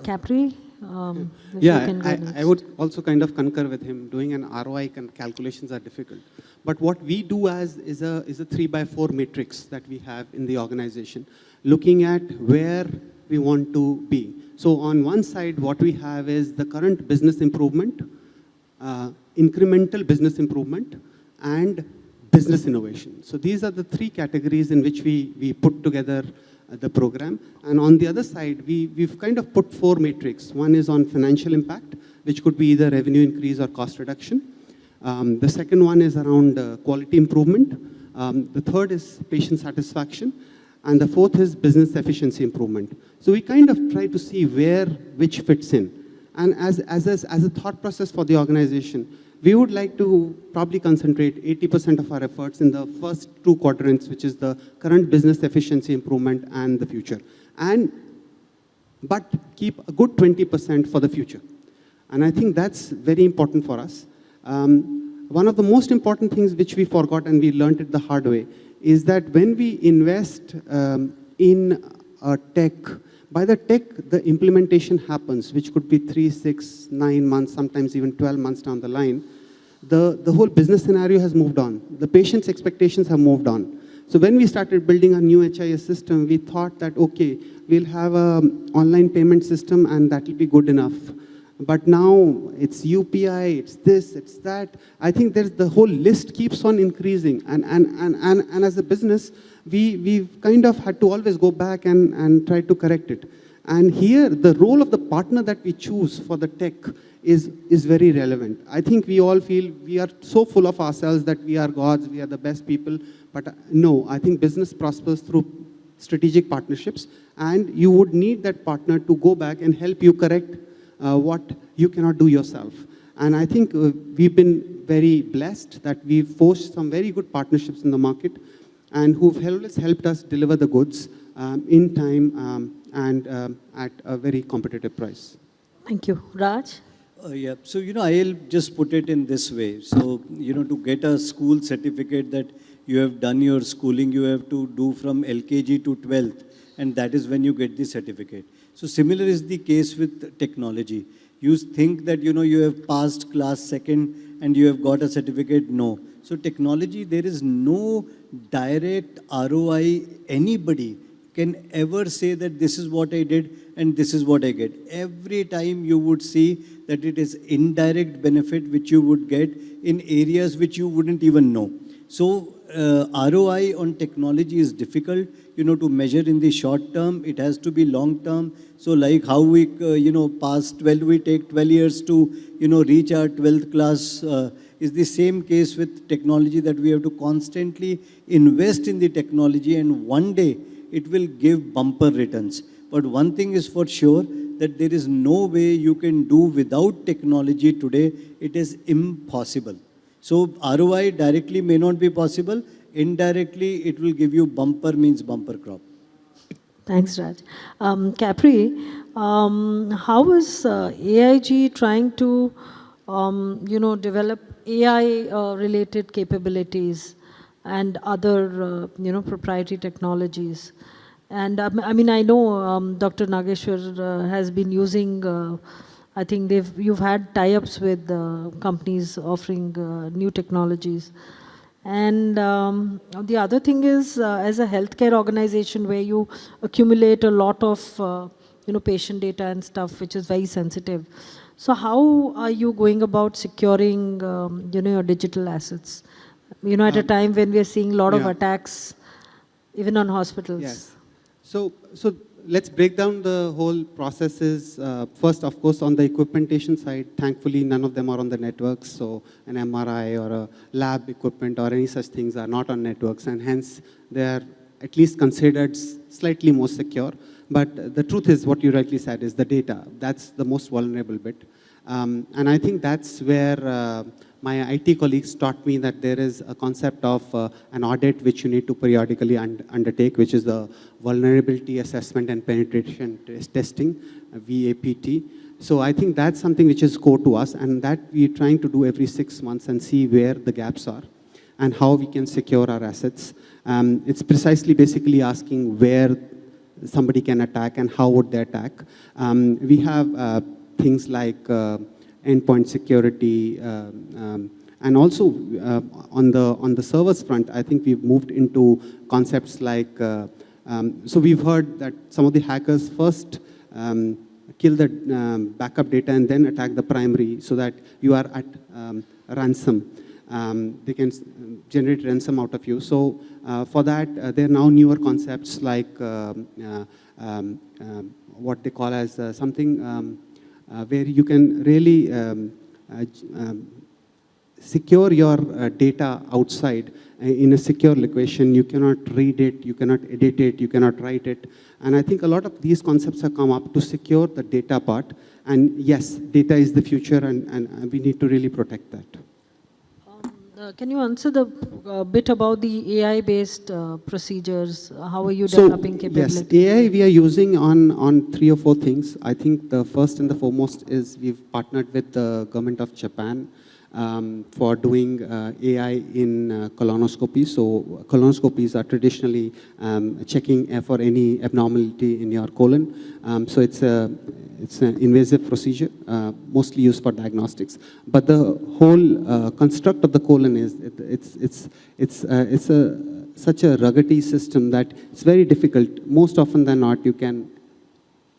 Capri? I would also kind of concur with him. Doing an ROI calculations are difficult. But what we do is a 3x4 matrix that we have in the organization, looking at where we want to be. So on one side, what we have is the current business improvement, incremental business improvement, and business innovation. So these are the 3 categories in which we put together the program. And on the other side, we've kind of put 4 metrics. One is on financial impact, which could be either revenue increase or cost reduction. The second one is around quality improvement. The third is patient satisfaction. And the fourth is business efficiency improvement. So we kind of try to see which fits in. And as a thought process for the organization, we would like to probably concentrate 80% of our efforts in the first two quadrants, which is the current business efficiency improvement and the future. But keep a good 20% for the future. And I think that's very important for us. One of the most important things which we forgot and we learned it the hard way is that when we invest in tech, by the tech, the implementation happens, which could be 3, 6, 9 months, sometimes even 12 months down the line. The whole business scenario has moved on. The patient's expectations have moved on. So when we started building a new HIS system, we thought that, okay, we'll have an online payment system and that will be good enough. But now it's UPI, it's this, it's that. I think the whole list keeps on increasing. And as a business, we've kind of had to always go back and try to correct it. And here, the role of the partner that we choose for the tech is very relevant. I think we all feel we are so full of ourselves that we are gods, we are the best people. But no, I think business prospers through strategic partnerships. And you would need that partner to go back and help you correct what you cannot do yourself. And I think we've been very blessed that we've forged some very good partnerships in the market and who've helped us deliver the goods in time and at a very competitive price. Thank you. Raj? Yeah, so, I'll just put it in this way. So, to get a school certificate that you have done your schooling, you have to do from LKG to 12th, and that is when you get the certificate. So, similar is the case with technology. You think that, you have passed class 2nd and you have got a certificate. No. So, technology, there is no direct ROI. Anybody can ever say that this is what I did and this is what I get. Every time you would see that it is indirect benefit which you would get in areas which you wouldn't even know. So ROI on technology is difficult, to measure in the short term. It has to be long term. So like how we, past 12, we take 12 years to, reach our 12th class is the same case with technology, that we have to constantly invest in the technology, and one day it will give bumper returns. But one thing is for sure, that there is no way you can do without technology today. It is impossible. So ROI directly may not be possible. Indirectly, it will give you bumper, means bumper crop. Thanks, Raj. Capri, how is AIG trying to, develop AI-related capabilities and other, proprietary technologies? And I know Dr. Nageshwar has been using, I think you've had tie-ups with companies offering new technologies. And the other thing is, as a healthcare organization where you accumulate a lot of, patient data and stuff, which is very sensitive. So how are you going about securing, your digital assets? At a time when we are seeing a lot of attacks, even on hospitals. Yes. So let's break down the whole processes. First, of course, on the equipmentation side, thankfully, none of them are on the networks. So an MRI or a lab equipment or any such things are not on networks, and hence they are at least considered slightly more secure. But the truth is, what you rightly said, is the data. That's the most vulnerable bit. And I think that's where my IT colleagues taught me that there is a concept of an audit which you need to periodically undertake, which is the Vulnerability Assessment and Penetration Testing, VAPT. So I think that's something which is core to us, and that we're trying to do every 6 months and see where the gaps are and how we can secure our assets. It's precisely basically asking where somebody can attack and how would they attack. We have things like endpoint security, and also on the servers front, I think we've moved into concepts like, so we've heard that some of the hackers first kill the backup data and then attack the primary, so that you are at ransom. They can generate ransom out of you. So for that, there are now newer concepts like what they call as something where you can really secure your data outside in a secure location. You cannot read it, you cannot edit it, you cannot write it. And I think a lot of these concepts have come up to secure the data part. And yes, data is the future, and we need to really protect that. Can you answer the bit about the AI-based procedures? How are you developing capabilities? Yes, AI we are using on 3 or 4 things. I think the first and the foremost is we've partnered with the government of Japan for doing AI in colonoscopy. So colonoscopies are traditionally checking for any abnormality in your colon. So it's an invasive procedure, mostly used for diagnostics. But the whole construct of the colon is it's such a ruggedy system that it's very difficult. Most often than not, you can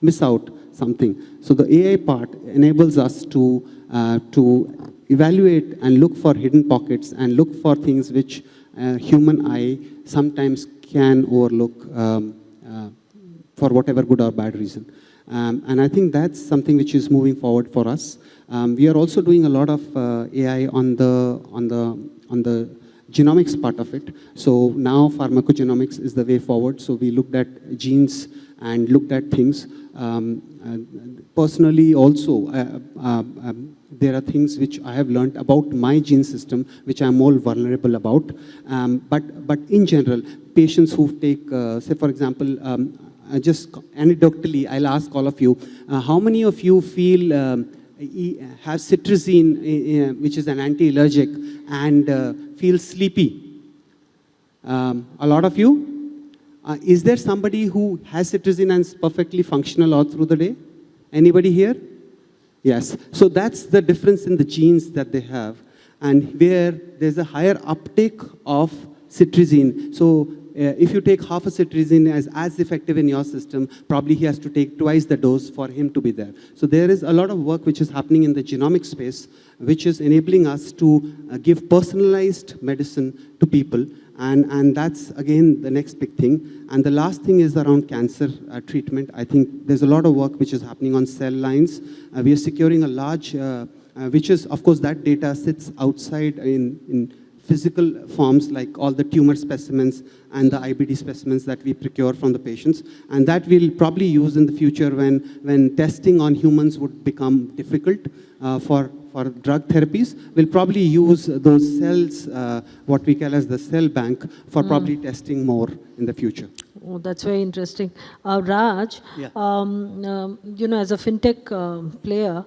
miss out something. So the AI part enables us to evaluate and look for hidden pockets and look for things which human eye sometimes can overlook for whatever good or bad reason. And I think that's something which is moving forward for us. We are also doing a lot of AI on the genomics part of it. So now pharmacogenomics is the way forward. So we looked at genes and looked at things. Personally also, there are things which I have learned about my gene system, which I'm more vulnerable about. But in general, patients who take, say for example, just anecdotally, I'll ask all of you, how many of you feel have cetirizine, which is an anti-allergic, and feel sleepy? A lot of you? Is there somebody who has cetirizine and is perfectly functional all through the day? Anybody here? Yes. So that's the difference in the genes that they have, and where there's a higher uptake of cetirizine. So if you take half a cetirizine as effective in your system, probably he has to take twice the dose for him to be there. So there is a lot of work which is happening in the genomic space, which is enabling us to give personalized medicine to people. And that's, again, the next big thing. And the last thing is around cancer treatment. I think there's a lot of work which is happening on cell lines. We are securing a large, which is, of course, that data sits outside in physical forms, like all the tumor specimens and the IBD specimens that we procure from the patients. And that we'll probably use in the future when testing on humans would become difficult for drug therapies. We'll probably use those cells, what we call as the cell bank, for probably testing more in the future. Oh, that's very interesting. Raj, Yeah. You know, as a fintech player,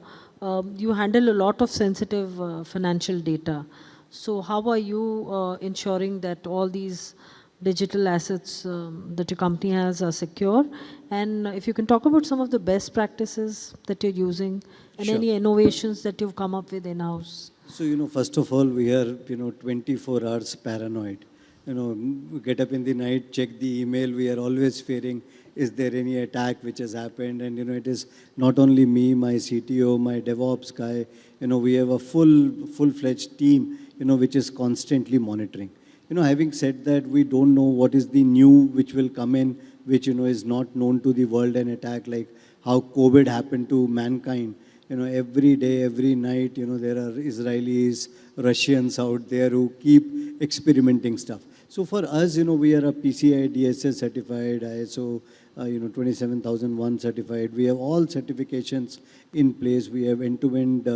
you handle a lot of sensitive financial data. So how are you ensuring that all these digital assets that your company has are secure? And if you can talk about some of the best practices that you're using and Sure. any innovations that you've come up with in-house. So, first of all, we are, 24 hours paranoid. We get up in the night, check the email. We are always fearing, is there any attack which has happened? And, it is not only me, my CTO, my DevOps guy. We have a full-fledged team, which is constantly monitoring. Having said that, we don't know what is the new which will come in, which, is not known to the world, and attack, like how COVID happened to mankind. Every day, every night, there are Israelis, Russians out there who keep experimenting stuff. So for us, we are a PCI DSS certified, ISO, 27001 certified. We have all certifications in place. We have end-to-end,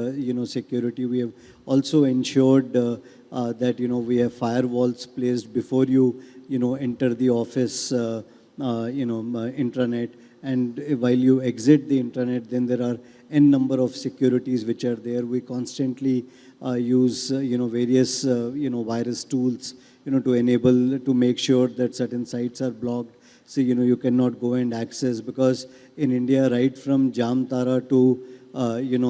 security. We have also ensured that, we have firewalls placed before you, enter the office, intranet. And while you exit the intranet, then there are n number of securities which are there. We constantly use, various, virus tools, to enable, to make sure that certain sites are blocked. So, you cannot go and access, because in India, right from Jamtara to,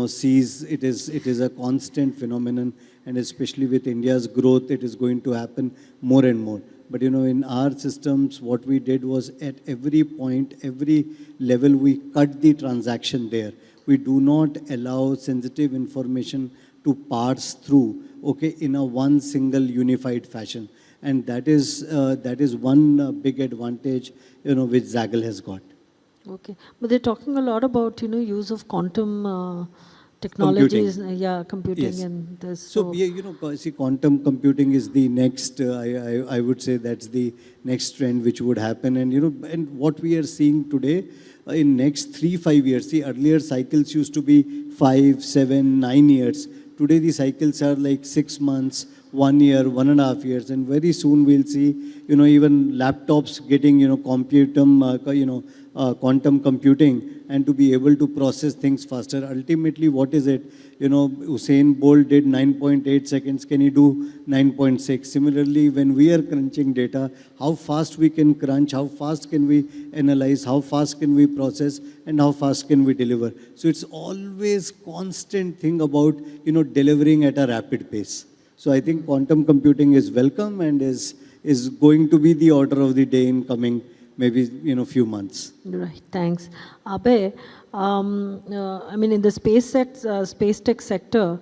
seas, it is a constant phenomenon. And especially with India's growth, it is going to happen more and more. But, in our systems, what we did was at every point, every level, we cut the transaction there. We do not allow sensitive information to parse through, in a one single unified fashion. And that is one big advantage, which Zaggle has got. Okay, but they're talking a lot about, use of quantum technologies, computing Yes. and this. So, yeah, you know, see, quantum computing is the next, I would say that's the next trend which would happen. And, you know, and what we are seeing today in next 3-5 years, see, earlier cycles used to be 5, 7, 9 years. Today, the cycles are like 6 months, 1 year, 1.5 years. And very soon we'll see, you know, even laptops getting, you know, quantum computing, and to be able to process things faster. Ultimately, what is it? You know, Usain Bolt did 9.8 seconds. Can he do 9.6? Similarly, when we are crunching data, how fast we can crunch, how fast can we analyze, how fast can we process, and how fast can we deliver. So it's always constant thing about, you know, delivering at a rapid pace. So I think quantum computing is welcome and is going to be the order of the day in coming maybe, you know, few months. Right, thanks. Abhay, I mean, in the space tech sector,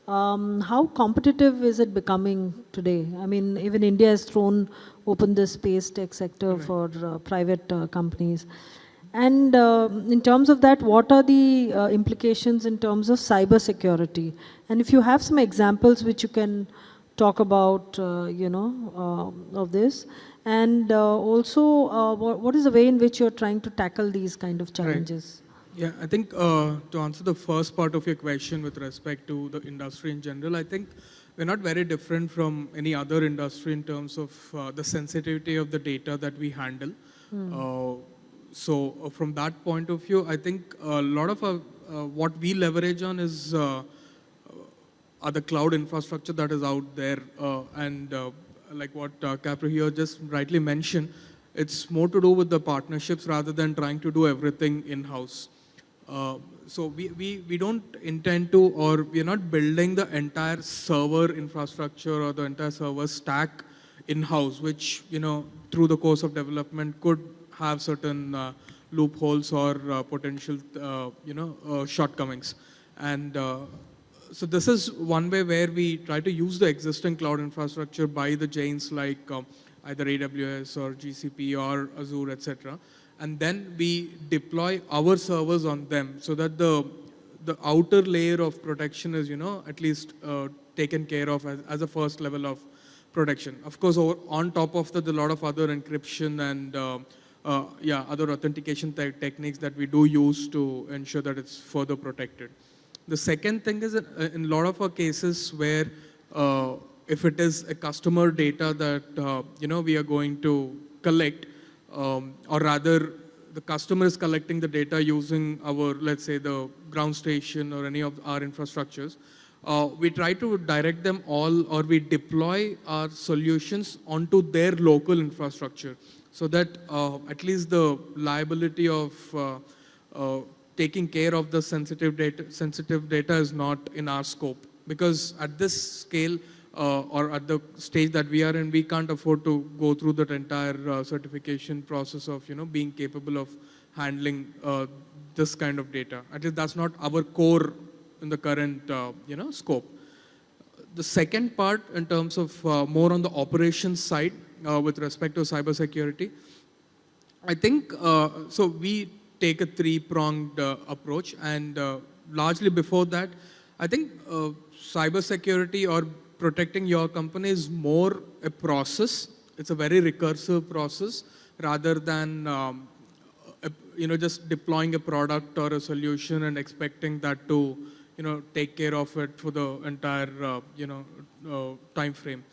how competitive is it becoming today? I mean, even India has thrown open the space tech sector for private companies. And in terms of that, what are the implications in terms of cyber security? And if you have some examples which you can talk about, of this. And also, what is the way in which you're trying to tackle these kind of challenges? Right. Yeah, I think to answer the first part of your question with respect to the industry in general, I think we're not very different from any other industry in terms of the sensitivity of the data that we handle. So from that point of view, I think a lot of what we leverage on is the cloud infrastructure that is out there, and like what Capri here just rightly mentioned, it's more to do with the partnerships rather than trying to do everything in-house. So we don't intend to, or we're not building the entire server infrastructure or the entire server stack in-house, which, you know, through the course of development could have certain loopholes or potential, shortcomings. And so this is one way where we try to use the existing cloud infrastructure by the giants like either AWS or GCP or Azure, etc. And then we deploy our servers on them so that the outer layer of protection is, at least taken care of as a first level of protection. Of course, on top of that, a lot of other encryption and other authentication techniques that we do use to ensure that it's further protected. The second thing is, in a lot of our cases where if it is a customer data that we are going to collect, or rather the customer is collecting the data using our, let's say, the ground station or any of our infrastructures, we try to direct them all, or we deploy our solutions onto their local infrastructure so that at least the liability of taking care of the sensitive data is not in our scope. Because at this scale or at the stage that we are in, we can't afford to go through that entire certification process of being capable of handling this kind of data. At least that's not our core in the current scope. The second part, in terms of more on the operations side with respect to cybersecurity, I think so we take a three-pronged approach, and largely before that, I think cybersecurity or protecting your company is more a process. It's a very recursive process rather than just deploying a product or a solution and expecting that to take care of it for the entire time frame.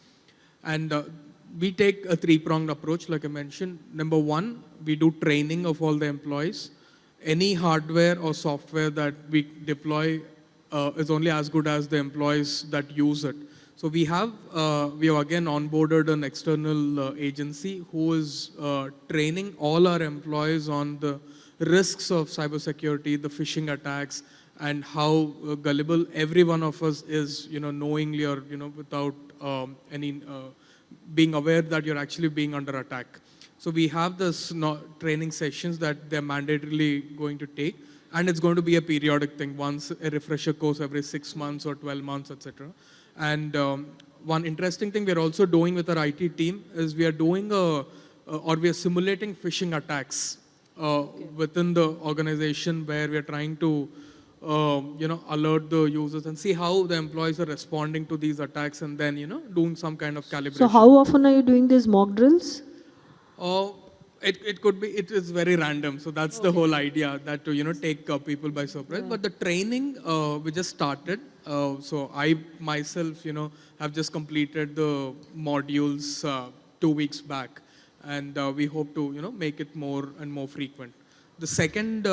And we take a three-pronged approach, like I mentioned. Number one, we do training of all the employees. Any hardware or software that we deploy is only as good as the employees that use it. So we have again onboarded an external agency who is training all our employees on the risks of cybersecurity, the phishing attacks, and how gullible every one of us is, knowingly or without any being aware that you're actually being under attack. So we have this training sessions that they're mandatorily going to take, and it's going to be a periodic thing, once a refresher course every 6 months or 12 months, etc. And one interesting thing we're also doing with our IT team is we are doing we are simulating phishing attacks within the organization, where we are trying to alert the users and see how the employees are responding to these attacks, and then, doing some kind of calibration. So how often are you doing these mock drills? It could be, it is very random. So that's the whole idea, that to, take people by surprise. But the training, we just started. So I myself, have just completed the modules 2 weeks back. And we hope to, make it more and more frequent. The second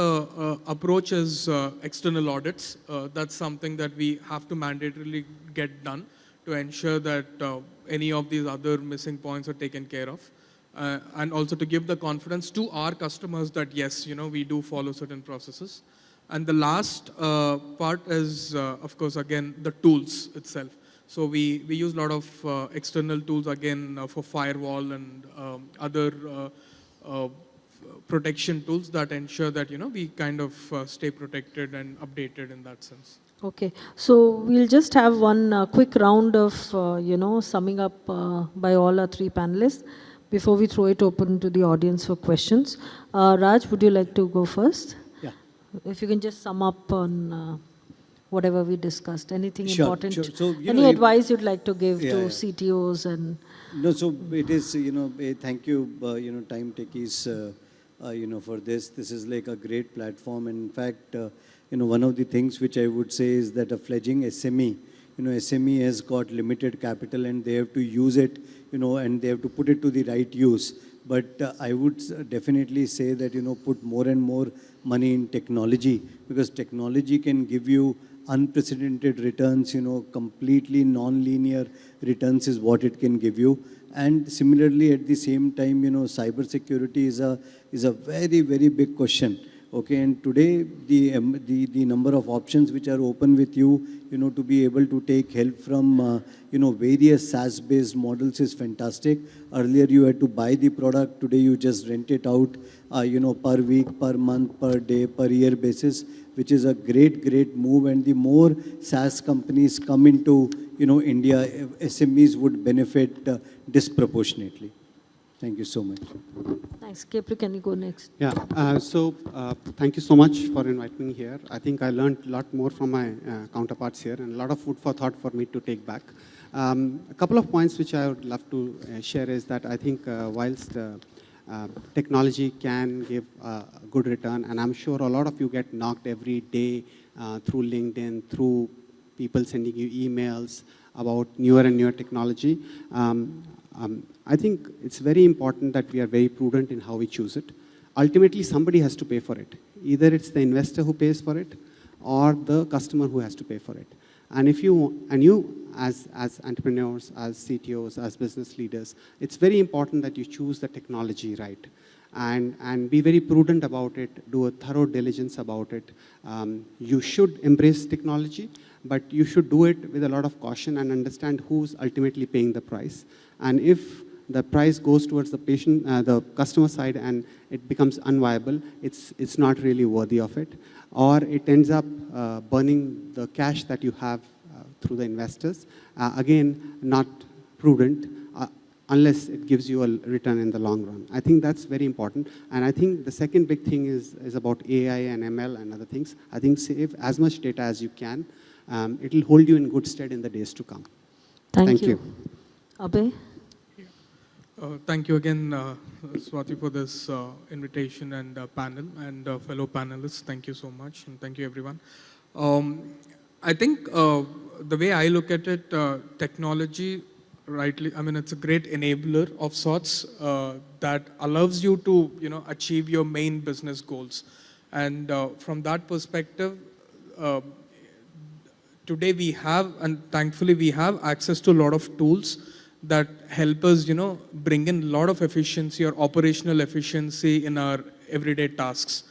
approach is external audits. That's something that we have to mandatorily get done to ensure that any of these other missing points are taken care of. And also to give the confidence to our customers that yes, we do follow certain processes. And the last part is, of course, again, the tools itself. So we use a lot of external tools, again, for firewall and other protection tools that ensure that, we kind of stay protected and updated in that sense. Okay, so we'll just have one quick round of, summing up by all our three panelists before we throw it open to the audience for questions. Raj, would you like to go first? Yeah. If you can just sum up on whatever we discussed, anything important, Sure. So, any advice you'd like to give to yeah. CTOs and... No, so it is, thank you, Time Techies, for this. This is like a great platform. And in fact, one of the things which I would say is that a fledgling SME, SME has got limited capital and they have to use it, and they have to put it to the right use. But I would definitely say that, put more and more money in technology, because technology can give you unprecedented returns, completely non-linear returns is what it can give you. And similarly, at the same time, cyber security is a very, very big question. Okay, and today the number of options which are open with you, to be able to take help from, various SaaS-based models is fantastic. Earlier you had to buy the product. Today you just rent it out, per week, per month, per day, per year basis, which is a great, great move. And the more SaaS companies come into, India, SMEs would benefit disproportionately. Thank you so much. Thanks. Kepri, can you go next? Yeah, thank you so much for inviting me here. I think I learned a lot more from my counterparts here and a lot of food for thought for me to take back. A couple of points which I would love to share is that I think whilst technology can give a good return, and I'm sure a lot of you get knocked every day through LinkedIn, through people sending you emails about newer and newer technology. I think it's very important that we are very prudent in how we choose it. Ultimately, somebody has to pay for it. Either it's the investor who pays for it or the customer who has to pay for it. And if you, as entrepreneurs, as CTOs, as business leaders, it's very important that you choose the technology right. And be very prudent about it, do a thorough diligence about it. You should embrace technology, but you should do it with a lot of caution and understand who's ultimately paying the price. And if the price goes towards the patient, the customer side, and it becomes unviable, it's not really worthy of it. Or it ends up burning the cash that you have through the investors. Again, not prudent unless it gives you a return in the long run. I think that's very important. And I think the second big thing is about AI and ML and other things. I think save as much data as you can. It will hold you in good stead in the days to come. Thank you. Abhay? Thank you again, Swati, for this invitation and panel, and fellow panelists. Thank you so much, and thank you, everyone. I think the way I look at it, technology, rightly, I mean, it's a great enabler of sorts that allows you to, achieve your main business goals. And from that perspective, today we have, and thankfully we have access to a lot of tools that help us, bring in a lot of efficiency or operational efficiency in our everyday tasks.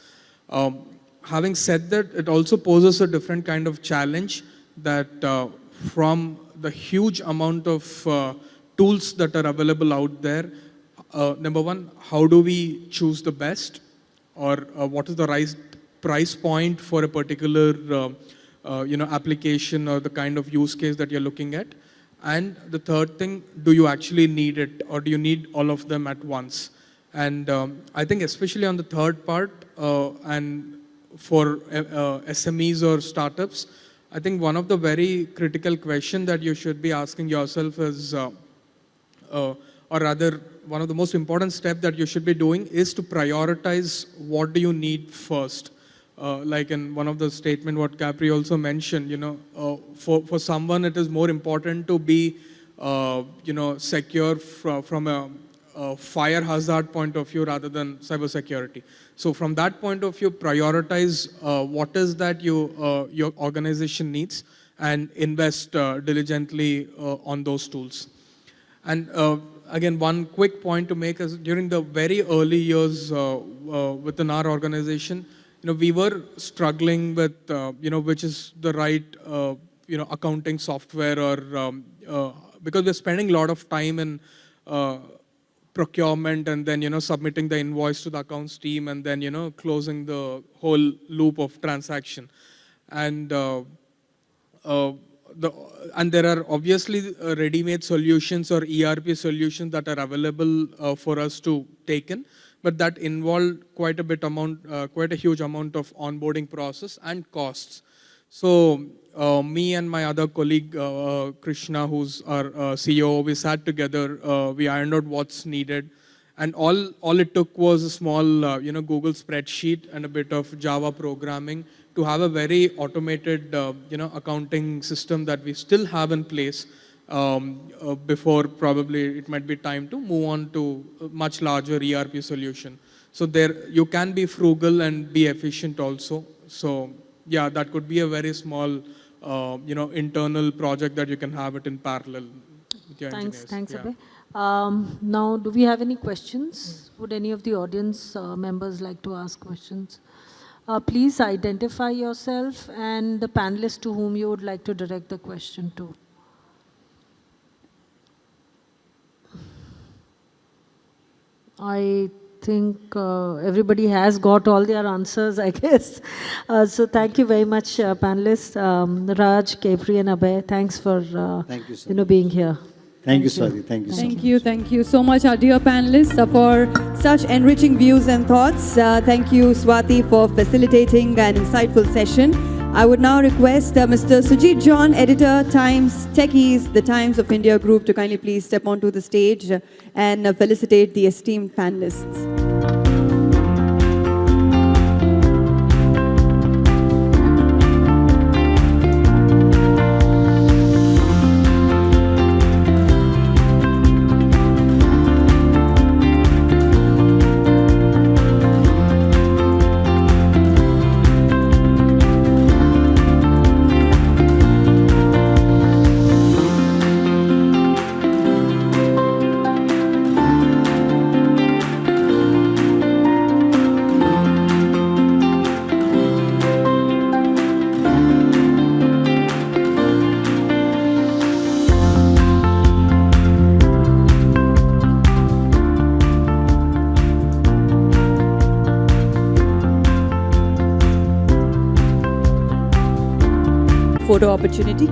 Having said that, it also poses a different kind of challenge that from the huge amount of tools that are available out there, number one, how do we choose the best? Or what is the right price point for a particular application or the kind of use case that you're looking at? And the third thing, do you actually need it, or do you need all of them at once? And I think especially on the third part, and for SMEs or startups, I think one of the very critical questions that you should be asking yourself is, or rather, one of the most important steps that you should be doing is to prioritize what do you need first. Like in one of the statement, what Capri also mentioned, for someone it is more important to be, secure from a fire hazard point of view rather than cybersecurity. So from that point of view, prioritize what is that your organization needs and invest diligently on those tools. And again, one quick point to make is during the very early years within our organization, we were struggling with, which is the right, accounting software or, because we're spending a lot of time in procurement and then, submitting the invoice to the accounts team and then, closing the whole loop of transaction. And and there are obviously ready-made solutions or ERP solutions that are available for us to take in, but that involved quite a huge amount of onboarding process and costs. So me and my other colleague, Krishna, who's our CEO, we sat together, we ironed out what's needed. And all it took was a small, Google spreadsheet and a bit of Java programming to have a very automated, accounting system that we still have in place before probably it might be time to move on to a much larger ERP solution. So there you can be frugal and be efficient also. So yeah, that could be a very small, internal project that you can have it in parallel with your engineers. Thanks, Yeah. Abhay. Now, do we have any questions? Would any of the audience members like to ask questions? Please identify yourself and the panelist to whom you would like to direct the question to. I think everybody has got all their answers, I guess. So thank you very much, panelists. Raj, Capri, and Abhay, thanks for Thank you, sir. being here. Thank you, Swati. Thank you so much. Thank you so much, our dear panelists, for such enriching views and thoughts. Thank you, Swati, for facilitating an insightful session. I would now request Mr. Sujit John, editor, Times Techies, the Times of India Group, to kindly please step onto the stage and felicitate the esteemed panelists. Photo opportunity.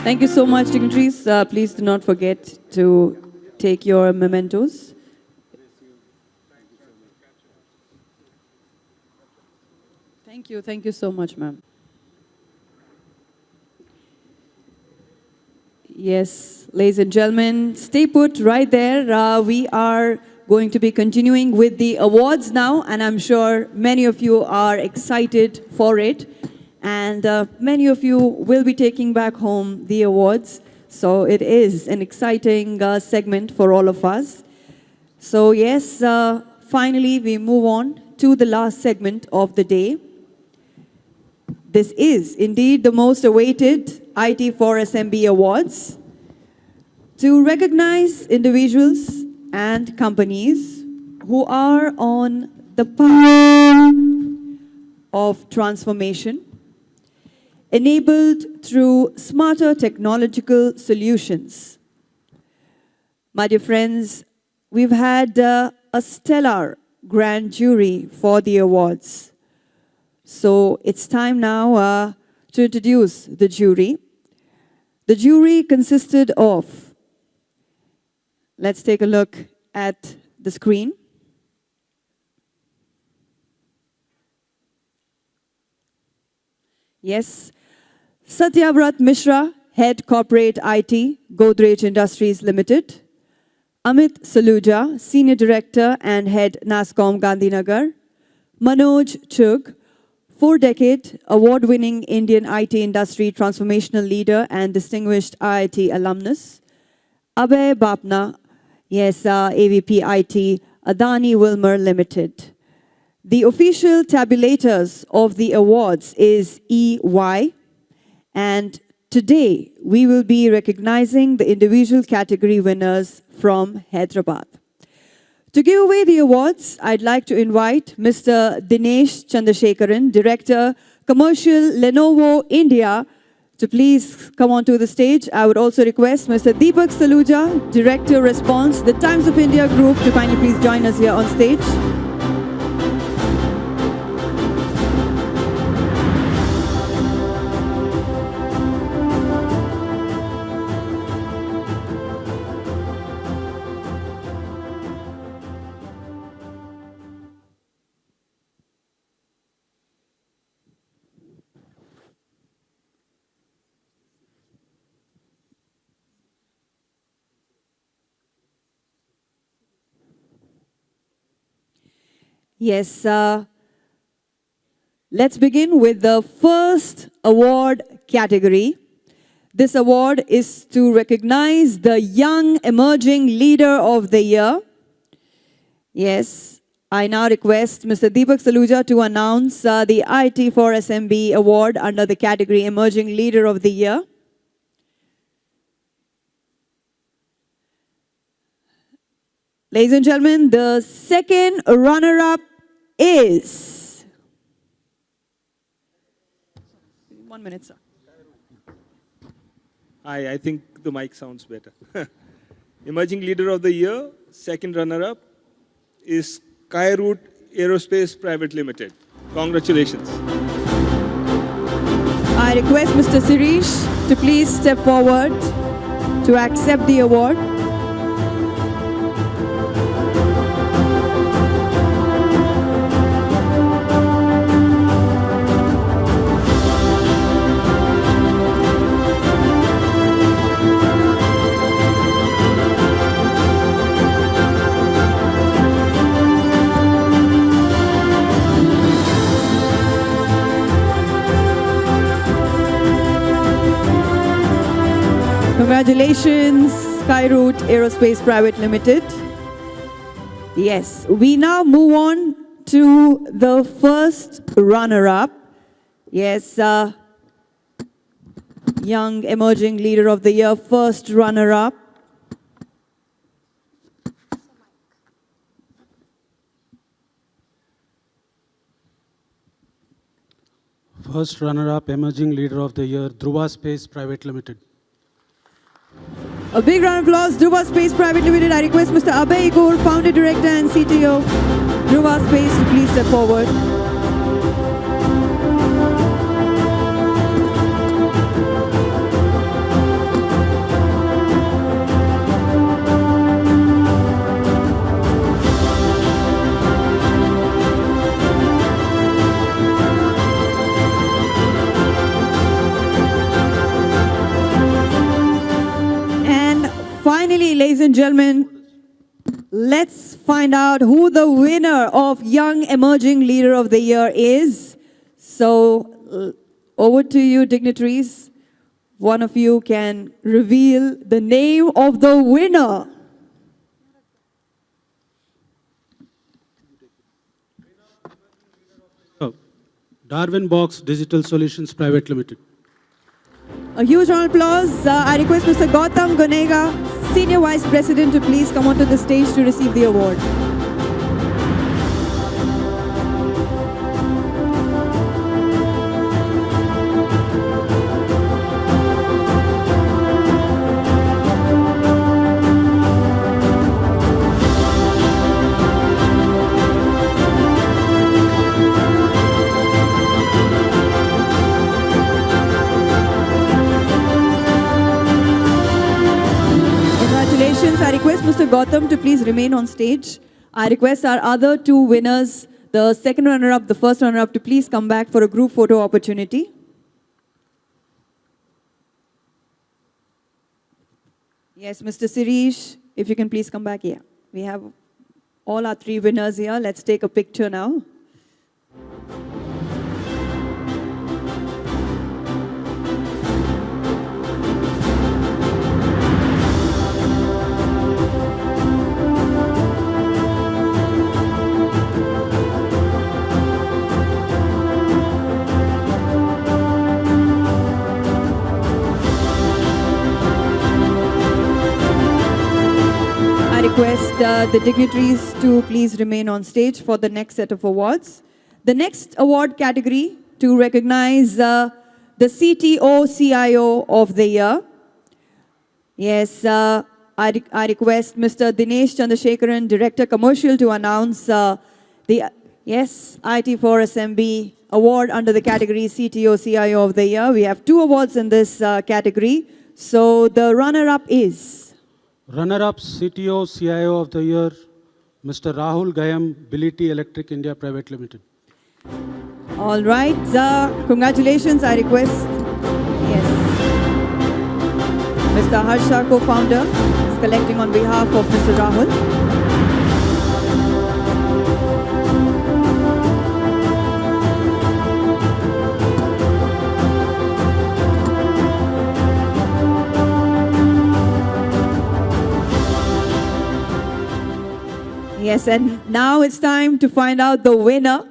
Thank you so much, dignitaries. Please do not forget to take your mementos. Thank you so much, ma'am. Yes, ladies and gentlemen, stay put right there. We are going to be continuing with the awards now, and I'm sure many of you are excited for it. And many of you will be taking back home the awards. So it is an exciting segment for all of us. So yes, finally we move on to the last segment of the day. This is indeed the most awaited IT for SMB Awards to recognize individuals and companies who are on the path of transformation, enabled through smarter technological solutions. My dear friends, we've had a stellar grand jury for the awards. So it's time now to introduce the jury. The jury consisted of, let's take a look at the screen. Yes, Satyavrat Mishra, Head Corporate IT, Godrej Industries Limited. Amit Saluja, Senior Director and Head NASCOM Gandhinagar. Manoj Chugh, 4-decade award-winning Indian IT industry transformational leader and distinguished IIT alumnus. Abhay Bapna, yes, AVP IT, Adani Wilmar Limited. The official tabulators of the awards is EY, and today we will be recognizing the individual category winners from Hyderabad. To give away the awards, I'd like to invite Mr. Dinesh Chandrasekharan, Director, Commercial, Lenovo India, to please come onto the stage. I would also request Mr. Deepak Saluja, Director, Response, the Times of India Group, to kindly please join us here on stage. Yes, let's begin with the first award category. This award is to recognize the Young Emerging Leader of the Year. Yes, I now request Mr. Deepak Saluja to announce the IT for SMB award under the category Emerging Leader of the Year. Ladies and gentlemen, the second runner-up is... 1 minute, sir. Hi, I think the mic sounds better. Emerging Leader of the Year, second runner-up, is Skyroot Aerospace Private Limited. Congratulations. I request Mr. Sirish to please step forward to accept the award. Congratulations, Skyroot Aerospace Private Limited. Yes, we now move on to the first runner-up. Yes, Young Emerging Leader of the Year, first runner-up. First runner-up, Emerging Leader of the Year, Dhruva Space Private Limited. A big round of applause, Dhruva Space Private Limited. I request Mr. Abhay Igor, Founder, Director and CTO, Dhruva Space, to please step forward. Finally, ladies and gentlemen, let's find out who the winner of Young Emerging Leader of the Year is. So, over to you, dignitaries. One of you can reveal the name of the winner. Darwin Box Digital Solutions Private Limited. A huge round of applause. I request Mr. Gautam Gonega, Senior Vice President, to please come onto the stage to receive the award. request Mr. Gautam to please remain on stage. I request our other two winners, the second runner-up, the first runner-up, to please come back for a group photo opportunity. Yes, Mr. Sirish, if you can please come back here. We have all our three winners here. Let's take a picture now. I request the dignitaries to please remain on stage for the next set of awards. The next award category to recognize the CTO-CIO of the year. Yes, I request Mr. Dinesh Chandrasekharan, Director Commercial, to announce the IT4SMB award under the category CTO-CIO of the year. We have two awards in this category. So the runner-up is... Runner-up CTO CIO of the year, Mr. Rahul Gayam, Ability Electric India Private Limited. All right, congratulations. I request, yes, Mr. Harsha, co-founder, is collecting on behalf of Mr. Rahul. Yes, and now it's time to find out the winner.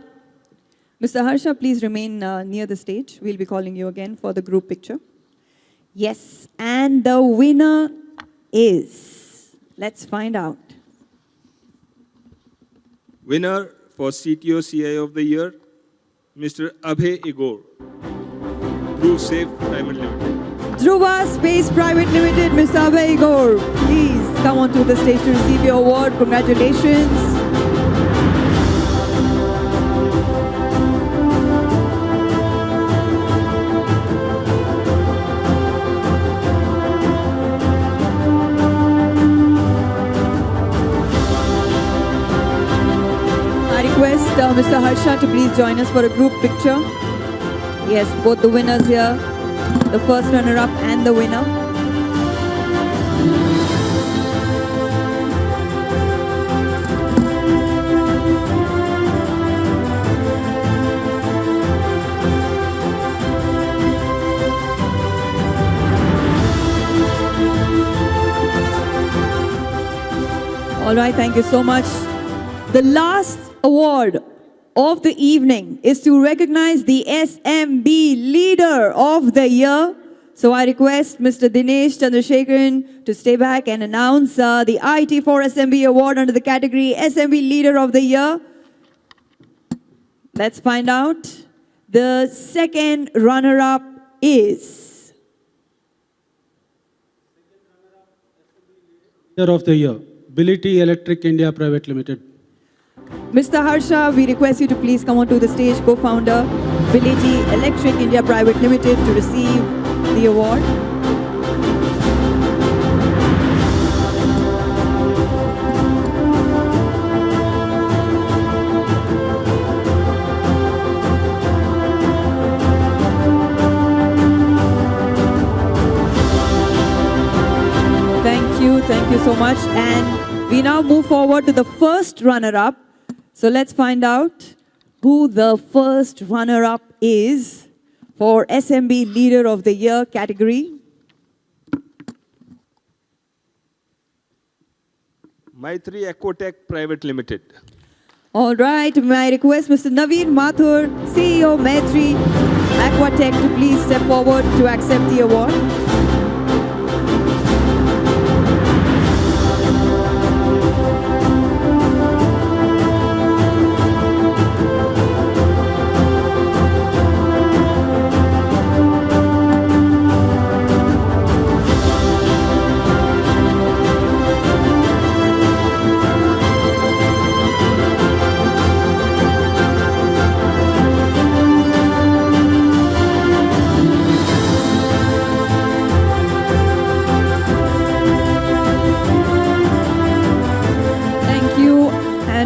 Mr. Harsha, please remain near the stage. We'll be calling you again for the group picture. Yes, and the winner is... Let's find out. Winner for CTO CIO of the year, Mr. Abhay Igor, Dhruv Safe Private Limited. Dhruva Space Private Limited, Mr. Abhay Igor, please come onto the stage to receive your award. Congratulations. I request Mr. Harsha to please join us for a group picture. Yes, both the winners here, the first runner-up and the winner. All right, thank you so much. The last award of the evening is to recognize the SMB Leader of the Year. So I request Mr. Dinesh Chandrasekharan to stay back and announce the IT4SMB Award under the category SMB Leader of the Year. Let's find out. The second runner-up is... Leader of the year, Ability Electric India Private Limited. Mr. Harsha, we request you to please come onto the stage, co-founder, Ability Electric India Private Limited, to receive the award. Thank you so much. And we now move forward to the first runner-up. So let's find out who the first runner-up is for SMB Leader of the Year category. Maitri Ecotech Private Limited. All right, may I request Mr. Naveen Mathur, CEO Maitri Aquatech, to please step forward to accept the award.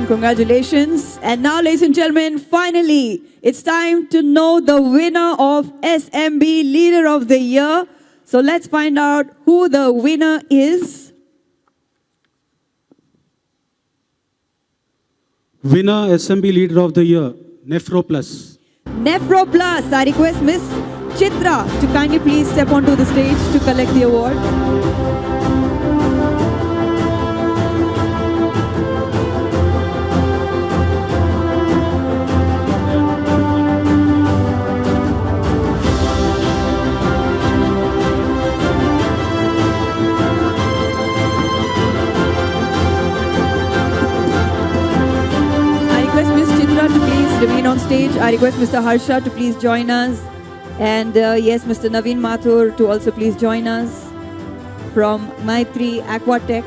everyone. Congratulations. And now, ladies and gentlemen, finally, it's time to know the winner of SMB Leader of the Year. So let's find out who the winner is. Winner SMB Leader of the Year, Nephro Plus. Nephro Plus. I request Miss Chitra to kindly please step onto the stage to collect the award. Remain on stage. I request Mr. Harsha to please join us. And yes, Mr. Naveen Mathur to also please join us from Maitri Aquatech.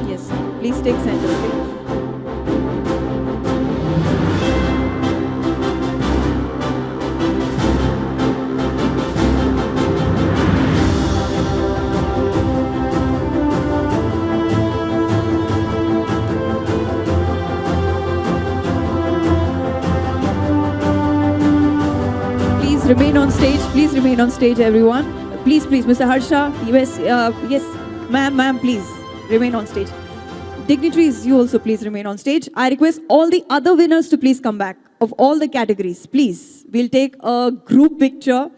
Yes, please take center stage. Remain on stage. Please remain on stage, everyone. Please, Mr. Harsha. Yes, yes, ma'am, please remain on stage. Dignitaries, you also please remain on stage. I request all the other winners to please come back of all the categories. Please, we'll take a group picture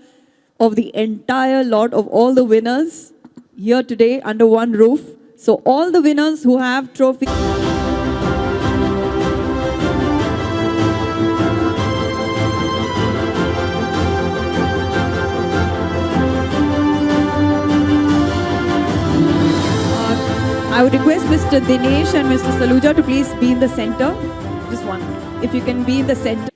of the entire lot of all the winners here today under one roof. So all the winners who have trophies. I would request Mr. Dinesh and Mr. Saluja to please be in the center. Just one. If you can be in the center.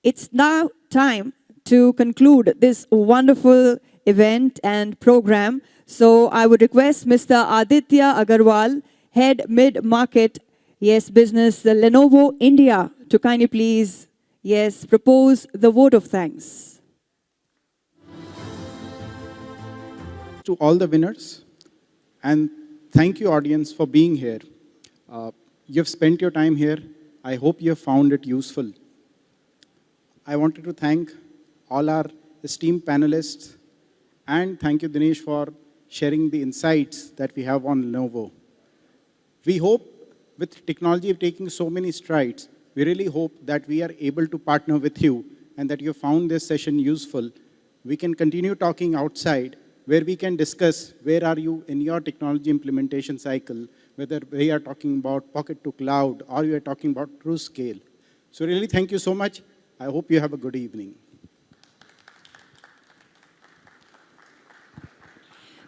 It's now time to conclude this wonderful event and program. So I would request Mr. Aditya Agarwal, Head Mid-Market, yes, Business, Lenovo India, to kindly please, yes, propose the vote of thanks. To all the winners, and thank you, audience, for being here. You've spent your time here. I hope you have found it useful. I wanted to thank all our esteemed panelists, and thank you, Dinesh, for sharing the insights that we have on Lenovo. We hope, with technology taking so many strides, we really hope that we are able to partner with you and that you found this session useful. We can continue talking outside, where we can discuss where are you in your technology implementation cycle, whether we are talking about pocket to cloud or you are talking about true scale. So really, thank you so much. I hope you have a good evening.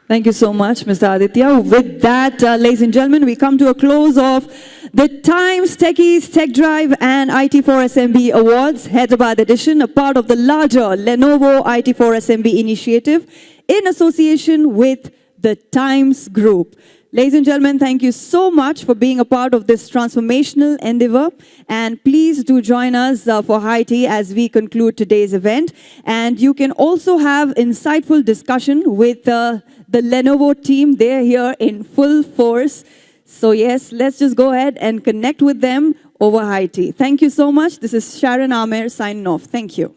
Thank you so much, Mr. Aditya. With that, ladies and gentlemen, we come to a close of the Times Techies Tech Drive and IT4SMB Awards, Hyderabad edition, a part of the larger Lenovo IT4SMB initiative in association with the Times Group. Ladies and gentlemen, thank you so much for being a part of this transformational endeavor. And please do join us for high tea as we conclude today's event. And you can also have insightful discussion with the Lenovo team. They're here in full force. So yes, let's just go ahead and connect with them over high tea. Thank you so much. This is Sharon Amer signing off. Thank you.